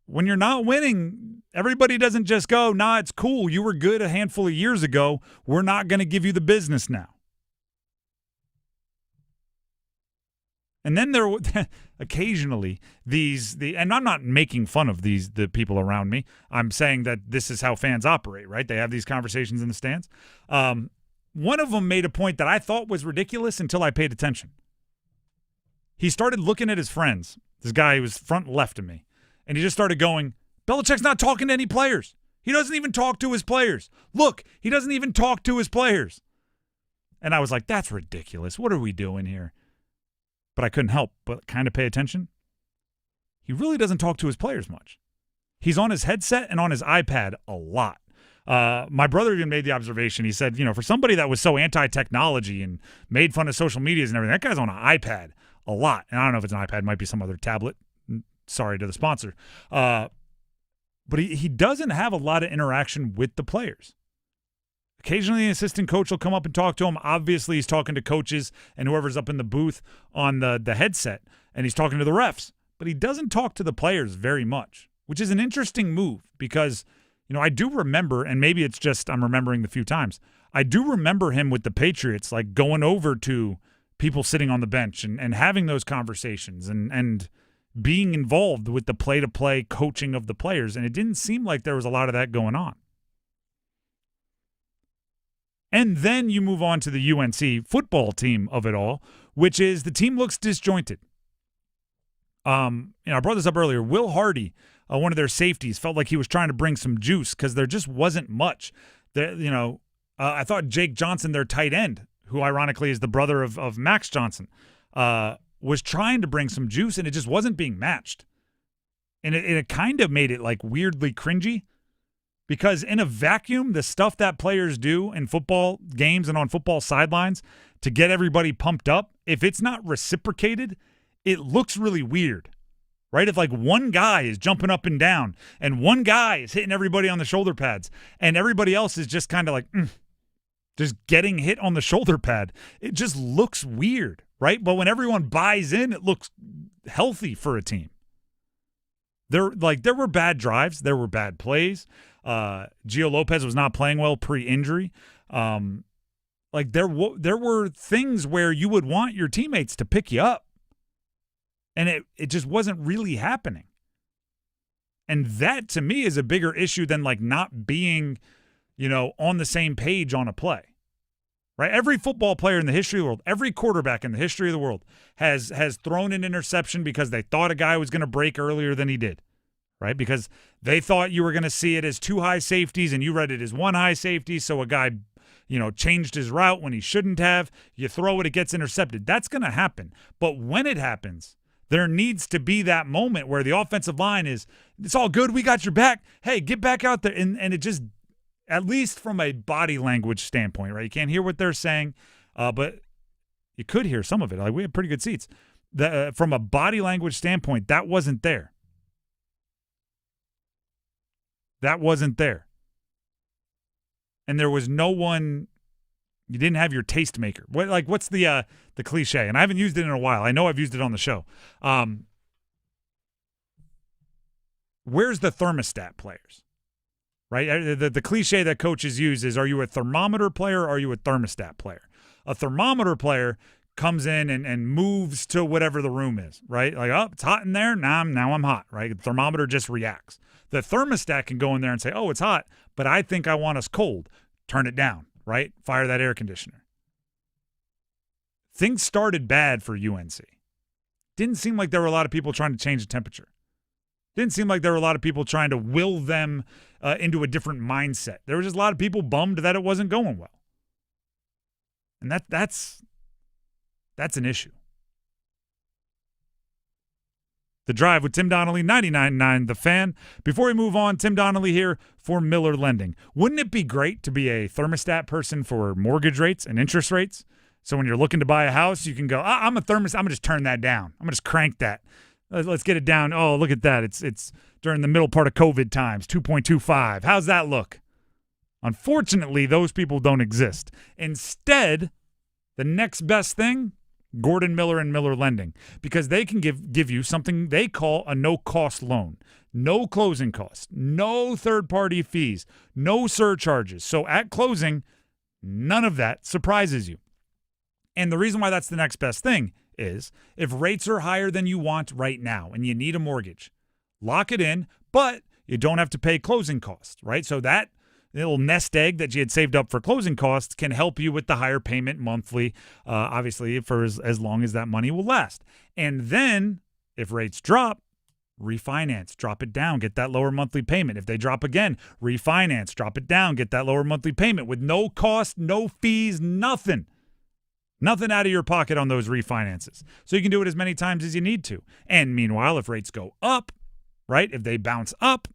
S5: When you're not winning, everybody doesn't just go, nah, it's cool. You were good a handful of years ago. We're not going to give you the business now. And then there occasionally and I'm not making fun of the people around me. I'm saying that this is how fans operate, right? They have these conversations in the stands. One of them made a point that I thought was ridiculous until I paid attention. He started looking at his friends. This guy who was front left of me. And he just started going, Belichick's not talking to any players. He doesn't even talk to his players. Look, he doesn't even talk to his players. And I was like, that's ridiculous. What are we doing here? But I couldn't help but kind of pay attention. He really doesn't talk to his players much. He's on his headset and on his iPad a lot. My brother even made the observation. He said, for somebody that was so anti-technology and made fun of social medias and everything, that guy's on an iPad a lot. And I don't know if it's an iPad. It might be some other tablet. Sorry to the sponsor. But he doesn't have a lot of interaction with the players. Occasionally, an assistant coach will come up and talk to him. Obviously, he's talking to coaches and whoever's up in the booth on the headset, and he's talking to the refs. But he doesn't talk to the players very much, which is an interesting move because – I do remember, and maybe it's just I'm remembering the few times, I do remember him with the Patriots, like going over to people sitting on the bench and having those conversations and being involved with the play-to-play coaching of the players, and it didn't seem like there was a lot of that going on. And then you move on to the UNC football team of it all, which is the team looks disjointed. I brought this up earlier. Will Hardy, one of their safeties, felt like he was trying to bring some juice because there just wasn't much. I thought Jake Johnson, their tight end, who ironically is the brother of Max Johnson, was trying to bring some juice, and it just wasn't being matched. And it kind of made it like weirdly cringy because in a vacuum, the stuff that players do in football games and on football sidelines to get everybody pumped up, if it's not reciprocated, it looks really weird. Right? If like one guy is jumping up and down and one guy is hitting everybody on the shoulder pads and everybody else is just kind of like, just getting hit on the shoulder pad. It just looks weird, right? But when everyone buys in, it looks healthy for a team. There were bad drives. There were bad plays. Gio Lopez was not playing well pre-injury. There were things where you would want your teammates to pick you up, and it just wasn't really happening. And that, to me, is a bigger issue than not being, on the same page on a play. Right? Every football player in the history of the world, every quarterback in the history of the world has thrown an interception because they thought a guy was going to break earlier than he did. Right? Because they thought you were going to see it as 2 high safeties and you read it as 1 high safety, so a guy changed his route when he shouldn't have. You throw it, it gets intercepted. That's going to happen. But when it happens, there needs to be that moment where the offensive line is, it's all good, we got your back. Hey, get back out there. And it just, at least from a body language standpoint, right? You can't hear what they're saying, but you could hear some of it. We had pretty good seats. From a body language standpoint, that wasn't there. That wasn't there. And there was no one. You didn't have your tastemaker. What's the cliche? And I haven't used it in a while. I know I've used it on the show. Where's the thermostat players? Right? The cliche that coaches use is, are you a thermometer player or are you a thermostat player? A thermometer player comes in and moves to whatever the room is, right? It's hot in there. Now I'm hot, right? The thermometer just reacts. The thermostat can go in there and say, oh, it's hot, but I think I want us cold. Turn it down, right? Fire that air conditioner. Things started bad for UNC. Didn't seem like there were a lot of people trying to change the temperature. Didn't seem like there were a lot of people trying to will them into a different mindset. There was just a lot of people bummed that it wasn't going well. And that's an issue. The Drive with Tim Donnelly, 99.9 The Fan. Before we move on, Tim Donnelly here for Miller Lending. Wouldn't it be great to be a thermostat person for mortgage rates and interest rates? So when you're looking to buy a house, you can go, I'm a thermostat. I'm going to just turn that down. I'm going to just crank that. Let's get it down. Oh, look at that. It's during the middle part of COVID times, 2.25. How's that look? Unfortunately, those people don't exist. Instead, the next best thing, Gordon Miller and Miller Lending, because they can give you something they call a no-cost loan. No closing costs, no third-party fees, no surcharges. So at closing, none of that surprises you. And the reason why that's the next best thing is if rates are higher than you want right now and you need a mortgage, lock it in, but you don't have to pay closing costs, right? So that little nest egg that you had saved up for closing costs can help you with the higher payment monthly, obviously, for as long as that money will last. And then if rates drop, refinance, drop it down, get that lower monthly payment. If they drop again, refinance, drop it down, get that lower monthly payment with no cost, no fees, nothing. Nothing out of your pocket on those refinances. So you can do it as many times as you need to. And meanwhile, if rates go up, right, if they bounce up,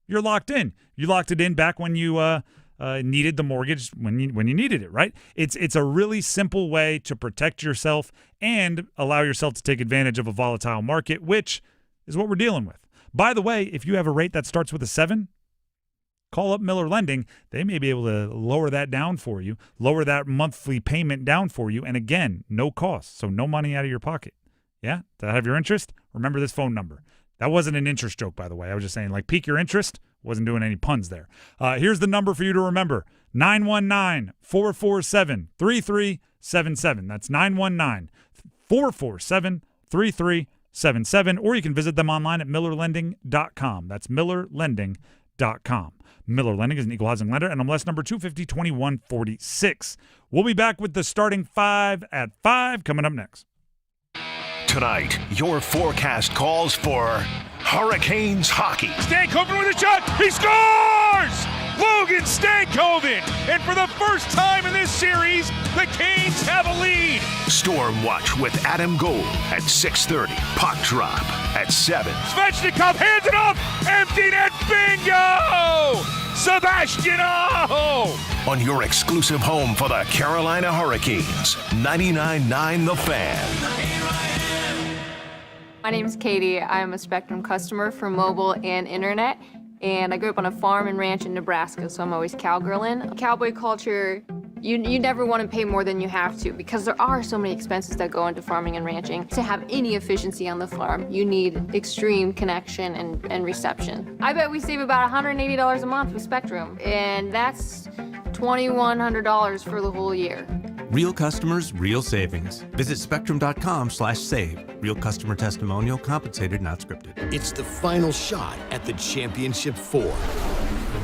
S5: you're locked in. You locked it in back when you needed the mortgage when you needed it, right? It's a really simple way to protect yourself and allow yourself to take advantage of a volatile market, which is what we're dealing with. By the way, if you have a rate that starts with a 7, call up Miller Lending. They may be able to lower that down for you, lower that monthly payment down for you, and again, no cost, so no money out of your pocket. Yeah? Does that have your interest? Remember this phone number. That wasn't an interest joke, by the way. I was just saying, pique your interest. Wasn't doing any puns there. Here's the number for you to remember. 919-447-3377. That's 919-447-3377. Or you can visit them online at millerlending.com. That's millerlending.com. Miller Lending is an equal housing lender, and MLS number 250-2146. We'll be back with the starting 5 at 5 coming up next.
S8: Tonight, your forecast calls for Hurricanes hockey.
S2: Stankoven with a shot. He scores! Logan Stankoven. And for the first time in this series, the Canes have a lead.
S8: Storm Watch with Adam Gold at 6:30. Puck drop at 7.
S2: Svechnikov hands it off. Empty net. Bingo! Sebastiano!
S8: On your exclusive home for the Carolina Hurricanes, 99.9 The Fan.
S11: My name is Katie. I'm a Spectrum customer for mobile and internet, and I grew up on a farm and ranch in Nebraska, so I'm always cowgirling. Cowboy culture You never want to pay more than you have to because there are so many expenses that go into farming and ranching. To have any efficiency on the farm, you need extreme connection and reception. I bet we save about $180 a month with Spectrum, and that's $2,100 for the whole year.
S12: Real customers, real savings. Visit spectrum.com/save. Real customer testimonial, compensated, not scripted.
S13: It's the final shot at the Championship 4.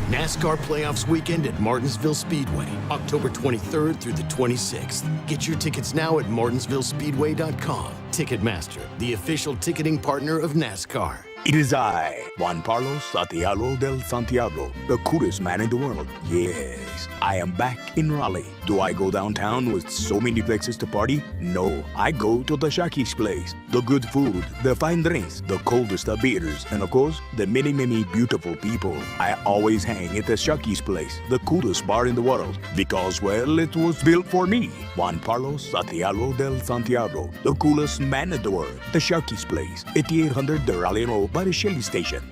S13: NASCAR Playoffs Weekend at Martinsville Speedway, October 23rd through the 26th. Get your tickets now at martinsvillespeedway.com. Ticketmaster, the official ticketing partner of NASCAR.
S14: It is I, Juan Carlos Santiago del Santiago, the coolest man in the world. Yes, I am back in Raleigh. Do I go downtown with so many places to party? No, I go to the Sharky's place. The good food, the fine drinks, the coldest of beers, and of course, the many, many beautiful people. I always hang at the Sharky's place, the coolest bar in the world, because, well, it was built for me. Juan Carlos Santiago del Santiago, the coolest man in the world. The Sharky's place, 8800 de Raleigh Road by the Shelley Station.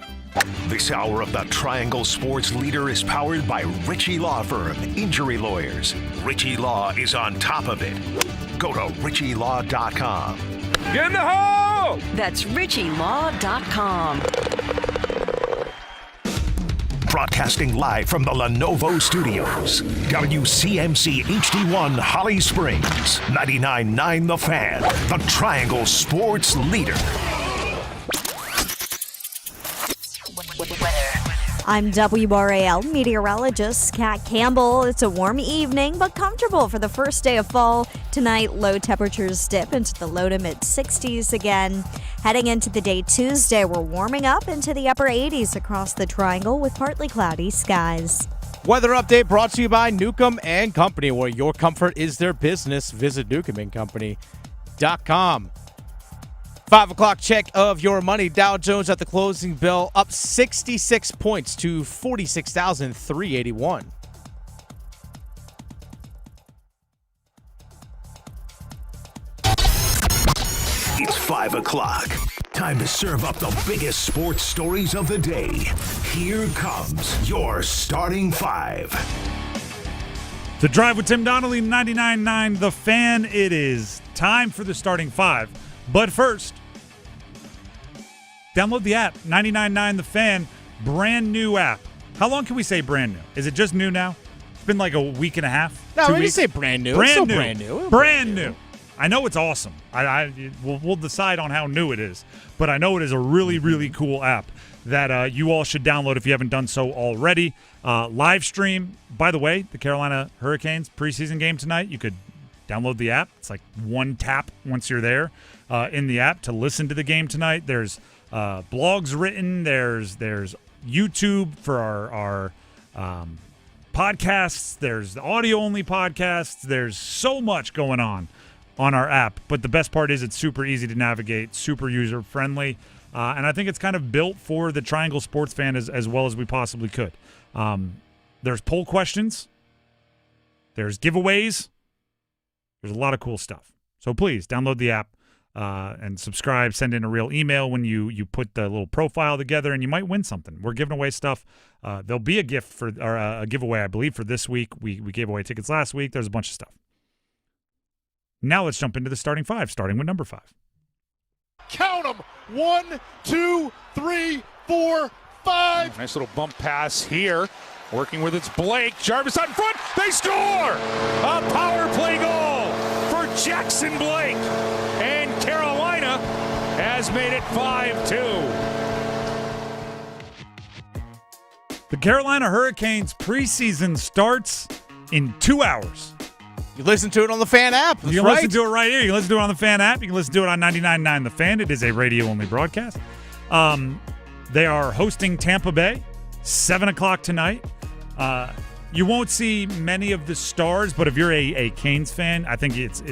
S8: This hour of the Triangle Sports Leader is powered by Ritchie Law Firm, Injury Lawyers. Ritchie Law is on top of it. Go to ritchielaw.com.
S15: Get in the hole!
S25: That's ritchielaw.com.
S8: Broadcasting live from the Lenovo Studios. WCMC HD1 Holly Springs. 99.9 The Fan. The Triangle Sports Leader.
S26: I'm WRAL meteorologist Kat Campbell. It's a warm evening, but comfortable for the first day of fall. Tonight, low temperatures dip into the low to mid-60s again. Heading into the day Tuesday, we're warming up into the upper 80s across the Triangle with partly cloudy skies.
S3: Weather update brought to you by Newcomb and Company, where your comfort is their business. Visit newcombandcompany.com. 5 o'clock check of your money. Dow Jones at the closing bell up 66 points to 46,381.
S8: It's 5 o'clock. Time to serve up the biggest sports stories of the day. Here comes your starting five.
S5: The Drive with Tim Donnelly, 99.9 The Fan. It is time for the starting five. But first, download the app, 99.9 The Fan, brand new app. How long can we say brand new? Is it just new now? It's been like a week and a half.
S3: No,
S5: 2
S3: we can
S5: weeks.
S3: say brand new.
S5: Brand
S3: It's still
S5: new.
S3: brand new.
S5: Brand new. I know it's awesome. We'll decide on how new it is, but I know it is a really, really cool app that you all should download if you haven't done so already. Live stream. By the way, the Carolina Hurricanes preseason game tonight. You could download the app. It's like one tap once you're there in the app to listen to the game tonight. There's blogs written. There's YouTube for our podcasts. There's audio-only podcasts. There's so much going on our app. But the best part is it's super easy to navigate, super user-friendly, and I think it's kind of built for the Triangle sports fan as well as we possibly could. There's poll questions. There's giveaways. There's a lot of cool stuff. So please download the app and subscribe. Send in a real email when you put the little profile together, and you might win something. We're giving away stuff. There'll be a gift or a giveaway, I believe, for this week. We gave away tickets last week. There's a bunch of stuff. Now let's jump into the starting five, starting with number 5.
S27: Count them. 1, 2, 3, 4, 5.
S2: Nice little bump pass here. Working with its Blake. Jarvis out in front. They score! A power play goal for Jackson Blake. And Carolina has made it 5-2.
S5: The Carolina Hurricanes preseason starts in 2 hours.
S3: You listen to it on the Fan app.
S5: You can listen to it right here. You can listen to it on the Fan app. You can listen to it on 99.9 The Fan. It is a radio-only broadcast. They are hosting Tampa Bay, 7 o'clock tonight. You won't see many of the stars, but if you're a Canes fan, I think it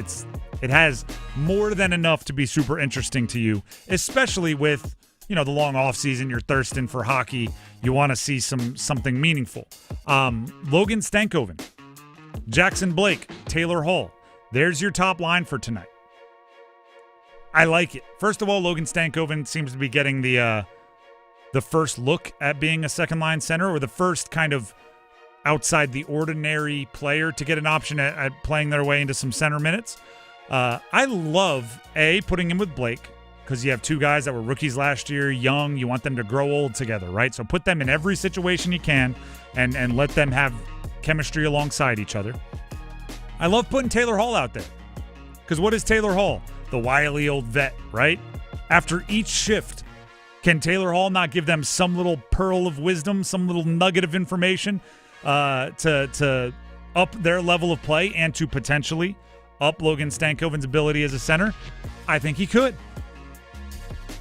S5: has more than enough to be super interesting to you, especially with the long off season. You're thirsting for hockey. You want to see something meaningful. Logan Stankoven, Jackson Blake, Taylor Hall. There's your top line for tonight. I like it. First of all, Logan Stankoven seems to be getting the first look at being a second line center, or the first kind of, outside the ordinary player to get an option at playing their way into some center minutes. I love, putting him with Blake, because you have two guys that were rookies last year, young. You want them to grow old together, right? So put them in every situation you can and let them have chemistry alongside each other. I love putting Taylor Hall out there, because what is Taylor Hall? The wily old vet, right? After each shift, can Taylor Hall not give them some little pearl of wisdom, some little nugget of information to up their level of play and to potentially up Logan Stankoven's ability as a center? I think he could.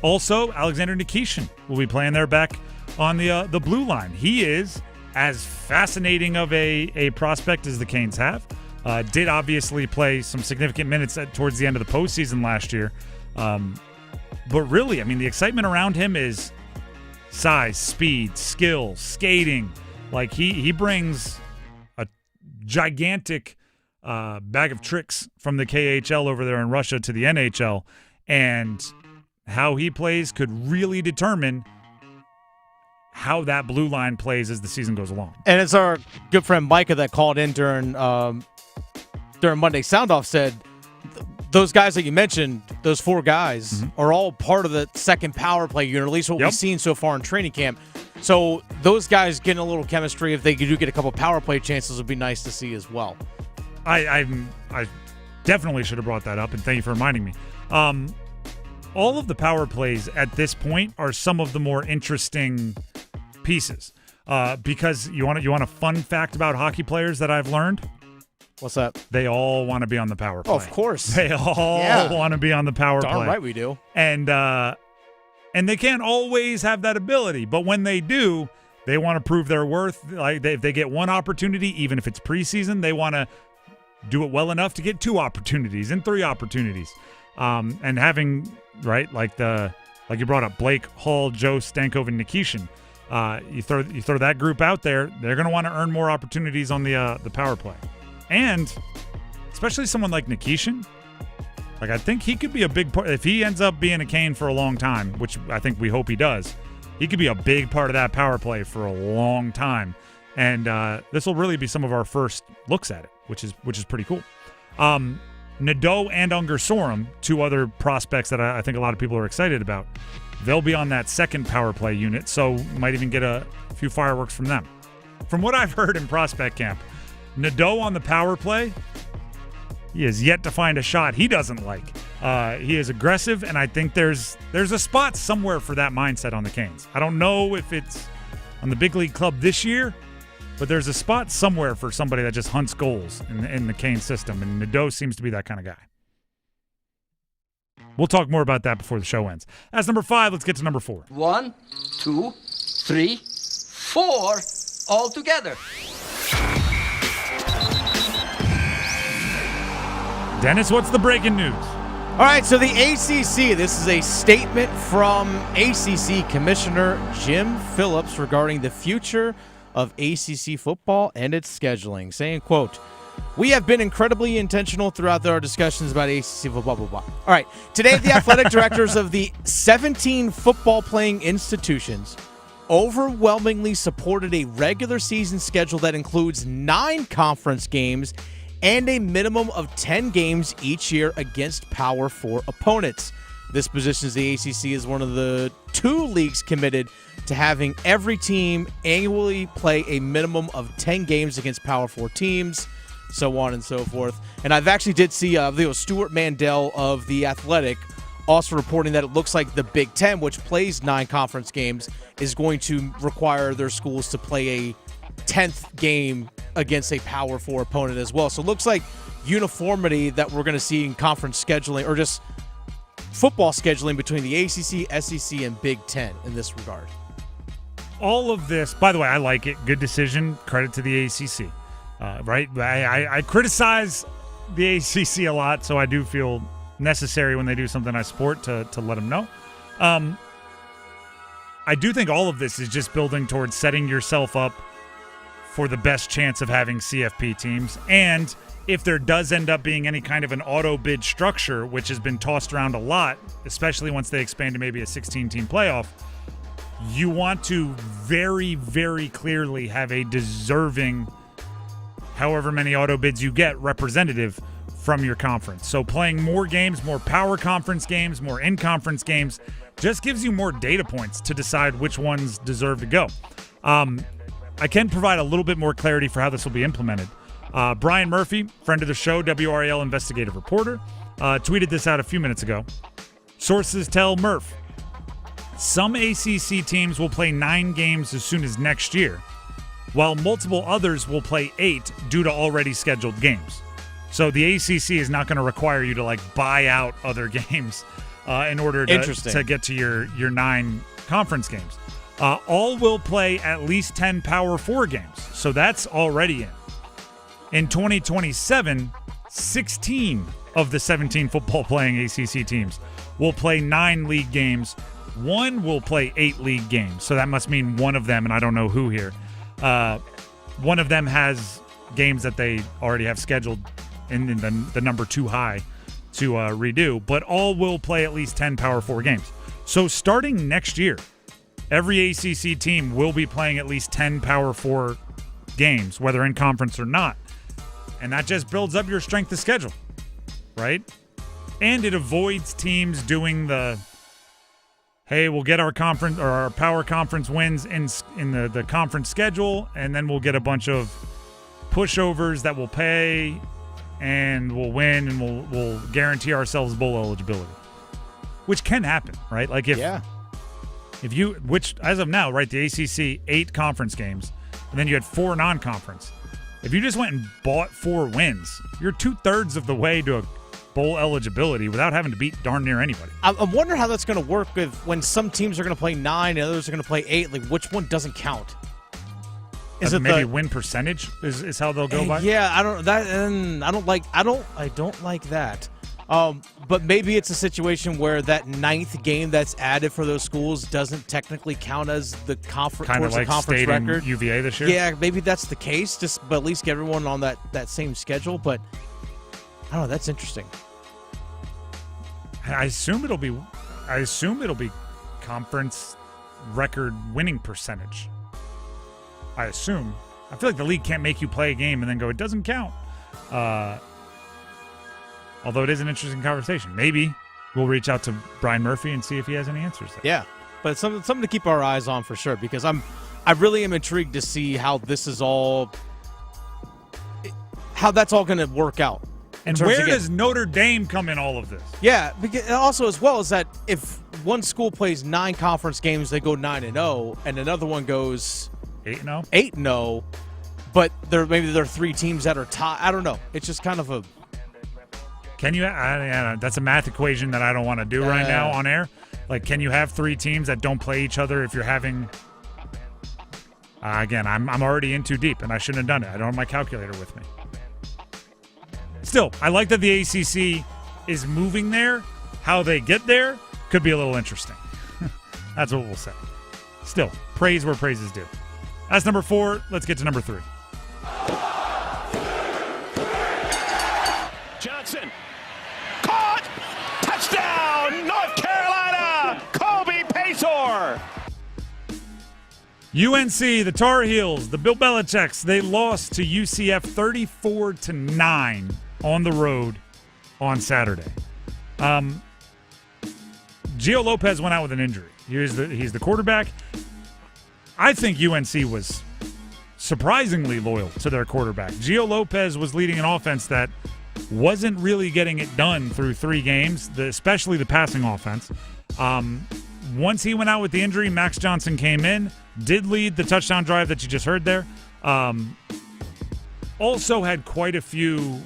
S5: Also, Alexander Nikishin will be playing there back on the blue line. He is as fascinating of a prospect as the Canes have. Did obviously play some significant minutes towards the end of the postseason last year. But really, I mean, the excitement around him is size, speed, skill, skating. Like, he brings a gigantic bag of tricks from the KHL over there in Russia to the NHL. And how he plays could really determine how that blue line plays as the season goes along.
S3: And it's our good friend Micah that called in during Monday Soundoff said those guys that you mentioned, those four guys, are all part of the second power play unit, at least what we've seen so far in training camp. So those guys getting a little chemistry, if they do get a couple power play chances, would be nice to see as well.
S5: I definitely should have brought that up, and thank you for reminding me. All of the power plays at this point are some of the more interesting pieces. Because you want a fun fact about hockey players that I've learned?
S3: What's that?
S5: They all want to be on the power play.
S3: Oh, of course.
S5: They all want to be on the power play.
S3: Darn right we do.
S5: And they can't always have that ability, but when they do, they want to prove their worth. Like if they get one opportunity, even if it's preseason, they want to do it well enough to get 2 opportunities and 3 opportunities. And having like you brought up Blake, Hall, Joe, Stankov, and Nikishin. You throw that group out there, they're going to want to earn more opportunities on the power play. And especially someone like Nikishin, like I think he could be a big part. If he ends up being a Cane for a long time, which I think we hope he does, he could be a big part of that power play for a long time. And this will really be some of our first looks at it, which is pretty cool. Nadeau and Unger Sorum, 2 other prospects that I think a lot of people are excited about. They'll be on that second power play unit, so might even get a few fireworks from them. From what I've heard in prospect camp, Nadeau on the power play, he has yet to find a shot he doesn't like. He is aggressive, and I think there's a spot somewhere for that mindset on the Canes. I don't know if it's on the big league club this year, but there's a spot somewhere for somebody that just hunts goals in the Canes system, and Nadeau seems to be that kind of guy. We'll talk more about that before the show ends. That's number 5. Let's get to number 4.
S1: 1, 2, 3, 4, all together.
S5: Dennis, what's the breaking news?
S3: All right, so the ACC, this is a statement from ACC Commissioner Jim Phillips regarding the future of ACC football and its scheduling, saying, quote, "We have been incredibly intentional throughout our discussions about ACC football, blah, blah, blah." All right, today the athletic directors of the 17 football-playing institutions overwhelmingly supported a regular season schedule that includes 9 conference games and a minimum of 10 games each year against Power 4 opponents. This positions the ACC as one of the 2 leagues committed to having every team annually play a minimum of 10 games against Power 4 teams, so on and so forth. And I've actually did see Stuart Mandel of The Athletic also reporting that it looks like the Big Ten, which plays 9 conference games, is going to require their schools to play a 10th game against a Power 4 opponent as well. So it looks like uniformity that we're going to see in conference scheduling, or just football scheduling between the ACC, SEC, and Big Ten in this regard.
S5: All of this, by the way, I like it. Good decision. Credit to the ACC. Right? I criticize the ACC a lot, so I do feel necessary when they do something I support to let them know. I do think all of this is just building towards setting yourself up for the best chance of having CFP teams. And if there does end up being any kind of an auto bid structure, which has been tossed around a lot, especially once they expand to maybe a 16-team playoff, you want to very, very clearly have a deserving however many auto bids you get representative from your conference. So playing more games, more power conference games, more in-conference games, just gives you more data points to decide which ones deserve to go. I can provide a little bit more clarity for how this will be implemented. Brian Murphy, friend of the show, WRAL investigative reporter, tweeted this out a few minutes ago. Sources tell Murph, some ACC teams will play 9 games as soon as next year, while multiple others will play 8 due to already scheduled games. So the ACC is not going to require you to buy out other games in order to get to your 9 conference games. All will play at least 10 Power 4 games, so that's already in. In 2027, 16 of the 17 football-playing ACC teams will play 9 league games. 1 will play 8 league games, so that must mean one of them, and I don't know who here, one of them has games that they already have scheduled in the number too high to redo, but all will play at least 10 Power 4 games. So starting next year, every ACC team will be playing at least 10 Power 4 games, whether in conference or not. And that just builds up your strength of schedule, right? And it avoids teams doing hey, we'll get our conference or our power conference wins in the conference schedule, and then we'll get a bunch of pushovers that will pay, and we'll win, and we'll guarantee ourselves bowl eligibility, which can happen, right? If you, which as of now, right, the ACC 8 conference games, and then you had 4 non-conference. If you just went and bought 4 wins, you're 2/3 of the way to a bowl eligibility without having to beat darn near anybody.
S3: I'm wondering how that's going to work when some teams are going to play 9 and others are going to play 8. Which one doesn't count?
S5: Is it maybe win percentage is how they'll go by?
S3: Yeah, I don't like that. But maybe it's a situation where that 9th game that's added for those schools doesn't technically count as the conference,
S5: kind of like
S3: conference
S5: State
S3: record.
S5: And UVA this year.
S3: Yeah, maybe that's the case. But at least get everyone on that same schedule. But I don't know. That's interesting.
S5: I assume it'll be conference record winning percentage. I assume. I feel like the league can't make you play a game and then go, it doesn't count. Although it is an interesting conversation. Maybe we'll reach out to Brian Murphy and see if he has any answers there.
S3: Yeah, but it's something to keep our eyes on for sure, because I really am intrigued to see how that's all going to work out.
S5: And where does Notre Dame come in all of this?
S3: Yeah, because also as well as that if one school plays 9 conference games, they go 9-0, and another one goes
S5: 8-0.
S3: 8-0, but maybe there are 3 teams that are tied. I don't know. It's just kind of a.
S5: Can you? That's a math equation that I don't want to do right now on air. Can you have 3 teams that don't play each other if you're having? Again, I'm already in too deep, and I shouldn't have done it. I don't have my calculator with me. Still, I like that the ACC is moving there. How they get there could be a little interesting. That's what we'll say. Still, praise where praise is due. That's number 4. Let's get to number 3.
S15: Johnson. Caught! Touchdown! North Carolina! Kobe Paytor!
S5: UNC, the Tar Heels, the Bill Belichicks, they lost to UCF 34-9 on the road on Saturday. Gio Lopez went out with an injury. He's the quarterback. I think UNC was surprisingly loyal to their quarterback. Gio Lopez was leading an offense that wasn't really getting it done through 3 games, especially the passing offense. Once he went out with the injury, Max Johnson came in, did lead the touchdown drive that you just heard there. Also had quite a few.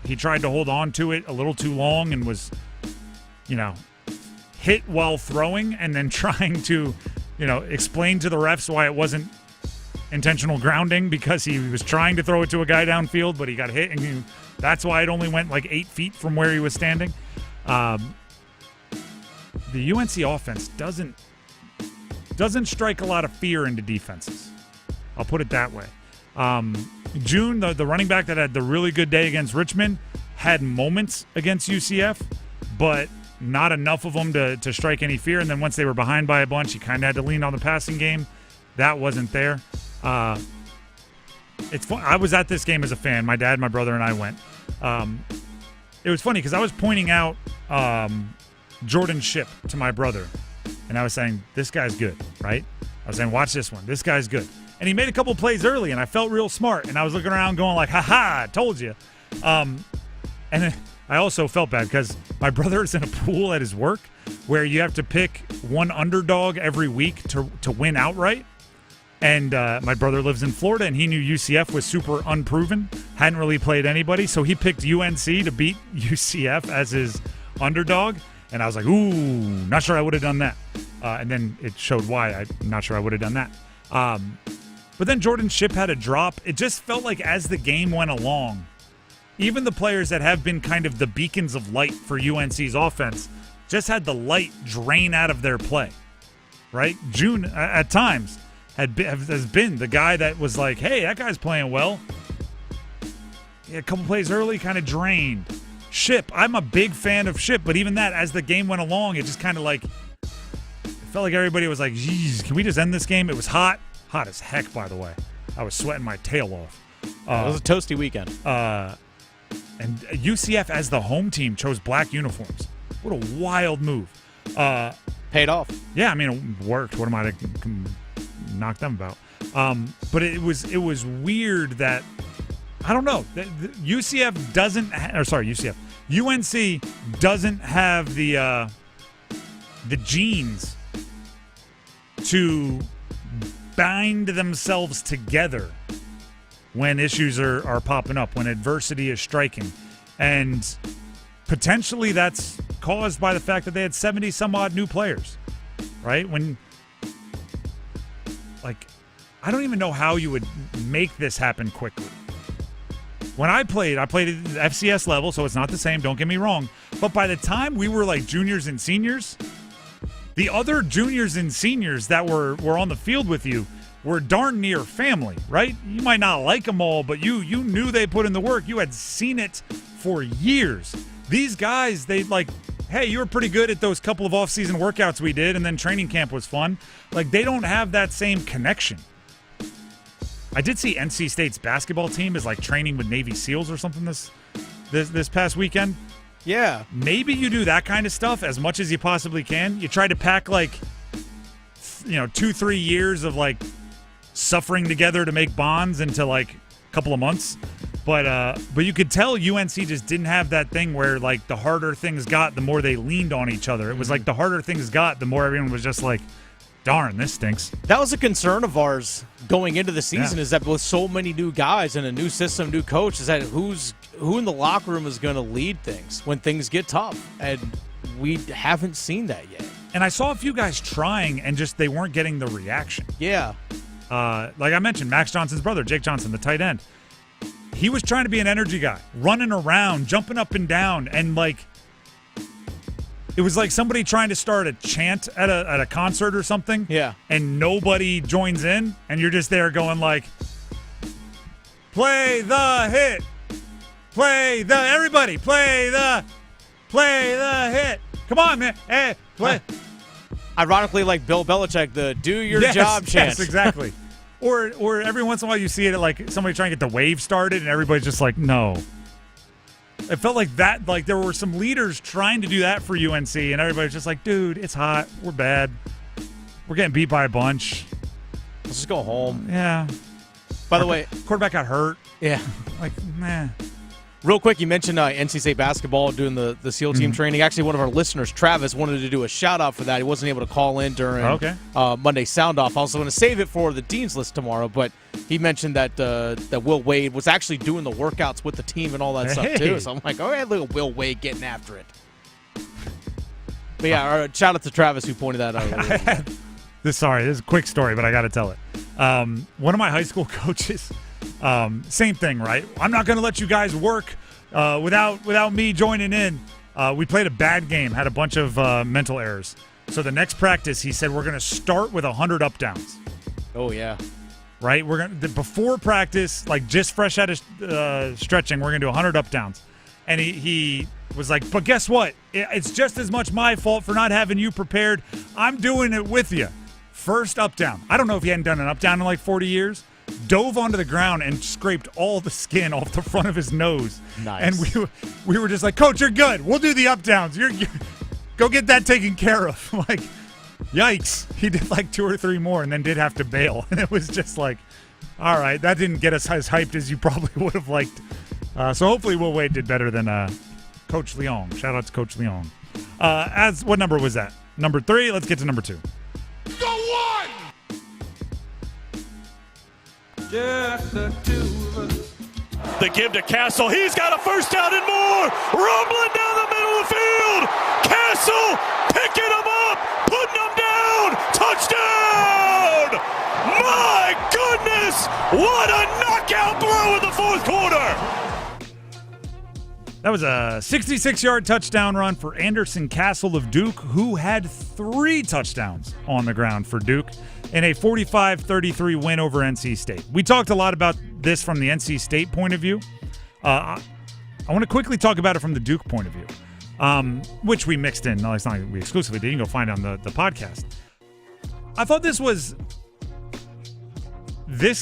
S5: He tried to hold on to it a little too long and was, hit while throwing and then trying to, explain to the refs why it wasn't intentional grounding because he was trying to throw it to a guy downfield, but he got hit, and that's why it only went 8 feet from where he was standing. The UNC offense doesn't strike a lot of fear into defenses. I'll put it that way. June, the running back that had the really good day against Richmond, had moments against UCF, but not enough of them to strike any fear. And then once they were behind by a bunch, he kind of had to lean on the passing game. That wasn't there. it's fun. I was at this game as a fan. My dad, my brother, and I went. It was funny because I was pointing out Jordan Shipp to my brother, and I was saying, this guy's good, right? I was saying, watch this one. This guy's good. And he made a couple plays early, and I felt real smart. And I was looking around going like, ha-ha, I told you. And then I also felt bad because my brother is in a pool at his work where you have to pick one underdog every week to win outright. And my brother lives in Florida, and he knew UCF was super unproven, hadn't really played anybody. So he picked UNC to beat UCF as his underdog. And I was like, ooh, not sure I would have done that. And then it showed why I'm not sure I would have done that. But then Jordan Shipp had a drop. It just felt like as the game went along, even the players that have been kind of the beacons of light for UNC's offense just had the light drain out of their play, right? June, at times, has been the guy that was like, hey, that guy's playing well. Yeah, a couple plays early, kind of drained. Shipp, I'm a big fan of Shipp, but even that, as the game went along, it just kind of like, it felt like everybody was like, geez, can we just end this game? It was hot. Hot as heck, by the way. I was sweating my tail off.
S3: It was a toasty weekend.
S5: And UCF, as the home team, chose black uniforms. What a wild move.
S3: Paid off.
S5: Yeah, I mean, it worked. What am I to knock them about? But it was weird that, I don't know, UCF doesn't, UCF. UNC doesn't have the genes to bind themselves together when issues are popping up, when adversity is striking. And potentially that's caused by the fact that they had 70 some odd new players, right? When, like, I don't even know how you would make this happen quickly. When I played at the FCS level, so it's not the same, don't get me wrong. But by the time we were like juniors and seniors, the other juniors and seniors that were on the field with you were darn near family, right? You might not like them all, but you knew they put in the work. You had seen it for years. These guys, they like, hey, you were pretty good at those couple of off-season workouts we did, and then training camp was fun. Like, they don't have that same connection. I did see NC State's basketball team is like training with Navy SEALs or something this past weekend.
S3: Yeah.
S5: Maybe you do that kind of stuff as much as you possibly can. You try to pack like, 2-3 years of like suffering together to make bonds into like a couple of months. But you could tell UNC just didn't have that thing where like the harder things got, the more they leaned on each other. It was like the harder things got, the more everyone was just like, darn, this stinks.
S3: That was a concern of ours going into the season, is that with so many new guys and a new system, new coach, is that who in the locker room is going to lead things when things get tough. And we haven't seen that yet.
S5: And I saw a few guys trying and just they weren't getting the reaction.
S3: Yeah.
S5: Like I mentioned, Max Johnson's brother, Jake Johnson, the tight end. He was trying to be an energy guy, running around, jumping up and down, and like it was like somebody trying to start a chant at a concert or something.
S3: Yeah.
S5: And nobody joins in, and you're just there going like, play the hit. Everybody, play the hit. Come on, man. Hey, play.
S3: Ironically, like Bill Belichick, the do your job chant.
S5: Yes, exactly. Or every once in a while you see it like somebody trying to get the wave started and everybody's just like, no. It felt like that, like there were some leaders trying to do that for UNC and everybody's just like, dude, it's hot. We're bad. We're getting beat by a bunch.
S3: Let's just go home.
S5: Yeah.
S3: By the way,
S5: quarterback got hurt.
S3: Yeah.
S5: Like, nah.
S3: Real quick, you mentioned NC State basketball doing the SEAL team training. Actually, one of our listeners, Travis, wanted to do a shout-out for that. He wasn't able to call in during Monday Soundoff. I was going to save it for the Dean's List tomorrow, but he mentioned that Will Wade was actually doing the workouts with the team and all that stuff, too. So I'm like, oh, yeah, look at Will Wade getting after it. But, yeah, shout-out to Travis who pointed that out.
S5: This is a quick story, but I got to tell it. One of my high school coaches – same thing, right? I'm not going to let you guys work without me joining in. We played a bad game, had a bunch of mental errors. So the next practice, he said, we're going to start with 100 up downs.
S3: Oh, yeah.
S5: Right? We're going to before practice, like just fresh out of stretching, we're going to do 100 up downs. And he was like, but guess what? It's just as much my fault for not having you prepared. I'm doing it with you. First up down. I don't know if he hadn't done an up down in like 40 years. dove onto the ground and scraped all the skin off the front of his nose.
S3: Nice.
S5: And we were just like, Coach, you're good. We'll do the up downs. You're go get that taken care of. Like, yikes. He did like 2 or 3 more and then did have to bail. And it was just like, all right, that didn't get us as hyped as you probably would have liked. So hopefully Will Wade did better than Coach Leong. Shout out to Coach Leong. What number was that? Number 3. Let's get to number 2.
S27: Go one!
S15: Just the two of us. The give to Castle. He's got a first down and more. Rumbling down the middle of the field. Castle picking him up, putting him down. Touchdown! My goodness! What a knockout throw in the fourth quarter!
S5: That was a 66-yard touchdown run for Anderson Castle of Duke, who had 3 touchdowns on the ground for Duke in a 45-33 win over NC State. We talked a lot about this from the NC State point of view. I want to quickly talk about it from the Duke point of view, which we mixed in. No, it's not we exclusively did. You can go find it on the podcast. I thought this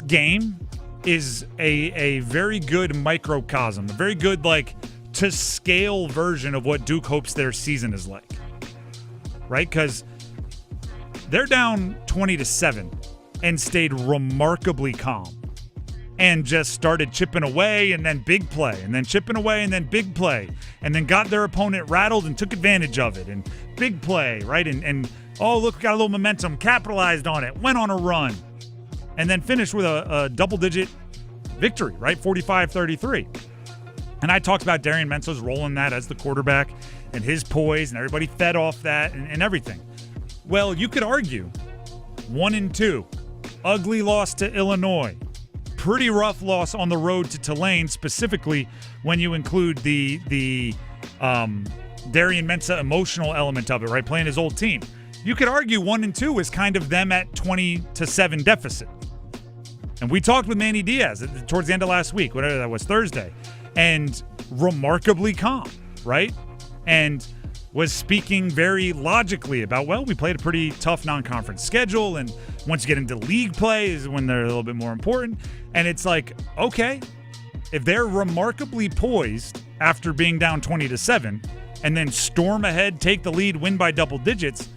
S5: game is a very good microcosm, a very good, like, to scale version of what Duke hopes their season is like, right? Because they're down 20-7 and stayed remarkably calm and just started chipping away and then big play and then chipping away and then big play and then got their opponent rattled and took advantage of it and big play, right? And oh, look, we got a little momentum, capitalized on it, went on a run, and then finished with a double-digit victory, right? 45-33. And I talked about Darian Mensa's role in that as the quarterback and his poise, and everybody fed off that and everything. Well, you could argue 1-2, ugly loss to Illinois, pretty rough loss on the road to Tulane, specifically when you include the Darian Mensa emotional element of it, right? Playing his old team. You could argue 1-2 is kind of them at 20-7 deficit. And we talked with Manny Diaz towards the end of last week, whatever that was, Thursday, and remarkably calm, right? And was speaking very logically about, well, we played a pretty tough non-conference schedule, and once you get into league play is when they're a little bit more important. And it's like, okay, if they're remarkably poised after being down 20-7 and then storm ahead, take the lead, win by double digits,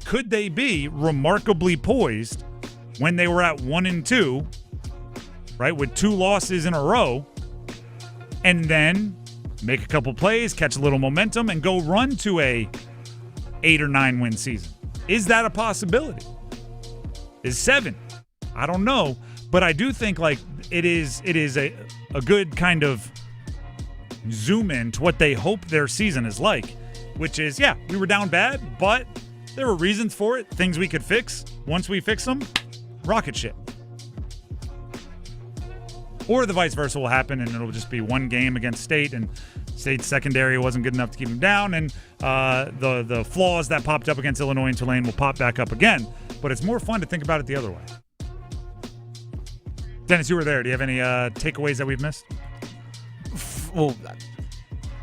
S5: could they be remarkably poised when they were at 1-2, right, with 2 losses in a row, and then make a couple plays, catch a little momentum, and go run to a 8 or 9 win season? Is that a possibility? Is 7? I don't know, but I do think like it is a good kind of zoom in to what they hope their season is like, which is, yeah, we were down bad, but there were reasons for it, things we could fix. Once we fix them, rocket ship. Or the vice versa will happen, and it'll just be one game against State, and State's secondary wasn't good enough to keep them down, and the flaws that popped up against Illinois and Tulane will pop back up again. But it's more fun to think about it the other way. Dennis, you were there. Do you have any takeaways that we've missed?
S3: Well,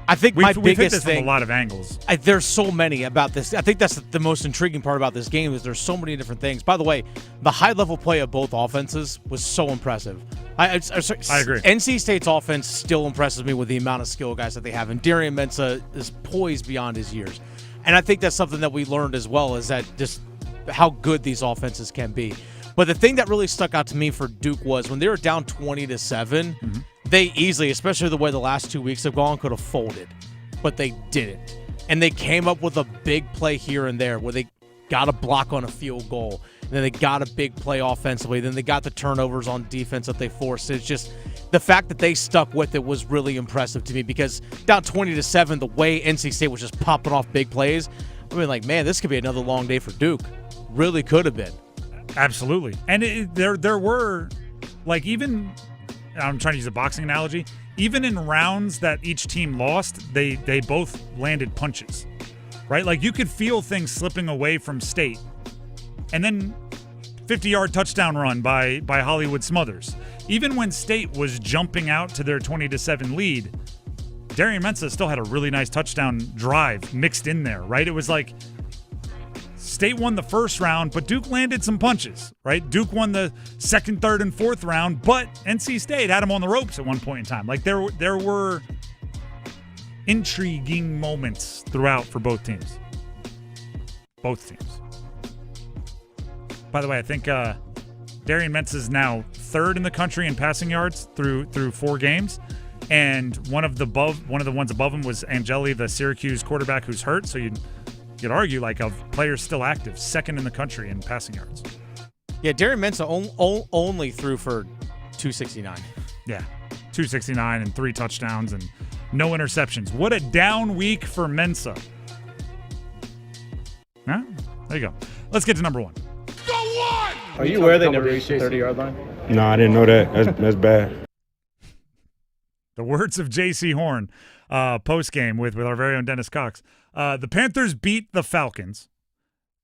S3: I think
S5: we've
S3: biggest
S5: hit this
S3: thing,
S5: from a lot of angles.
S3: There's so many about this. I think that's the most intriguing part about this game is there's so many different things. By the way, the high-level play of both offenses was so impressive. I agree. NC State's offense still impresses me with the amount of skill guys that they have, and Darian Mensa is poised beyond his years. And I think that's something that we learned as well, is that just how good these offenses can be. But the thing that really stuck out to me for Duke was when they were down 20-7, they easily, especially the way the last 2 weeks have gone, could have folded. But they didn't. And they came up with a big play here and there where they got a block on a field goal. And then they got a big play offensively. Then they got the turnovers on defense that they forced. It's just the fact that they stuck with it was really impressive to me, because down 20-7, the way NC State was just popping off big plays, I mean, like, man, this could be another long day for Duke. Really could have been.
S5: Absolutely. And there were, like, even, I'm trying to use a boxing analogy, even in rounds that each team lost, they both landed punches, right? Like, you could feel things slipping away from State. And then 50-yard touchdown run by Hollywood Smothers. Even when State was jumping out to their 20-7 lead, Darian Mensa still had a really nice touchdown drive mixed in there, right? It was like State won the first round, but Duke landed some punches, right? Duke won the second, third, and fourth round, but NC State had them on the ropes at one point in time. Like there were intriguing moments throughout for both teams. Both teams. By the way, I think Darian Mensah is now third in the country in passing yards through 4 games, and one of the ones above him was Angeli, the Syracuse quarterback, who's hurt. So you'd argue like a player's still active, second in the country in passing yards.
S3: Yeah, Darian Mensah only threw for 269.
S5: Yeah, 269 and 3 touchdowns and no interceptions. What a down week for Mensah. Huh? There you go. Let's get to number 1.
S4: Are you aware they never reached the 30-yard line?
S6: No, I didn't know that. That's bad.
S5: The words of J.C. Horn post-game with our very own Dennis Cox. The Panthers beat the Falcons.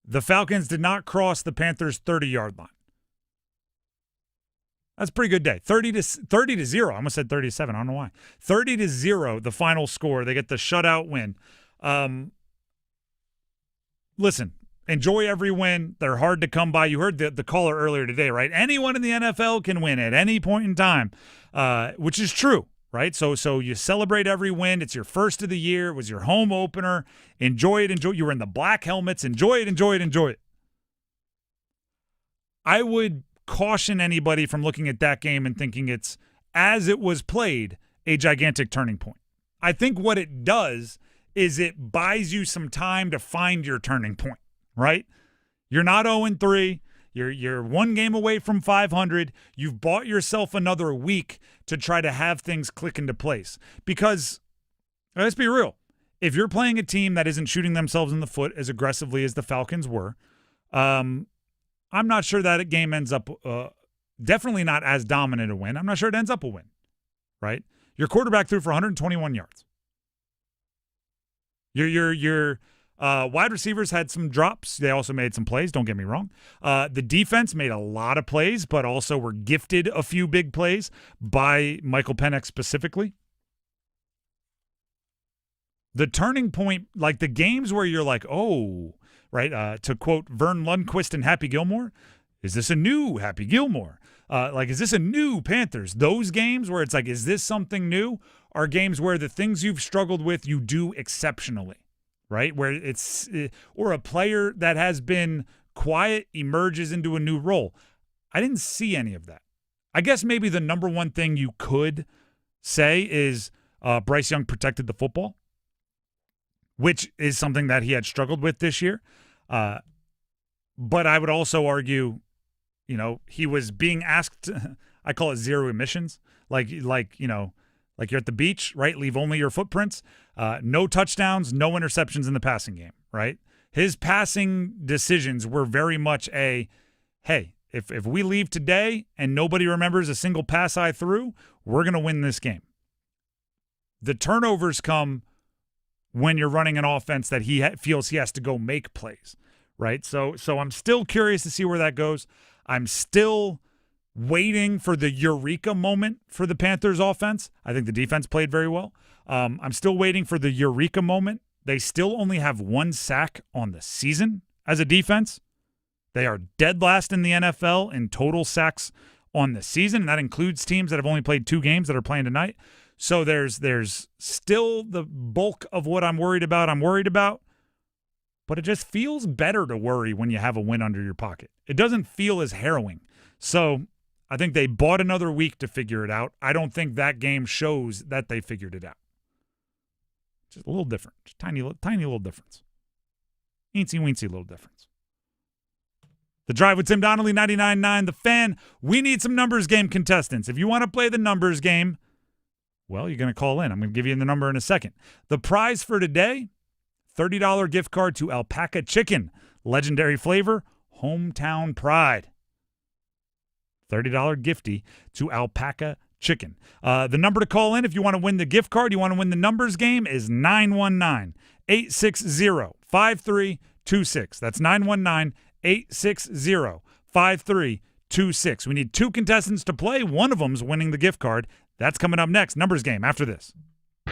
S5: The Falcons did not cross the Panthers' 30-yard line. That's a pretty good day. 30-0. I almost said 30-7. I don't know why. 30-0, the final score. They get the shutout win. Listen, enjoy every win. They're hard to come by. You heard the caller earlier today, right? Anyone in the NFL can win at any point in time, which is true, right? So you celebrate every win. It's your first of the year. It was your home opener. Enjoy it. You were in the black helmets. Enjoy it. I would caution anybody from looking at that game and thinking it's, as it was played, a gigantic turning point. I think what it does is it buys you some time to find your turning point, right? You're not 0-3. You're 1 game away from 500. You've bought yourself another week to try to have things click into place. Because, let's be real, if you're playing a team that isn't shooting themselves in the foot as aggressively as the Falcons were, I'm not sure that game ends up definitely not as dominant a win. I'm not sure it ends up a win, right? Your quarterback threw for 121 yards. Your wide receivers had some drops. They also made some plays, don't get me wrong. The defense made a lot of plays, but also were gifted a few big plays by Michael Penix specifically. The turning point, like the games where you're like, oh, right, to quote Vern Lundquist and Happy Gilmore, is this a new Happy Gilmore? Is this a new Panthers? Those games where it's like, is this something new? Are games where the things you've struggled with, you do exceptionally, right? Where it's, or a player that has been quiet emerges into a new role. I didn't see any of that. I guess maybe the number one thing you could say is Bryce Young protected the football, which is something that he had struggled with this year. But I would also argue, he was being asked, I call it zero emissions, like you're at the beach, right? Leave only your footprints. No touchdowns, no interceptions in the passing game, right? His passing decisions were very much hey, if we leave today and nobody remembers a single pass I threw, we're going to win this game. The turnovers come when you're running an offense that he feels he has to go make plays, right? So I'm still curious to see where that goes. I'm still waiting for the eureka moment for the Panthers offense. I think the defense played very well. I'm still waiting for the eureka moment. They still only have 1 sack on the season as a defense. They are dead last in the NFL in total sacks on the season, and that includes teams that have only played 2 games that are playing tonight. So there's still the bulk of what I'm worried about, but it just feels better to worry when you have a win under your pocket. It doesn't feel as harrowing. So I think they bought another week to figure it out. I don't think that game shows that they figured it out. Just a little different. Just tiny little difference. Eensy-weensy little difference. The Drive with Tim Donnelly, 99.9 The Fan. We need some numbers game contestants. If you want to play the numbers game, well, you're going to call in. I'm going to give you the number in a second. The prize for today, $30 gift card to Alpaca Chicken. Legendary flavor, hometown pride. $30 gifty to Alpaca Chicken. The number to call in if you want to win the gift card, you want to win the numbers game, is 919-860-5326. That's 919-860-5326. We need 2 contestants to play. One of them's winning the gift card. That's coming up next. Numbers game after this.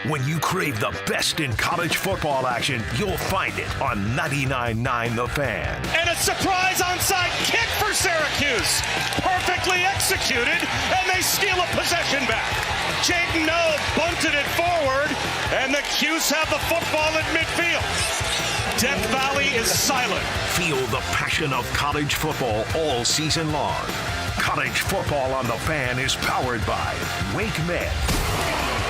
S8: When you crave the best in college football action, you'll find it on 99.9 The Fan.
S15: And a surprise onside kick for Syracuse. Perfectly executed, and they steal a possession back. Jaden Noe bunted it forward, and the Cuse have the football at midfield. Death Valley is silent.
S8: Feel the passion of college football all season long. College Football on The Fan is powered by Wake Med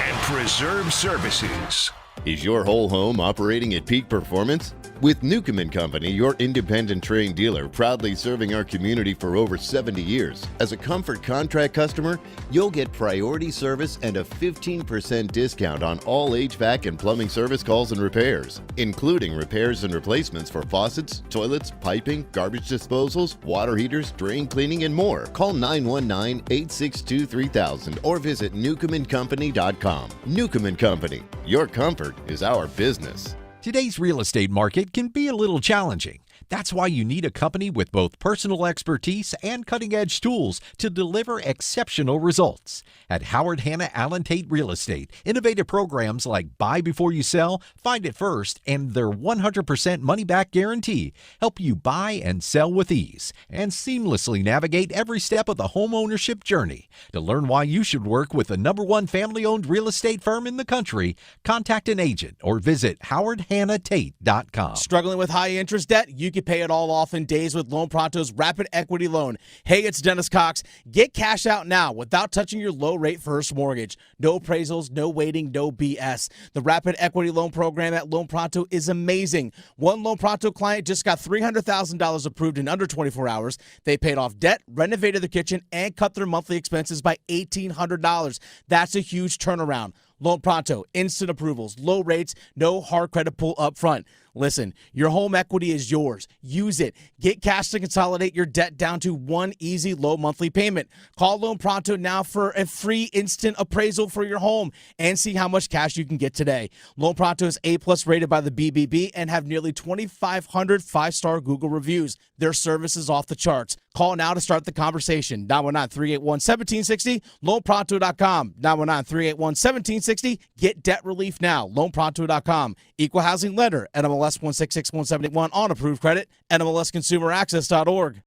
S8: and Preserve Services.
S23: Is your whole home operating at peak performance? With Newcomb & Company, your independent Trane dealer, proudly serving our community for over 70 years. As a Comfort contract customer, you'll get priority service and a 15% discount on all HVAC and plumbing service calls and repairs, including repairs and replacements for faucets, toilets, piping, garbage disposals, water heaters, drain cleaning, and more. Call 919-862-3000 or visit newcombandcompany.com. Newcomb & Company, your comfort is our business.
S7: Today's real estate market can be a little challenging. That's why you need a company with both personal expertise and cutting-edge tools to deliver exceptional results. At Howard Hanna Allen Tate Real Estate, innovative programs like Buy Before You Sell, Find It First, and their 100% money-back guarantee help you buy and sell with ease and seamlessly navigate every step of the home ownership journey. To learn why you should work with the #1 family-owned real estate firm in the country, contact an agent or visit howardhannatate.com.
S3: Struggling with high interest debt? You can pay it all off in days with Loan Pronto's Rapid Equity Loan. Hey, it's Dennis Cox. Get cash out now without touching your low-rate first mortgage. No appraisals, no waiting, no BS. The Rapid Equity Loan program at Loan Pronto is amazing. One Loan Pronto client just got $300,000 approved in under 24 hours. They paid off debt, renovated their kitchen, and cut their monthly expenses by $1,800. That's a huge turnaround. Loan Pronto, instant approvals, low rates, no hard credit pull up front. Listen, your home equity is yours. Use it. Get cash to consolidate your debt down to one easy low monthly payment. Call Loan Pronto now for a free instant appraisal for your home and see how much cash you can get today. Loan Pronto is A+ rated by the BBB and have nearly 2,500 five-star Google reviews. Their service is off the charts. Call now to start the conversation. 919-381-1760, loanpronto.com. 919-381-1760. Get debt relief now. Loanpronto.com. Equal housing lender. NMLS 1661781 on approved credit. NMLSconsumeraccess.org.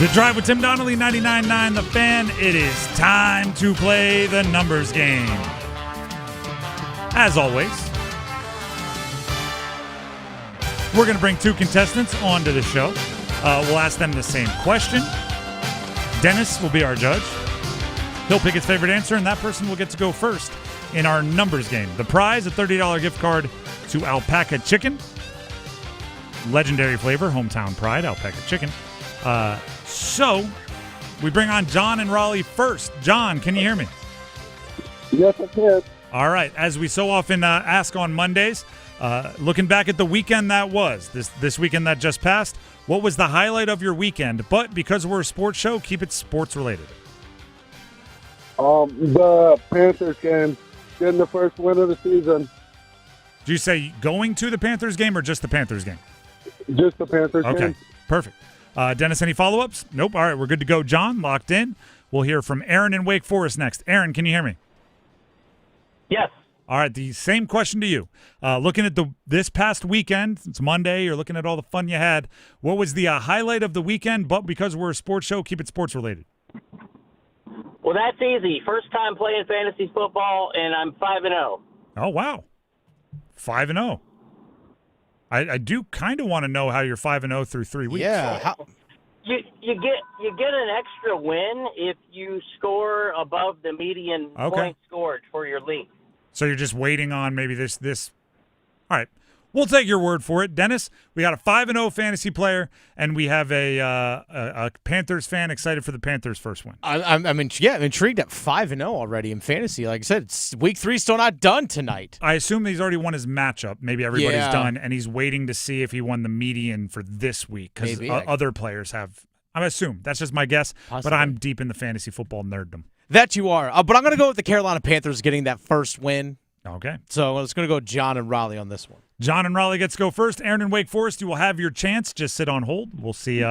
S5: The Drive with Tim Donnelly, 99.9 The Fan. It is time to play the numbers game. As always, we're going to bring two contestants onto the show. We'll ask them the same question. Dennis will be our judge. He'll pick his favorite answer, and that person will get to go first in our numbers game. The prize, a $30 gift card to Alpaca Chicken. Legendary flavor, hometown pride, Alpaca Chicken. So, we bring on John and Raleigh first. John, can you hear me?
S9: Yes, I can.
S5: All right. As we so often ask on Mondays, looking back at the weekend that was, this weekend that just passed, what was the highlight of your weekend? But because we're a sports show, keep it sports related.
S9: The Panthers game, getting the first win of the season.
S5: Did you say going to the Panthers game or just the Panthers game?
S9: Just the Panthers game.
S5: Okay, perfect. Dennis, any follow-ups? Nope. All right, we're good to go. John, locked in. We'll hear from Aaron in Wake Forest next. Aaron, can you hear me?
S16: Yes.
S5: All right, the same question to you. Looking at this past weekend, it's Monday, you're looking at all the fun you had. What was the highlight of the weekend? But because we're a sports show, keep it sports related.
S16: Well, that's easy. First time playing fantasy football, and I'm 5-0.
S5: Oh, wow. 5-0. I do kind of want to know how you're 5-0 through 3 weeks.
S3: Yeah.
S16: You get an extra win if you score above the median point scored for your league.
S5: So you're just waiting on maybe this. All right. We'll take your word for it. Dennis, we got a 5-0 fantasy player, and we have a Panthers fan excited for the Panthers' first win.
S3: I'm intrigued at 5-0 already in fantasy. Like I said, week 3 still not done tonight.
S5: I assume he's already won his matchup. Maybe everybody's done, and he's waiting to see if he won the median for this week because other players have. I assume. That's just my guess, Possibly. But I'm deep in the fantasy football nerddom.
S3: That you are. But I'm going to go with the Carolina Panthers getting that first win.
S5: Okay.
S3: So it's going to go John and Raleigh on this one.
S5: John and Raleigh gets to go first. Aaron and Wake Forest, you will have your chance. Just sit on hold. We'll see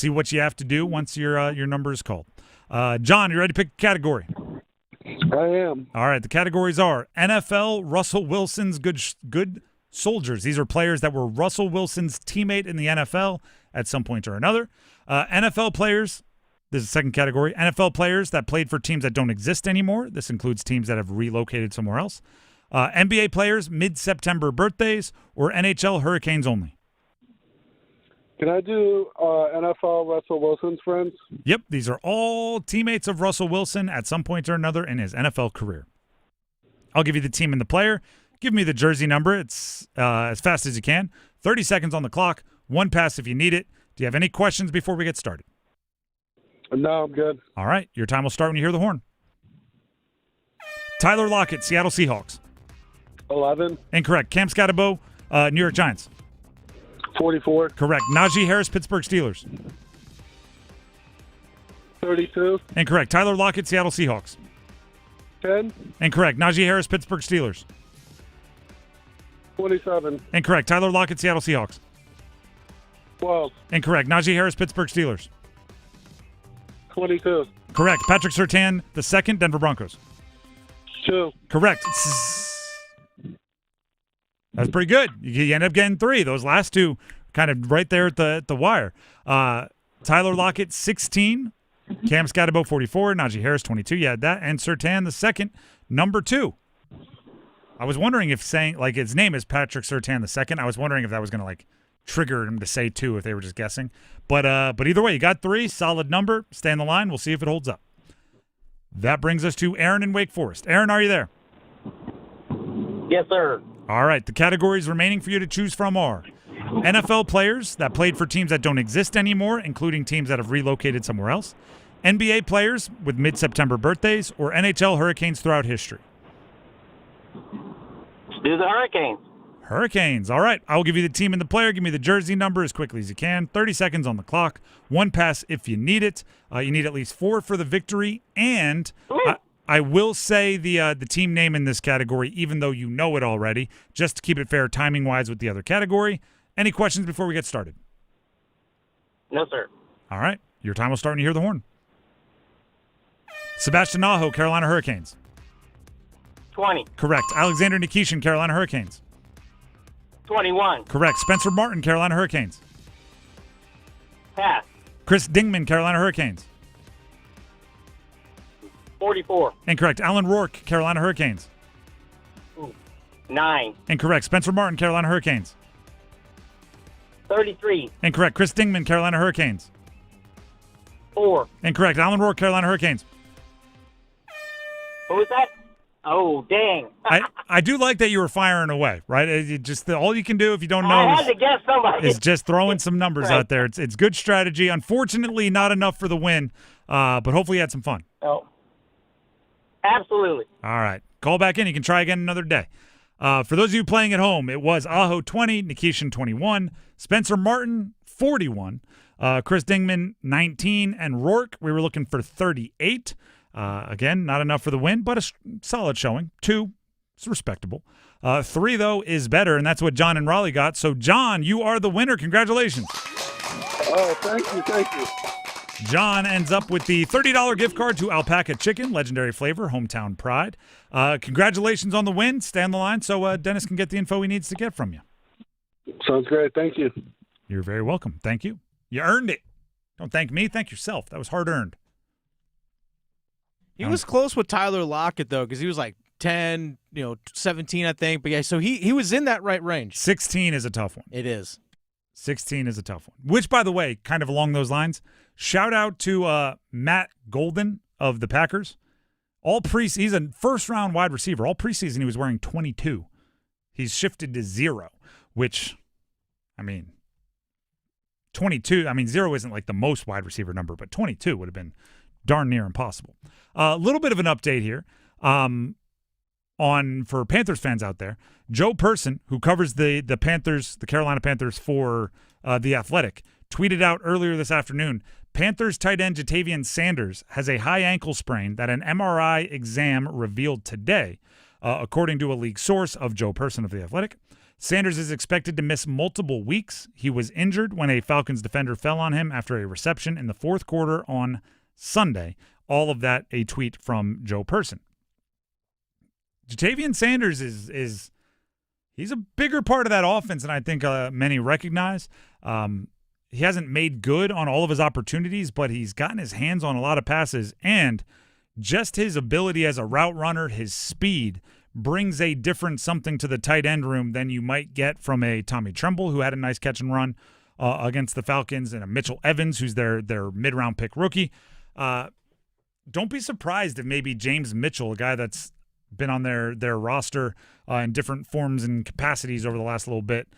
S5: what you have to do once your number is called. John, you ready to pick a category?
S9: I am.
S5: All right, the categories are NFL, Russell Wilson's good soldiers. These are players that were Russell Wilson's teammate in the NFL at some point or another. NFL players, this is the second category. NFL players that played for teams that don't exist anymore. This includes teams that have relocated somewhere else. NBA players, mid-September birthdays, or NHL Hurricanes only.
S9: Can I do NFL Russell Wilson's friends?
S5: Yep, these are all teammates of Russell Wilson at some point or another in his NFL career. I'll give you the team and the player. Give me the jersey number. It's as fast as you can. 30 seconds on the clock. One pass if you need it. Do you have any questions before we get started?
S9: No, I'm good.
S5: All right, your time will start when you hear the horn. Tyler Lockett, Seattle Seahawks.
S9: 11.
S5: Incorrect. Cam Scatterbo, New York Giants.
S9: 44.
S5: Correct. Najee Harris, Pittsburgh Steelers.
S9: 32.
S5: Incorrect. Tyler Lockett, Seattle Seahawks.
S9: 10.
S5: Incorrect. Najee Harris, Pittsburgh Steelers.
S9: 27.
S5: Incorrect. Tyler Lockett, Seattle Seahawks.
S9: 12.
S5: Incorrect. Najee Harris, Pittsburgh Steelers.
S9: 22.
S5: Correct. Patrick Surtain, the second, Denver Broncos.
S9: 2.
S5: Correct. That's pretty good. You end up getting 3. Those last 2 kind of right there at the wire. Tyler Lockett, 16. Cam Scatterbo, 44. Najee Harris, 22. You had that. And Surtain, the second, number 2. I was wondering if saying, like, his name is Patrick Surtain the second. I was wondering if that was going to, like, trigger him to say 2 if they were just guessing. But either way, you got 3. Solid number. Stay on the line. We'll see if it holds up. That brings us to Aaron in Wake Forest. Aaron, are you there?
S16: Yes, sir.
S5: All right, the categories remaining for you to choose from are NFL players that played for teams that don't exist anymore, including teams that have relocated somewhere else, NBA players with mid-September birthdays, or NHL Hurricanes throughout history.
S16: Let's do the Hurricanes.
S5: Hurricanes. All right, I'll give you the team and the player. Give me the jersey number as quickly as you can. 30 seconds on the clock. One pass if you need it. You need at least 4 for the victory, and I will say the team name in this category, even though you know it already, just to keep it fair timing-wise with the other category. Any questions before we get started?
S16: No, sir.
S5: All right. Your time will start when you hear the horn. Sebastian Aho, Carolina Hurricanes.
S16: 20.
S5: Correct. Alexander Nikishin, Carolina Hurricanes.
S16: 21.
S5: Correct. Spencer Martin, Carolina Hurricanes.
S16: Pass.
S5: Chris Dingman, Carolina Hurricanes.
S16: 44.
S5: Incorrect. Alan Rourke, Carolina Hurricanes.
S16: 9.
S5: Incorrect. Spencer Martin, Carolina Hurricanes.
S16: 33.
S5: Incorrect. Chris Dingman, Carolina Hurricanes.
S16: 4.
S5: Incorrect. Alan Rourke, Carolina Hurricanes.
S16: Who was that? Oh, dang.
S5: I do like that you were firing away, right? All you can do if you don't know
S16: I had to guess somebody.
S5: is just throwing some numbers out there. It's good strategy. Unfortunately, not enough for the win, but hopefully you had some fun.
S16: Oh, absolutely.
S5: All right. Call back in. You can try again another day. For those of you playing at home, it was Aho 20, Nikishin 21, Spencer Martin 41, Chris Dingman 19, and Rourke, we were looking for 38. Again, not enough for the win, but a solid showing. 2, it's respectable. 3, though, is better, and that's what John and Raleigh got. So, John, you are the winner. Congratulations.
S9: Oh, thank you.
S5: John ends up with the $30 gift card to Alpaca Chicken, legendary flavor, hometown pride. Congratulations on the win. Stay on the line so Dennis can get the info he needs to get from you.
S9: Sounds great. Thank you.
S5: You're very welcome. Thank you. You earned it. Don't thank me. Thank yourself. That was hard-earned.
S3: He was close with Tyler Lockett, though, because he was like 10, 17, I think. But, yeah, so he was in that right range.
S5: 16 is a tough one.
S3: It is.
S5: 16 is a tough one. Which, by the way, kind of along those lines, shout out to Matt Golden of the Packers. He's a first-round wide receiver. All preseason, he was wearing 22. He's shifted to 0, which, 22. 0 isn't like the most wide receiver number, but 22 would have been darn near impossible. A little bit of an update here for Panthers fans out there. Joe Person, who covers the Panthers, the Carolina Panthers for The Athletic, tweeted out earlier this afternoon, Panthers tight end Jatavian Sanders has a high ankle sprain that an MRI exam revealed today. According to a league source of Joe Person of The Athletic, Sanders is expected to miss multiple weeks. He was injured when a Falcons defender fell on him after a reception in the fourth quarter on Sunday. All of that a tweet from Joe Person. Ja'Tavion Sanders is he's a bigger part of that offense than I think many recognize. He hasn't made good on all of his opportunities, but he's gotten his hands on a lot of passes, and just his ability as a route runner, his speed, brings a different something to the tight end room than you might get from a Tommy Tremble, who had a nice catch and run against the Falcons, and a Mitchell Evans, who's their mid-round pick rookie. Don't be surprised if maybe James Mitchell, a guy that's been on their roster in different forms and capacities over the last little bit,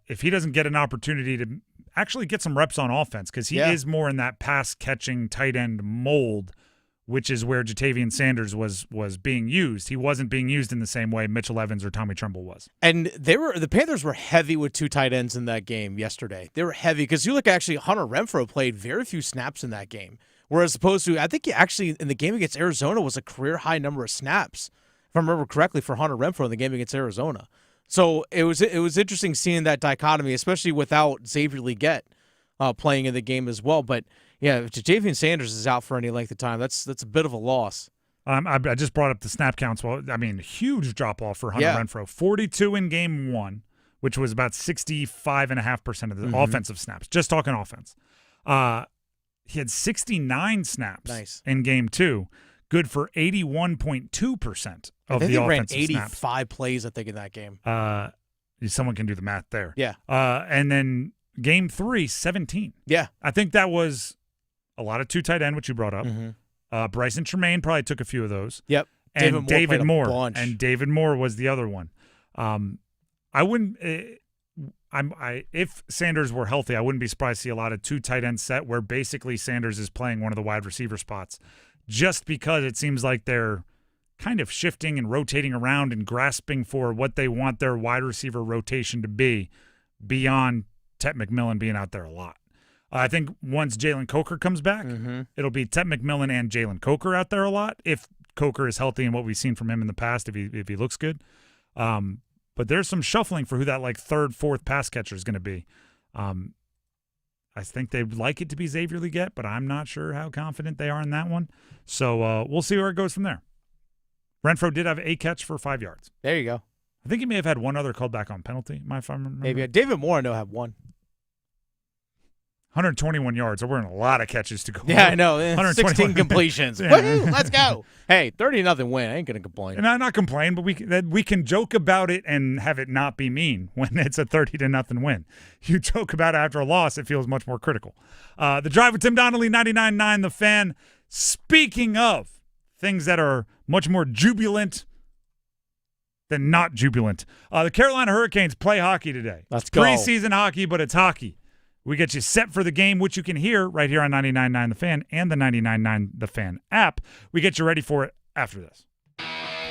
S5: if he doesn't get an opportunity to actually get some reps on offense, because he is more in that pass-catching tight end mold, which is where Ja'Tavion Sanders was being used. He wasn't being used in the same way Mitchell Evans or Tommy Tremble was.
S3: And the Panthers were heavy with 2 tight ends in that game yesterday. They were heavy because you look, actually, Hunter Renfrow played very few snaps in that game, whereas opposed to, I think actually in the game against Arizona was a career-high number of snaps, if I remember correctly, for Hunter Renfrow in the game against Arizona. So it was interesting seeing that dichotomy, especially without Xavier Legette playing in the game as well. But yeah, if Ja'Tavion Sanders is out for any length of time, that's a bit of a loss.
S5: I just brought up the snap counts. Well, I mean, huge drop-off for Hunter Renfrow. 42 in game 1, which was about 65.5% of the offensive snaps. Just talking offense. He had 69 snaps in game 2, good for 81.2% of the offensive snaps.
S3: They ran 85 plays, I think, in that game.
S5: Someone can do the math there.
S3: Yeah.
S5: And then game 3, 17.
S3: Yeah.
S5: I think that was a lot of 2 tight end, which you brought up. Bryce and Tremaine probably took a few of those.
S3: Yep.
S5: And David Moore. And David Moore was the other one. I wouldn't if Sanders were healthy, I wouldn't be surprised to see a lot of 2 tight end set where basically Sanders is playing one of the wide receiver spots, just because it seems like they're kind of shifting and rotating around and grasping for what they want their wide receiver rotation to be beyond Tet McMillan being out there a lot. I think once Jalen Coker comes back, it'll be Tet McMillan and Jalen Coker out there a lot, if Coker is healthy and what we've seen from him in the past, if he looks good. But there's some shuffling for who that third, fourth pass catcher is going to be. I think they'd like it to be Xavier Legette, but I'm not sure how confident they are in that one. So we'll see where it goes from there. Renfrow did have a catch for 5 yards.
S3: There you go.
S5: I think he may have had one other called back on penalty. If I remember.
S3: Maybe. David Moore, I know, had one.
S5: 121 yards. There weren't a lot of catches to go.
S3: Yeah, I know. 16 completions. Woo-hoo, let's go. Hey, 30-0 win. I ain't going to complain.
S5: And I'm not complaining, but we can joke about it and have it not be mean when it's a 30-0 win. You joke about it after a loss, it feels much more critical. The Drive with Tim Donnelly, 99.9 The Fan. Speaking of things that are much more jubilant than not jubilant, the Carolina Hurricanes play hockey today.
S3: Let's go.
S5: Preseason hockey, but it's hockey. We get you set for the game, which you can hear right here on 99.9 The Fan and the 99.9 The Fan app. We get you ready for it after this.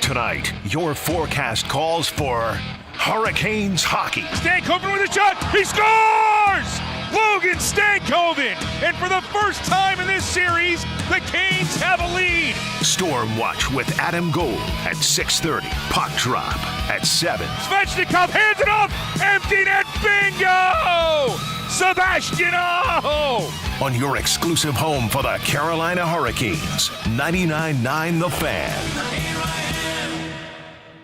S8: Tonight, your forecast calls for Hurricanes hockey.
S2: Stankoven with a shot. He scores! Logan Stankoven! And for the first time in this series, the Canes have a lead.
S8: Storm Watch with Adam Gold at 6:30. Puck Drop at 7.
S2: Svechnikov hands it off. Empty net. Bingo! Sebastian Aho!
S8: On your exclusive home for the Carolina Hurricanes, 99.9 The Fan.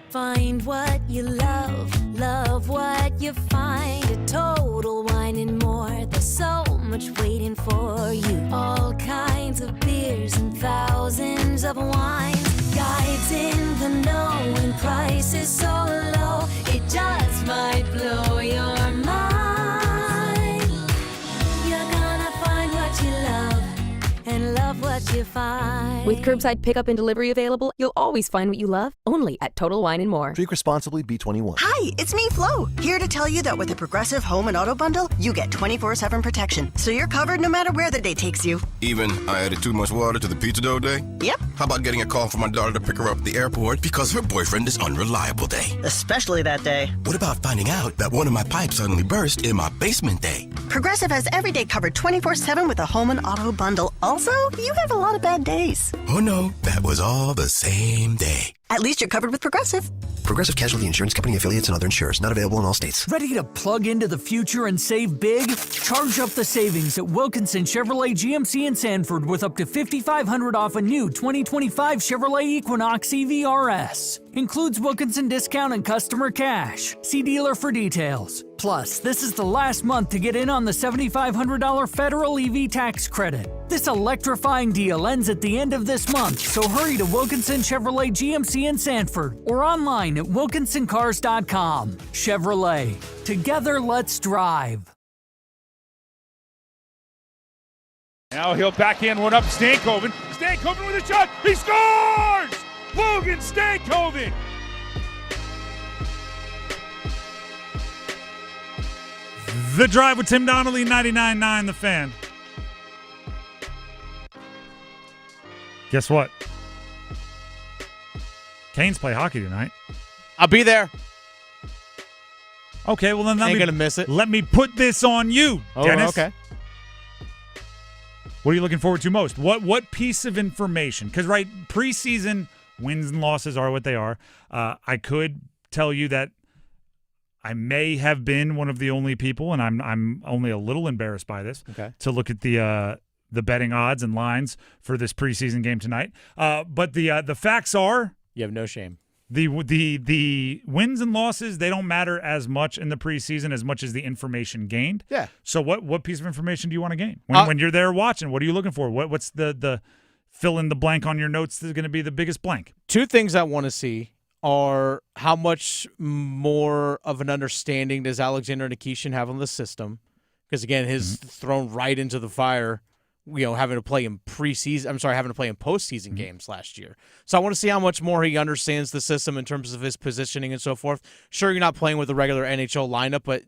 S25: Find what you love, love what you find. A Total Wine and More. There's so much waiting for you. All kinds of beers and thousands of wines. Guides in the know and prices so low. It just might blow your mind. And love what you find.
S10: With curbside pickup and delivery available, you'll always find what you love, only at Total Wine & More.
S17: Drink responsibly, B21.
S18: Hi, it's me, Flo, here to tell you that with the Progressive Home and Auto Bundle, you get 24/7 protection, so you're covered no matter where the day takes you.
S19: Even I added too much water to the pizza dough day?
S18: Yep.
S19: How about getting a call from my daughter to pick her up at the airport because her boyfriend is unreliable day?
S18: Especially that day.
S19: What about finding out that one of my pipes suddenly burst in my basement day?
S18: Progressive has every day covered 24/7 with a Home and Auto Bundle. Also, you have a lot of bad days.
S19: Oh no, that was all the same day.
S18: At least you're covered with Progressive.
S11: Progressive Casualty Insurance Company affiliates and other insurers. Not available in all states.
S12: Ready to plug into the future and save big? Charge up the savings at Wilkinson Chevrolet GMC in Sanford with up to $5,500 off a new 2025 Chevrolet Equinox EV-RS. Includes Wilkinson discount and customer cash. See dealer for details. Plus, this is the last month to get in on the $7,500 federal EV tax credit. This electrifying deal ends at the end of this month, so hurry to Wilkinson Chevrolet GMC in Sanford or online at wilkinsoncars.com. Chevrolet. Together, let's drive.
S2: Now he'll back in one up Stankoven. Stankoven with a shot. He scores! Logan Stankoven!
S5: The Drive with Tim Donnelly, 99.9 The Fan. Guess what? Canes play hockey tonight.
S3: I'll be there.
S5: Okay, well then
S3: ain't gonna miss it.
S5: Let me put this on you, Dennis.
S3: Okay.
S5: What are you looking forward to most? What piece of information? Because preseason wins and losses are what they are. I could tell you that I may have been one of the only people, and I'm only a little embarrassed by this, to look at the betting odds and lines for this preseason game tonight. But the facts are,
S3: you have no shame.
S5: The wins and losses, they don't matter as much in the preseason as much as the information gained.
S3: Yeah.
S5: So what piece of information do you want to gain when you're there watching? What are you looking for? What's the fill in the blank on your notes that's going to be the biggest blank?
S3: Two things I want to see are how much more of an understanding does Alexander Nikishin have on the system? Because again, his thrown right into the fire, having to play in postseason games last year. So I want to see how much more he understands the system in terms of his positioning and so forth. Sure, you're not playing with a regular NHL lineup, but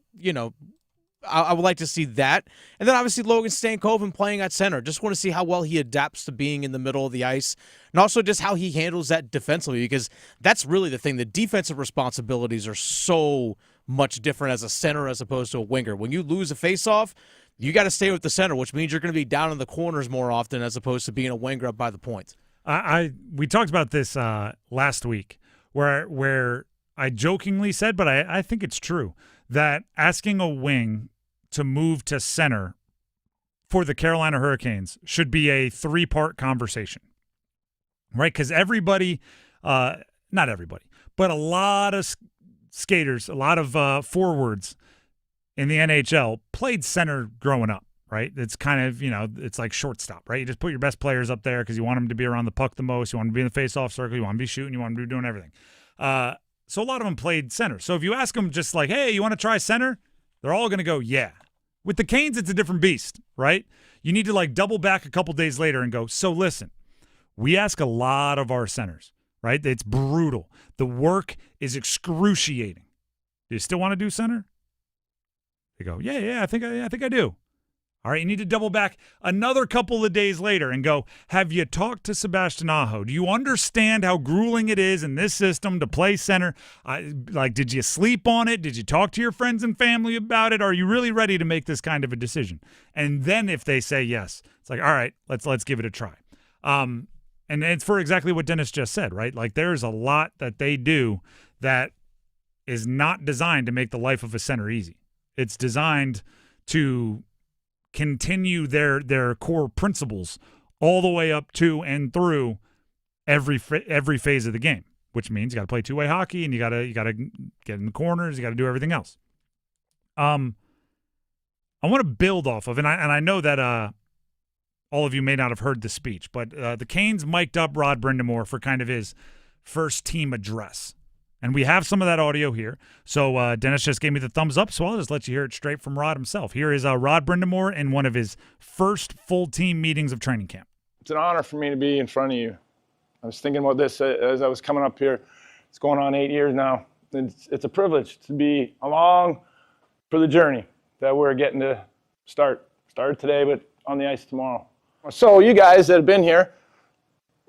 S3: I would like to see that. And then obviously Logan Stankoven playing at center. Just want to see how well he adapts to being in the middle of the ice, and also just how he handles that defensively, because that's really the thing. The defensive responsibilities are so much different as a center as opposed to a winger. When you lose a faceoff, you got to stay with the center, which means you're going to be down in the corners more often as opposed to being a winger up by the points.
S5: We talked about this last week where I jokingly said, but I think it's true, that asking a wing to move to center for the Carolina Hurricanes should be a 3-part conversation, right? Because everybody, not everybody, but a lot of skaters, a lot of forwards in the NHL played center growing up, right? It's kind of, it's like shortstop, right? You just put your best players up there because you want them to be around the puck the most. You want them to be in the face-off circle. You want them to be shooting. You want them to be doing everything. So a lot of them played center. So if you ask them just like, hey, you want to try center? They're all going to go, yeah. With the Canes, it's a different beast, right? You need to double back a couple days later and go, so listen, we ask a lot of our centers, right? It's brutal. The work is excruciating. Do you still want to do center? They go, yeah, I think I do. All right, you need to double back another couple of days later and go, have you talked to Sebastian Aho? Do you understand how grueling it is in this system to play center? Did you sleep on it? Did you talk to your friends and family about it? Are you really ready to make this kind of a decision? And then if they say yes, it's like, all right, let's give it a try. And it's for exactly what Dennis just said, right? There's a lot that they do that is not designed to make the life of a center easy. It's designed to continue their core principles all the way up to and through every phase of the game, which means you got to play two-way hockey and you got to get in the corners, you got to do everything else. I want to build off of, and I know that all of you may not have heard the speech, but the Canes mic'd up Rod Brindamore for kind of his first team address. And we have some of that audio here. So Dennis just gave me the thumbs up, so I'll just let you hear it straight from Rod himself. Here is Rod Brindamore in one of his first full team meetings of training camp.
S4: It's an honor for me to be in front of you. I was thinking about this as I was coming up here. It's going on 8 years now. It's a privilege to be along for the journey that we're getting to start. Started today, but on the ice tomorrow. So you guys that have been here,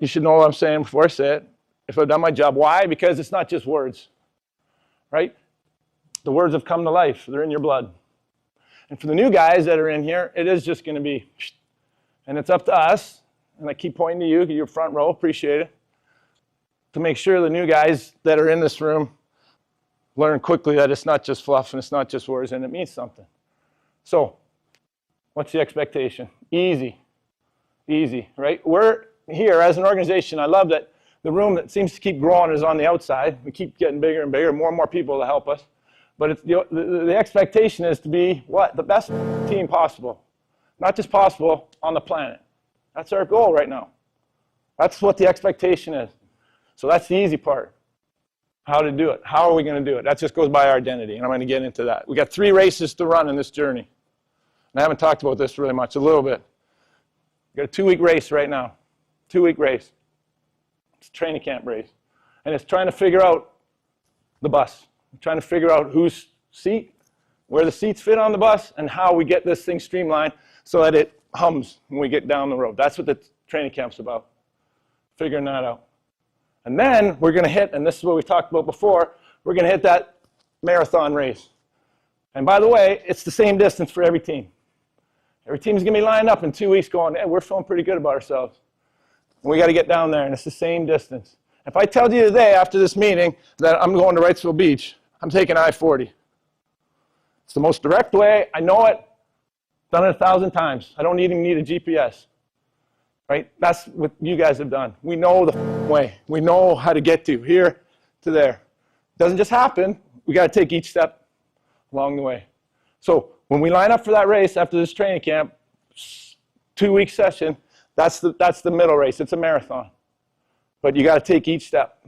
S4: you should know what I'm saying before I say it. If I've done my job. Why? Because it's not just words, right? The words have come to life. They're in your blood. And for the new guys that are in here, it is just going to be, and it's up to us and I keep pointing to you, your front row, appreciate it, to make sure the new guys that are in this room learn quickly that it's not just fluff and it's not just words and it means something. So, what's the expectation? Easy, right? We're here as an organization. I love that the room that seems to keep growing is on the outside. We keep getting bigger and bigger, more and more people to help us. But it's the expectation is to be what? The best team possible. Not just possible, on the planet. That's our goal right now. That's what the expectation is. So that's the easy part. How to do it. How are we going to do it? That just goes by our identity, and I'm going to get into that. We got 3 races to run in this journey. And I haven't talked about this really much, a little bit. We got a 2-week race right now. 2-week race. It's a training camp race. And it's trying to figure out the bus. Trying to figure out whose seat, where the seats fit on the bus, and how we get this thing streamlined so that it hums when we get down the road. That's what the training camp's about, figuring that out. And then we're going to hit, and this is what we talked about before, we're going to hit that marathon race. And by the way, it's the same distance for every team. Every team's going to be lined up in 2 weeks going, hey, we're feeling pretty good about ourselves. And we got to get down there, and it's the same distance. If I tell you today after this meeting that I'm going to Wrightsville Beach, I'm taking I-40. It's the most direct way. I know it. Done it 1,000 times. I don't even need a GPS. Right? That's what you guys have done. We know the way. We know how to get to here to there. It doesn't just happen. We got to take each step along the way. So when we line up for that race after this training camp, 2-week session, that's the middle race. It's a marathon. But you got to take each step.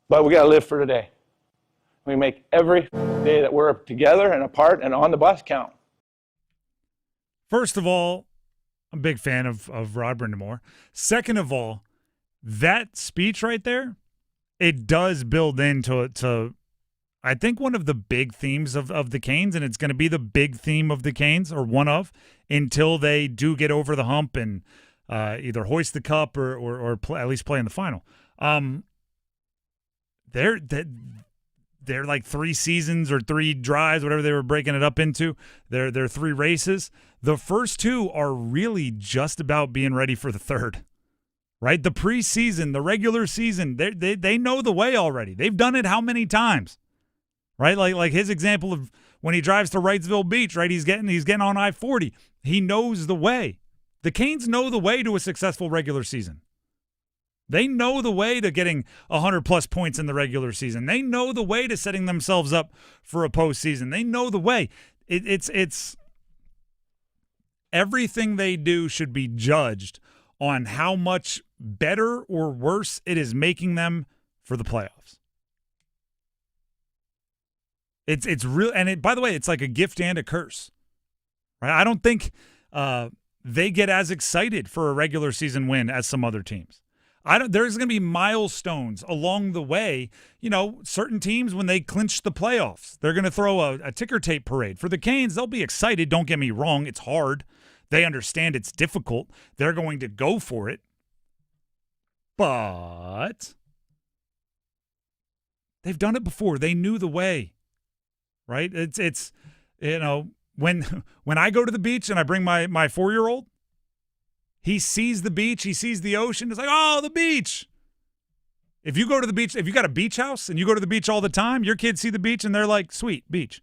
S4: But we got to live for today. We make every day that we're together and apart and on the bus count.
S5: First of all, I'm a big fan of Rod Brindamore. Second of all, that speech right there, it does build into I think one of the big themes of the Canes, and it's going to be the big theme of the Canes, or one of, until they do get over the hump and either hoist the cup or at least play in the final. They're like 3 seasons or 3 drives, whatever they were breaking it up into. They're 3 races. The first 2 are really just about being ready for the third, right? The preseason, the regular season, they know the way already. They've done it how many times, right? Like his example of when he drives to Wrightsville Beach, right? He's getting on I-40. He knows the way. The Canes know the way to a successful regular season. They know the way to getting 100-plus points in the regular season. They know the way to setting themselves up for a postseason. They know the way. It's everything they do should be judged on how much better or worse it is making them for the playoffs. It's real, and by the way, it's like a gift and a curse, right? I don't think they get as excited for a regular season win as some other teams. There's going to be milestones along the way. You know, certain teams, when they clinch the playoffs, they're going to throw a ticker tape parade. For the Canes, they'll be excited. Don't get me wrong. It's hard. They understand it's difficult. They're going to go for it. But they've done it before. They knew the way, right? It's you know, when I go to the beach and I bring my 4-year-old, he sees the beach, he sees the ocean. It's like, oh, the beach. If you go to the beach, if you got a beach house and you go to the beach all the time, your kids see the beach and they're like, sweet, beach.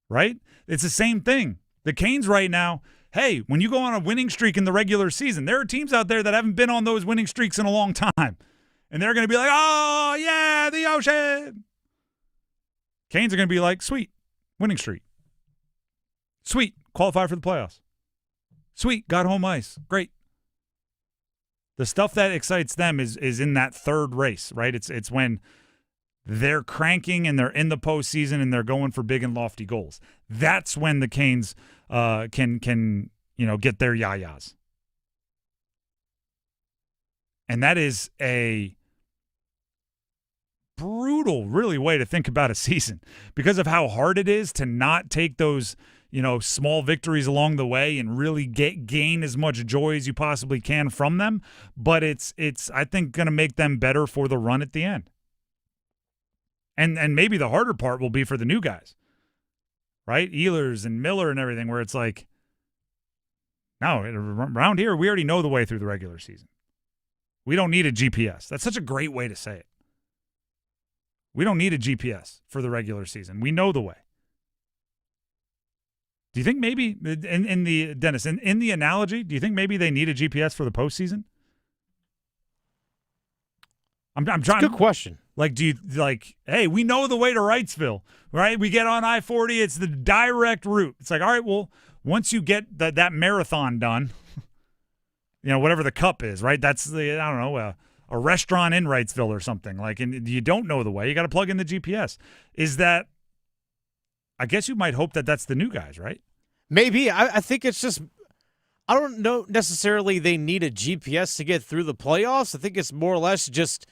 S5: Right? It's the same thing. The Canes right now, hey, when you go on a winning streak in the regular season, there are teams out there that haven't been on those winning streaks in a long time. And they're going to be like, oh, yeah, the ocean. Canes are going to be like, sweet, winning streak. Sweet, qualify for the playoffs. Sweet, got home ice. Great. The stuff that excites them is in that third race, right? It's when they're cranking and they're in the postseason and they're going for big and lofty goals. That's when the Canes can get their yayas. And that is a brutal, really, way to think about a season because of how hard it is to not take those small victories along the way and really gain as much joy as you possibly can from them. But it's I think, going to make them better for the run at the end. And maybe the harder part will be for the new guys, right? Ehlers and Miller and everything, where it's like, No, around here, we already know the way through the regular season. We don't need a GPS. That's such a great way to say it. We don't need a GPS for the regular season. We know the way. Do you think maybe, in the analogy, do you think maybe they need a GPS for the postseason? I'm trying.
S3: Good question.
S5: Like, hey, we know the way to Wrightsville, right? We get on I-40, it's the direct route. It's like, all right, well, once you get that marathon done, whatever the cup is, right? That's a restaurant in Wrightsville or something. Like, and you don't know the way. You got to plug in the GPS. Is that, I guess you might hope that that's the new guys, right?
S3: Maybe. I think it's just, I don't know necessarily they need a GPS to get through the playoffs. I think it's more or less just,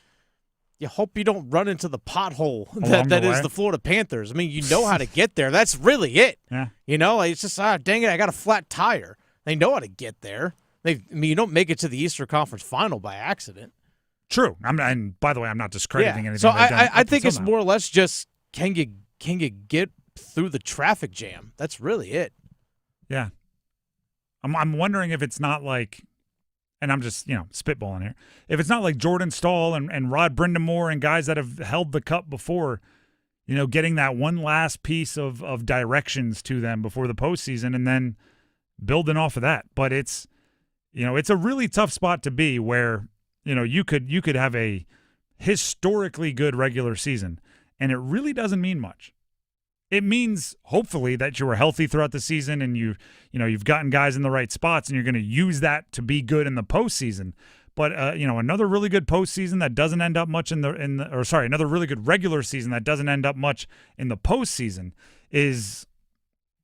S3: you hope you don't run into the pothole that is the Florida Panthers. I mean, you know how to get there. That's really it.
S5: Yeah.
S3: It's just, dang it, I got a flat tire. They know how to get there. You don't make it to the Eastern Conference Final by accident.
S5: True. And by the way, I'm not discrediting anything.
S3: So I think it's more or less just, can you get through the traffic jam? That's really it.
S5: Yeah. I'm wondering if it's not like, and I'm just, spitballing here, if it's not like Jordan Stahl and Rod Brindamore and guys that have held the cup before, getting that one last piece of directions to them before the postseason and then building off of that. But it's, it's a really tough spot to be where, you could have a historically good regular season and it really doesn't mean much. It means hopefully that you were healthy throughout the season and you've gotten guys in the right spots and you're going to use that to be good in the postseason. But another really good postseason that doesn't end up much another really good regular season that doesn't end up much in the postseason is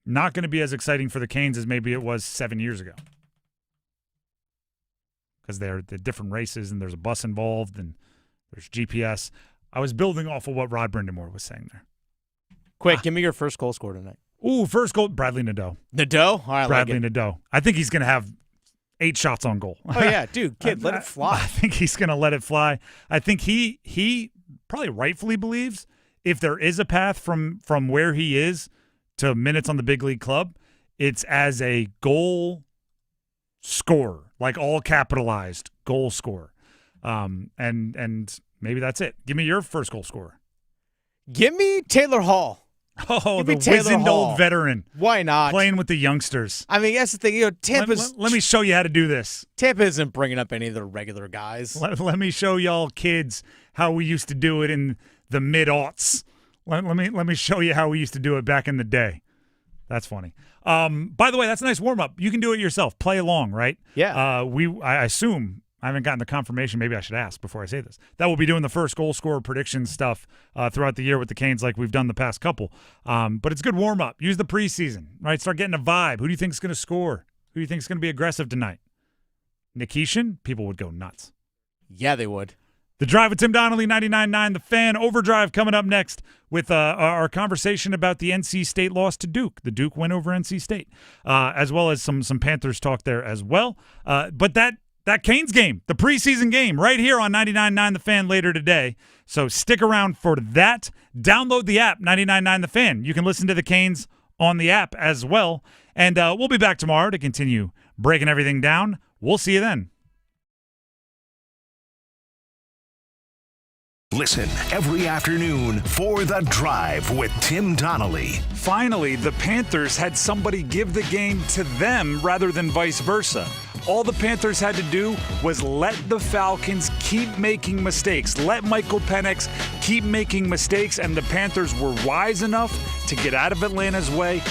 S5: not going to be as exciting for the Canes as maybe it was 7 years ago. Because they're the different races and there's a bus involved and there's GPS. I was building off of what Rod Brindamore was saying there.
S3: Quick, give me your first goal scorer tonight.
S5: Ooh, first goal, Bradley Nadeau.
S3: Nadeau? All right,
S5: Bradley Nadeau. I think he's going to have 8 shots on goal.
S3: Oh, yeah, dude, kid, let it fly.
S5: I think he's going to let it fly. I think he probably rightfully believes if there is a path from where he is to minutes on the big league club, it's as a goal scorer, like all capitalized goal scorer. And maybe that's it. Give me your first goal scorer.
S3: Give me Taylor Hall.
S5: Oh, the wizened old veteran.
S3: Why not?
S5: Playing with the youngsters.
S3: I mean, that's the thing. Tampa's.
S5: Let me show you how to do this.
S3: Tampa isn't bringing up any of the regular guys.
S5: Let me show y'all kids how we used to do it in the mid-aughts. Let me show you how we used to do it back in the day. That's funny. By the way, that's a nice warm-up. You can do it yourself. Play along, right?
S3: Yeah.
S5: I assume. I haven't gotten the confirmation. Maybe I should ask before I say this. That we'll be doing the first goal scorer prediction stuff throughout the year with the Canes like we've done the past couple. But it's a good warm-up. Use the preseason, right? Start getting a vibe. Who do you think is going to score? Who do you think is going to be aggressive tonight? Nikishin? People would go nuts.
S3: Yeah, they would.
S5: The Drive with Tim Donnelly, 99.9 The Fan. Overdrive coming up next with our conversation about the NC State loss to Duke. The Duke win over NC State, as well as some Panthers talk there as well. But that Canes game, the preseason game, right here on 99.9 The Fan later today. So stick around for that. Download the app, 99.9 The Fan. You can listen to the Canes on the app as well. And we'll be back tomorrow to continue breaking everything down. We'll see you then.
S8: Listen every afternoon for The Drive with Tim Donnelly.
S2: Finally, the Panthers had somebody give the game to them rather than vice versa. All the Panthers had to do was let the Falcons keep making mistakes. Let Michael Penix keep making mistakes, and the Panthers were wise enough to get out of Atlanta's way.